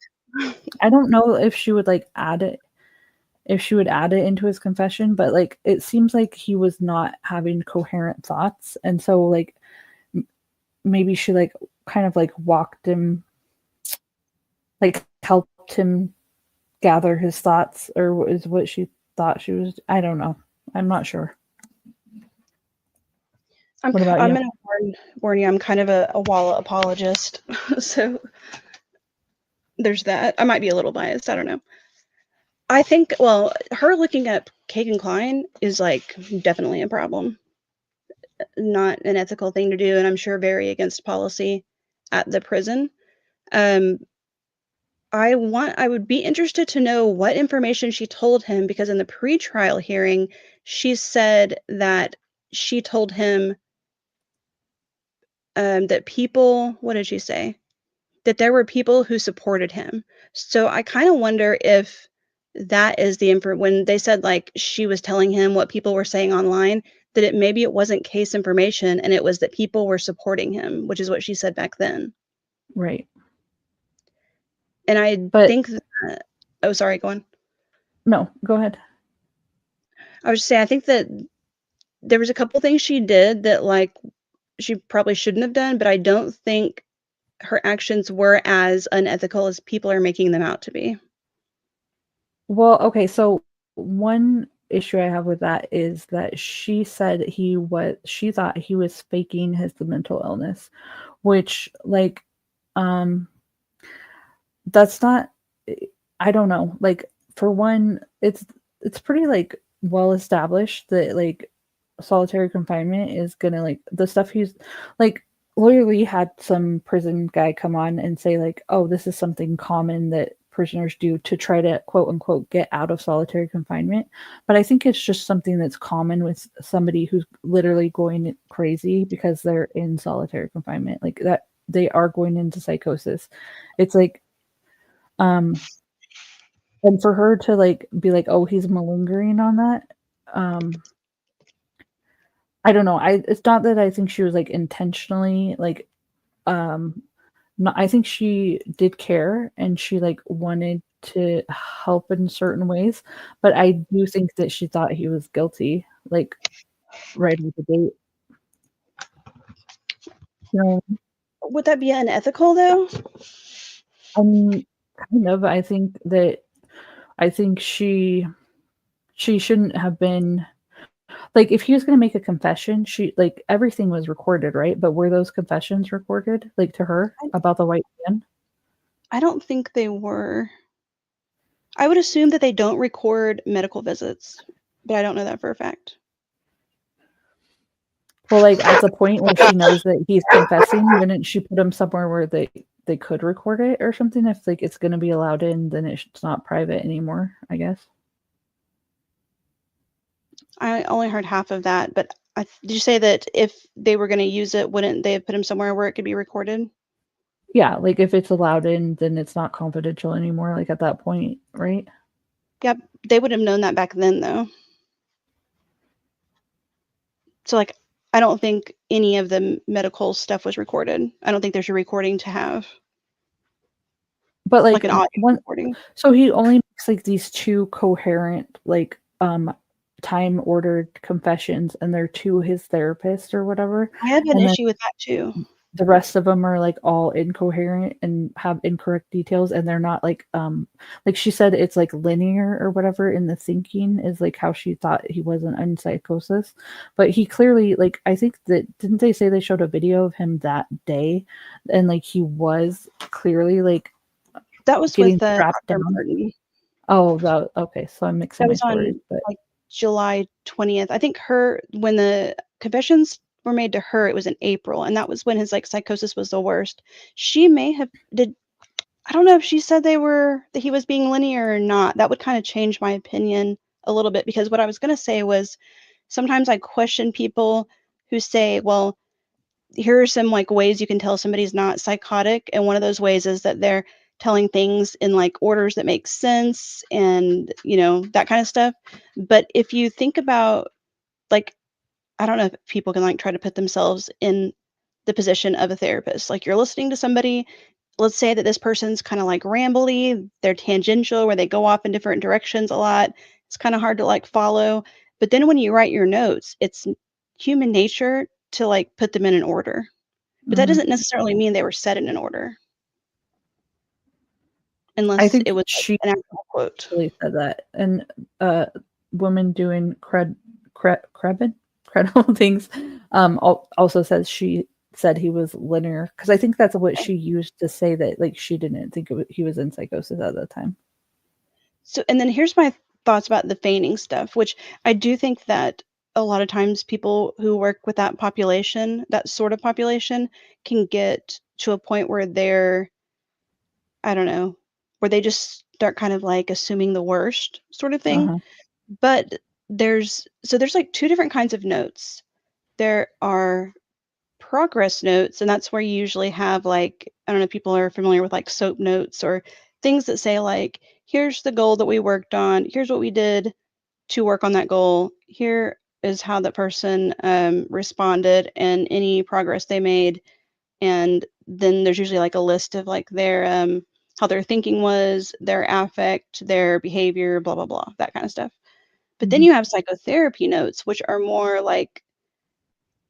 I don't know if she would like add it, if she would add it into his confession, but like it seems like he was not having coherent thoughts, and so like maybe she like kind of like walked him, like helped him gather his thoughts, or is what she thought she was. I don't know. I'm not sure. What about I'm you? gonna warn you, I'm kind of a Walla apologist, so there's that. I might be a little biased. I don't know. I think, well, her looking up Kagan Klein is like definitely a problem. Not an ethical thing to do, and I'm sure very against policy at the prison. I would be interested to know what information she told him, because in the pretrial hearing, she said that she told him that people, what did she say? That there were people who supported him. So I kind of wonder if that is the when they said like she was telling him what people were saying online, that maybe it wasn't case information and it was that people were supporting him, which is what she said back then. Right. And I But think that, oh, sorry, go on. no, go ahead. I was just saying, I think that there was a couple things she did that like she probably shouldn't have done, but I don't think her actions were as unethical as people are making them out to be. Well, okay, so one issue I have with that is that she said she thought he was faking his mental illness, which like that's not, I don't know. Like for one, it's pretty like well established that like solitary confinement is gonna like the stuff he's like. Lawyer Lee had some prison guy come on and say like, oh, this is something common that prisoners do to try to quote unquote get out of solitary confinement. But I think it's just something that's common with somebody who's literally going crazy because they're in solitary confinement, like that they are going into psychosis. It's like and for her to like be like, oh, he's malingering on that, I don't know. It's not that I think she was like intentionally like no, I think she did care and she like wanted to help in certain ways, but I do think that she thought he was guilty, like right at the gate. You know, Would that be unethical though? kind of. I think she shouldn't have been like, if he was going to make a confession, she like everything was recorded, right? But were those confessions recorded like to her about the white man? I don't think they were. I would assume that they don't record medical visits, but I don't know that for a fact. Well, like at the point where she knows that he's confessing, wouldn't she put him somewhere where they could record it or something? If like it's going to be allowed in, then it's not private anymore, I guess. I only heard half of that, but did you say that if they were going to use it, wouldn't they have put him somewhere where it could be recorded? Yeah, like if it's allowed in, then it's not confidential anymore, like at that point, right? Yep, they would have known that back then, though. So, like, I don't think any of the medical stuff was recorded. I don't think there's a recording to have. But like an audio recording. So he only makes like these two coherent, like time ordered confessions, and they're to his therapist or whatever. I have an issue with that too. the rest of them are like all incoherent and have incorrect details, and they're not like she said it's like linear or whatever in the thinking is like how she thought he wasn't in psychosis, but he clearly, like, I think that, didn't they say they showed a video of him that day, and like he was clearly like that was getting with strapped Dr. down. Martin. Oh, that okay. So I'm mixing That my was on stories, but like July 20th. I think when the confessions were made to her, it was in April, and that was when his like psychosis was the worst. She may have I don't know if she said that he was being linear or not. That would kind of change my opinion a little bit, because what I was going to say was sometimes I question people who say, well, here are some like ways you can tell somebody's not psychotic, and one of those ways is that they're telling things in like orders that make sense, and that kind of stuff. But if you think about, like, I don't know if people can like try to put themselves in the position of a therapist. Like, you're listening to somebody, let's say that this person's kind of like rambly, they're tangential, where they go off in different directions a lot. It's kind of hard to like follow. But then when you write your notes, it's human nature to like put them in an order. But that doesn't necessarily mean they were said in an order, I unless think it was like she an actual quote. really said that. And woman doing credible things also says she said he was linear, because I think that's what she used to say that like she didn't think he was in psychosis at the time. So, and then here's my thoughts about the feigning stuff, which I do think that a lot of times people who work with that population, that sort of population, can get to a point where they're, I don't know, where they just start kind of like assuming the worst sort of thing. Uh-huh. But there's like two different kinds of notes. There are progress notes, and that's where you usually have, like, I don't know if people are familiar with like soap notes or things that say like, here's the goal that we worked on, here's what we did to work on that goal, here is how the person responded and any progress they made. And then there's usually like a list of like their how their thinking was, their affect, their behavior, blah blah blah, that kind of stuff. But then you have psychotherapy notes, which are more like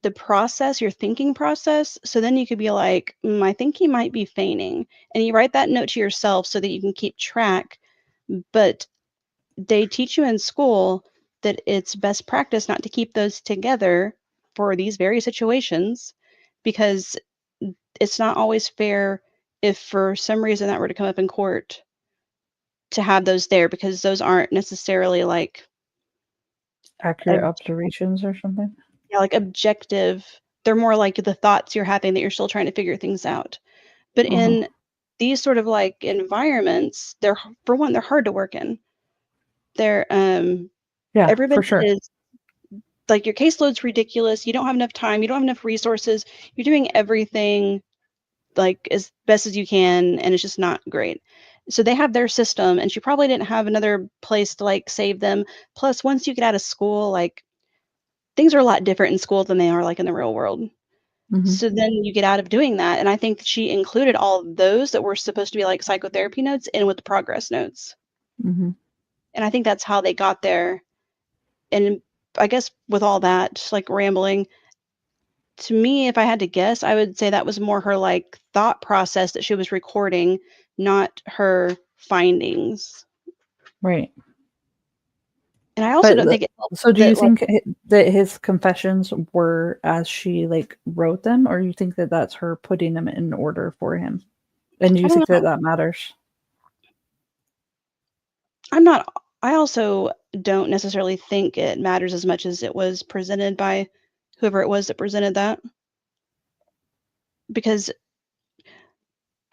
the process, your thinking process. So then you could be like, I think he might be feigning. And you write that note to yourself so that you can keep track. But they teach you in school that it's best practice not to keep those together for these very situations, because it's not always fair if for some reason that were to come up in court to have those there, because those aren't necessarily like Accurate observations or something. yeah, like objective. They're more like the thoughts you're having that you're still trying to figure things out. But in these sort of like environments, for one, they're hard to work in. They're Yeah, everybody for sure. is like, your caseload's ridiculous. You don't have enough time. You don't have enough resources. You're doing everything like as best as you can, and it's just not great. So they have their system, and she probably didn't have another place to like save them. Plus, once you get out of school, like, things are a lot different in school than they are like in the real world. So then you get out of doing that, and I think she included all of those that were supposed to be like psychotherapy notes in with the progress notes. And I think that's how they got there. And I guess with all that, like, rambling, to me, if I had to guess, I would say that was more her like thought process that she was recording, not her findings. Right. And I also don't But think it helps so do you that, like, think that his confessions were as she like wrote them, or you think that that's her putting them in order for him? And do I you don't think know. that that matters? I also don't necessarily think it matters as much as it was presented by whoever it was that presented that. Because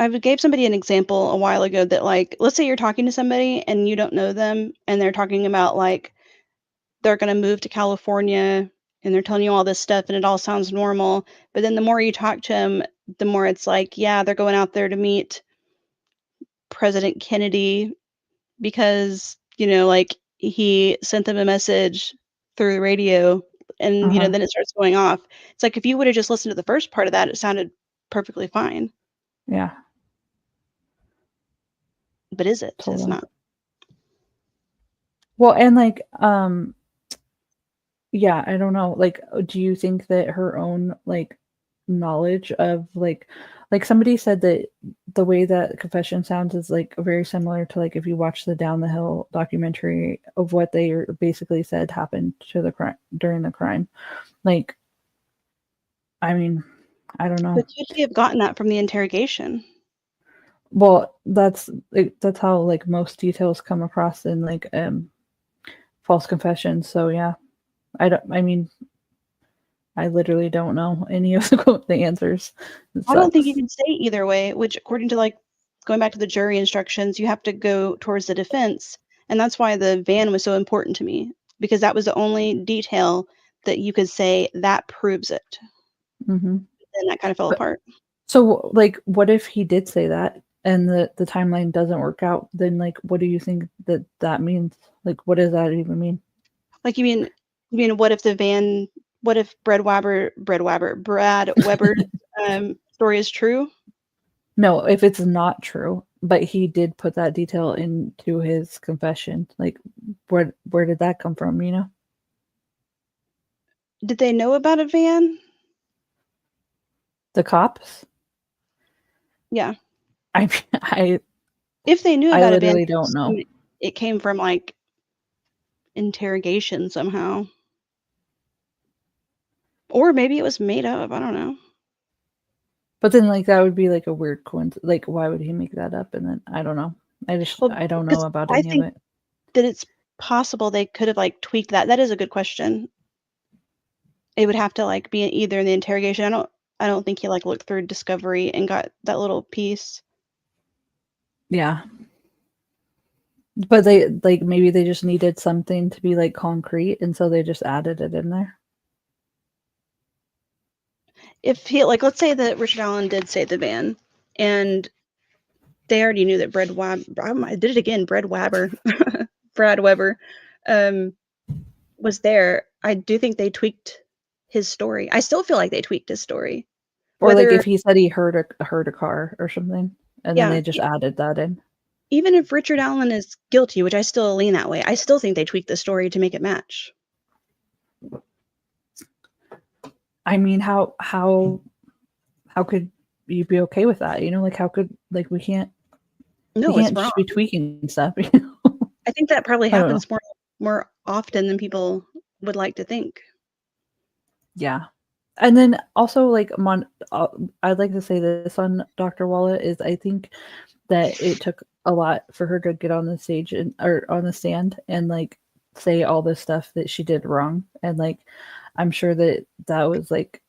I gave somebody an example a while ago that, like, let's say you're talking to somebody and you don't know them, and they're talking about like they're going to move to California, and they're telling you all this stuff and it all sounds normal. But then the more you talk to them, the more it's like, yeah, they're going out there to meet President Kennedy because, like, he sent them a message through the radio, and, then it starts going off. It's like, if you would have just listened to the first part of that, it sounded perfectly fine. Yeah, But is it? It's totally. not. Well, and like, yeah, I don't know. Like, do you think that her own like knowledge of like somebody said that the way that confession sounds is like very similar to like if you watch the Down the Hill documentary of what they basically said happened to the crime during the crime. Like, I mean, I don't know. But could he have gotten that from the interrogation? Well, that's how like most details come across in like false confessions. So yeah, I mean, I literally don't know any of the answers. I don't think you can say either way, which according to like going back to the jury instructions, you have to go towards the defense. And that's why the van was so important to me, because that was the only detail that you could say that proves it. Mm-hmm. And that kind of fell apart. So like, what if he did say that and the timeline doesn't work out? Then like, what do you think that means? Like, what does that even mean? Like, you mean what if Brad Weber's story is true? No, if it's not true, but he did put that detail into his confession, like where did that come from, you know? Did they know about a van? The cops? Yeah. If they knew about a van, literally don't know. It came from like interrogation somehow. Or maybe it was made up. I don't know. But then, like, that would be like a weird coincidence. Like, why would he make that up? And then I don't know. I don't know about any of it. That it's possible they could have like tweaked that. That is a good question. It would have to like be either in the interrogation. I don't think he like looked through discovery and got that little piece. Yeah. But they like maybe they just needed something to be like concrete, and so they just added it in there. If he like, let's say that Richard Allen did say the van, and they already knew that Brad Weber, was there. I do think they tweaked his story. I still feel like they tweaked his story. Or like if he said he heard a car or something, and then they just added that in. Even if Richard Allen is guilty, which I still lean that way, I still think they tweaked the story to make it match. I mean, how could you be okay with that? You know, like how could like we can't just be tweaking stuff. You know? I think that probably happens more often than people would like to think. Yeah. And then also like I'd like to say this on Dr. Wallet is I think that it took a lot for her to get on the stage or on the stand and like say all this stuff that she did wrong. And like I'm sure that was like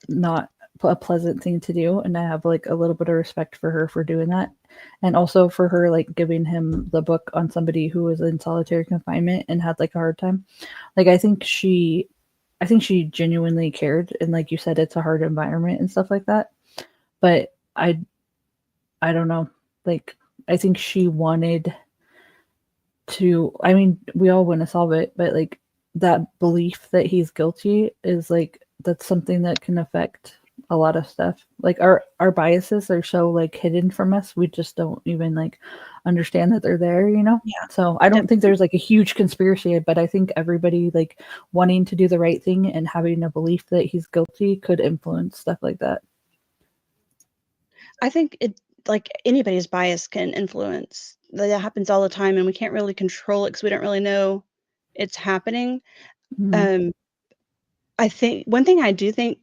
not a pleasant thing to do, and I have like a little bit of respect for her for doing that, and also for her like giving him the book on somebody who was in solitary confinement and had like a hard time. Like I think she genuinely cared, and like you said, it's a hard environment and stuff like that. But I don't know, like I think she wanted to, I mean, we all want to solve it, but like that belief that he's guilty is like that's something that can affect a lot of stuff. Like our biases are so like hidden from us, we just don't even like understand that they're there, you know? Yeah. So I don't think there's like a huge conspiracy, but I think everybody like wanting to do the right thing and having a belief that he's guilty could influence stuff like that. I think it like anybody's bias can influence. That happens all the time, and we can't really control it because we don't really know it's happening. Mm-hmm. I think one thing I do think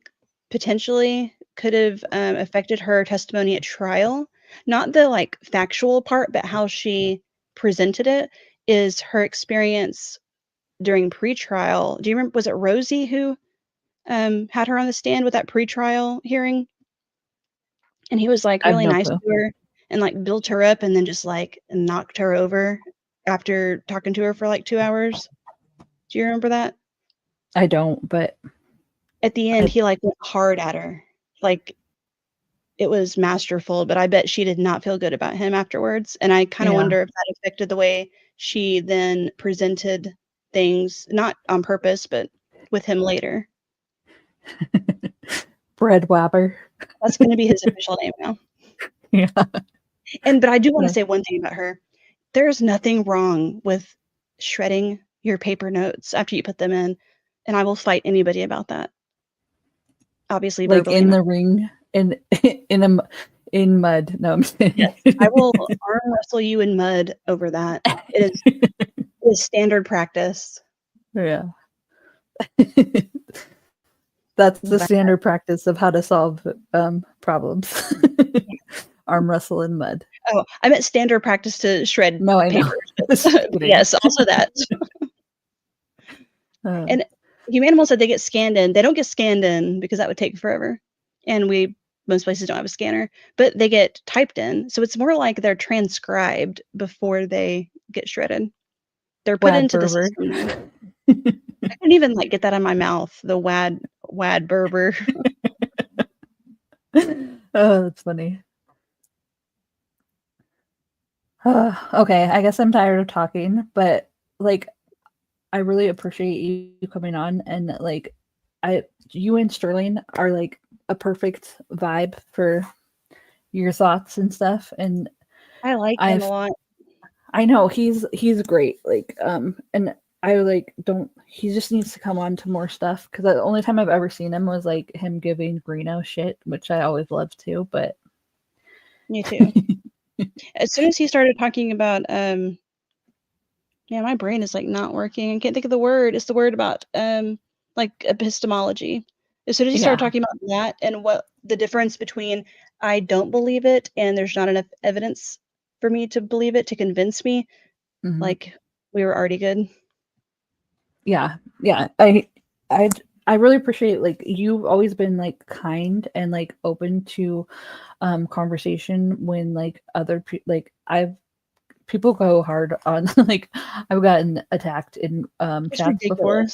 potentially could have affected her testimony at trial, not the like factual part, but how she presented it, is her experience during pretrial. Do you remember? Was it Rosie who had her on the stand with that pretrial hearing? And he was like really nice to her and like built her up and then just like knocked her over after talking to her for like 2 hours. Do you remember that? I don't, but at the end he like went hard at her. Like it was masterful, but I bet she did not feel good about him afterwards. And I kind of wonder if that affected the way she then presented things, not on purpose, but with him later. Brad Weber. That's going to be his official name now. Yeah. But I do want to say one thing about her. There's nothing wrong with shredding your paper notes after you put them in, and I will fight anybody about that. obviously like verbally. in the ring, in mud. No, I'm kidding. Yes, I will arm wrestle you in mud over that. It is standard practice. Yeah. That's the But- standard practice of how to solve problems. Arm wrestle in mud. Oh, I meant standard practice to shred No, I know. papers. Yes, also that. And Humanimal said they get scanned in. They don't get scanned in because that would take forever. And most places don't have a scanner, but they get typed in. So it's more like they're transcribed before they get shredded. They're put into the system. I couldn't even like get that on my mouth. The wad Berber. Oh, that's funny. Okay, I guess I'm tired of talking, but like I really appreciate you coming on, and like you and Sterling are like a perfect vibe for your thoughts and stuff, and I like him a lot. I know he's great, like and I like don't he just needs to come on to more stuff, because the only time I've ever seen him was like him giving Greeno shit, which I always love too, but me too. As soon as he started talking about my brain is like not working. I can't think of the word. It's the word about like epistemology. As soon as he started talking about that and what the difference between I don't believe it and there's not enough evidence for me to believe it to convince me, like we were already good. Yeah. I really appreciate, like, you've always been like kind and like open to conversation when like other people go hard on like I've gotten attacked in chats before.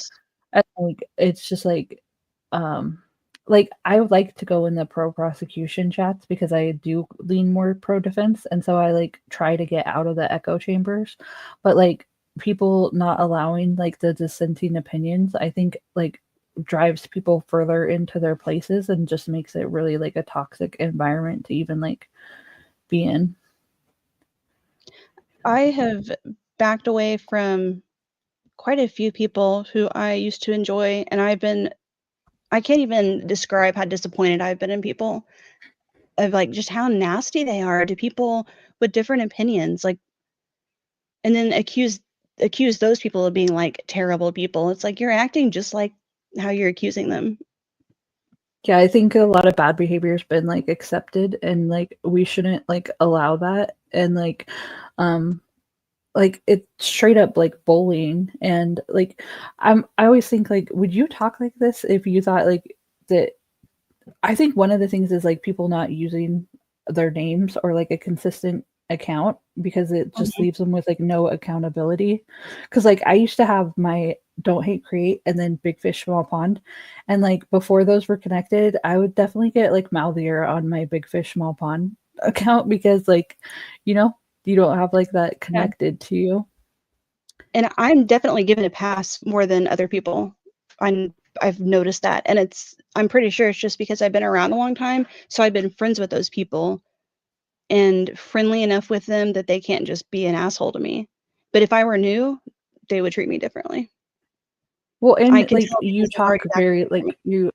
And, like it's just like I would like to go in the pro prosecution chats because I do lean more pro defense, and so I like try to get out of the echo chambers. But like people not allowing like the dissenting opinions, I think like drives people further into their places and just makes it really like a toxic environment to even like be in. I have backed away from quite a few people who I used to enjoy, and I can't even describe how disappointed I've been in people of like just how nasty they are to people with different opinions, like, and then accuse those people of being like terrible people. It's like you're acting just like how you're accusing them. Yeah, I think a lot of bad behavior has been like accepted, and like we shouldn't like allow that. And like it's straight up like bullying. And like I always think, like, would you talk like this if you thought like that? I think one of the things is like people not using their names or like a consistent account, because it just leaves them with like no accountability. Because like I used to have my Don't Hate Create and then Big Fish Small Pond, and like before those were connected, I would definitely get like mouthier on my Big Fish Small Pond account, because like you don't have like that connected to you. And I'm definitely given a pass more than other people. I've noticed that, and I'm pretty sure it's just because I've been around a long time, so I've been friends with those people and friendly enough with them that they can't just be an asshole to me. But if I were new, they would treat me differently. Well, and like you talk very like you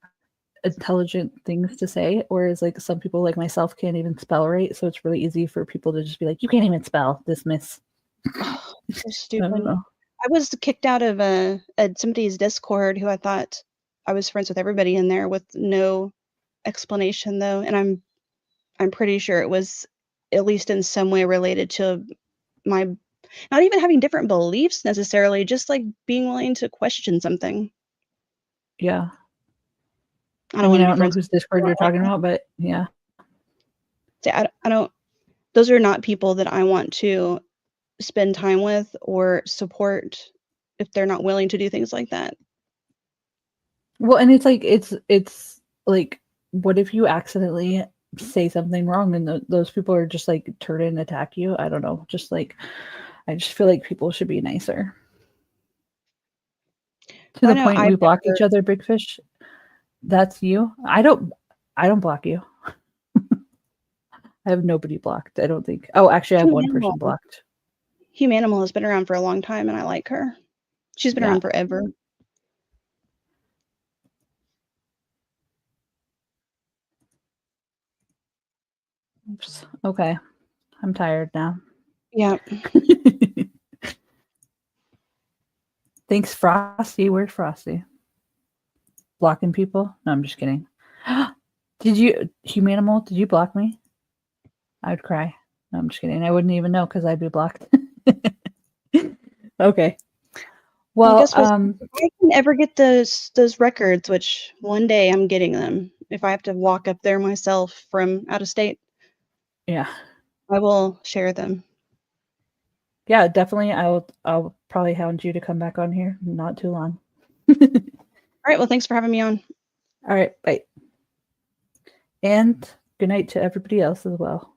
intelligent things to say, whereas like some people like myself can't even spell right, so it's really easy for people to just be like, you can't even spell, dismiss. Oh, so stupid. I was kicked out of somebody's Discord who I thought I was friends with everybody in there with no explanation though, and I'm pretty sure it was at least in some way related to my not even having different beliefs necessarily, just like being willing to question something. Yeah. I don't know whose Discord you're talking about, but yeah. I don't. Those are not people that I want to spend time with or support if they're not willing to do things like that. Well, and it's like it's like, what if you accidentally say something wrong and those people are just like turn and attack you? I don't know. Just like I just feel like people should be nicer. To the point we block each other, Big Fish. That's you. I don't block you. I have nobody blocked, I don't think. Oh, actually I have one person blocked. Humanimal has been around for a long time and I like her. She's been around forever. Oops. Okay. I'm tired now. Yeah. Thanks, Frosty. Where's Frosty? Blocking people? No, I'm just kidding. Did you, Humanimal, did you block me? I would cry. No, I'm just kidding. I wouldn't even know because I'd be blocked. Okay. Well, guess if I can ever get those records, which one day I'm getting them, if I have to walk up there myself from out of state, yeah. I will share them. Yeah, definitely. I'll probably hound you to come back on here. Not too long. All right. Well, thanks for having me on. All right. Bye. And good night to everybody else as well.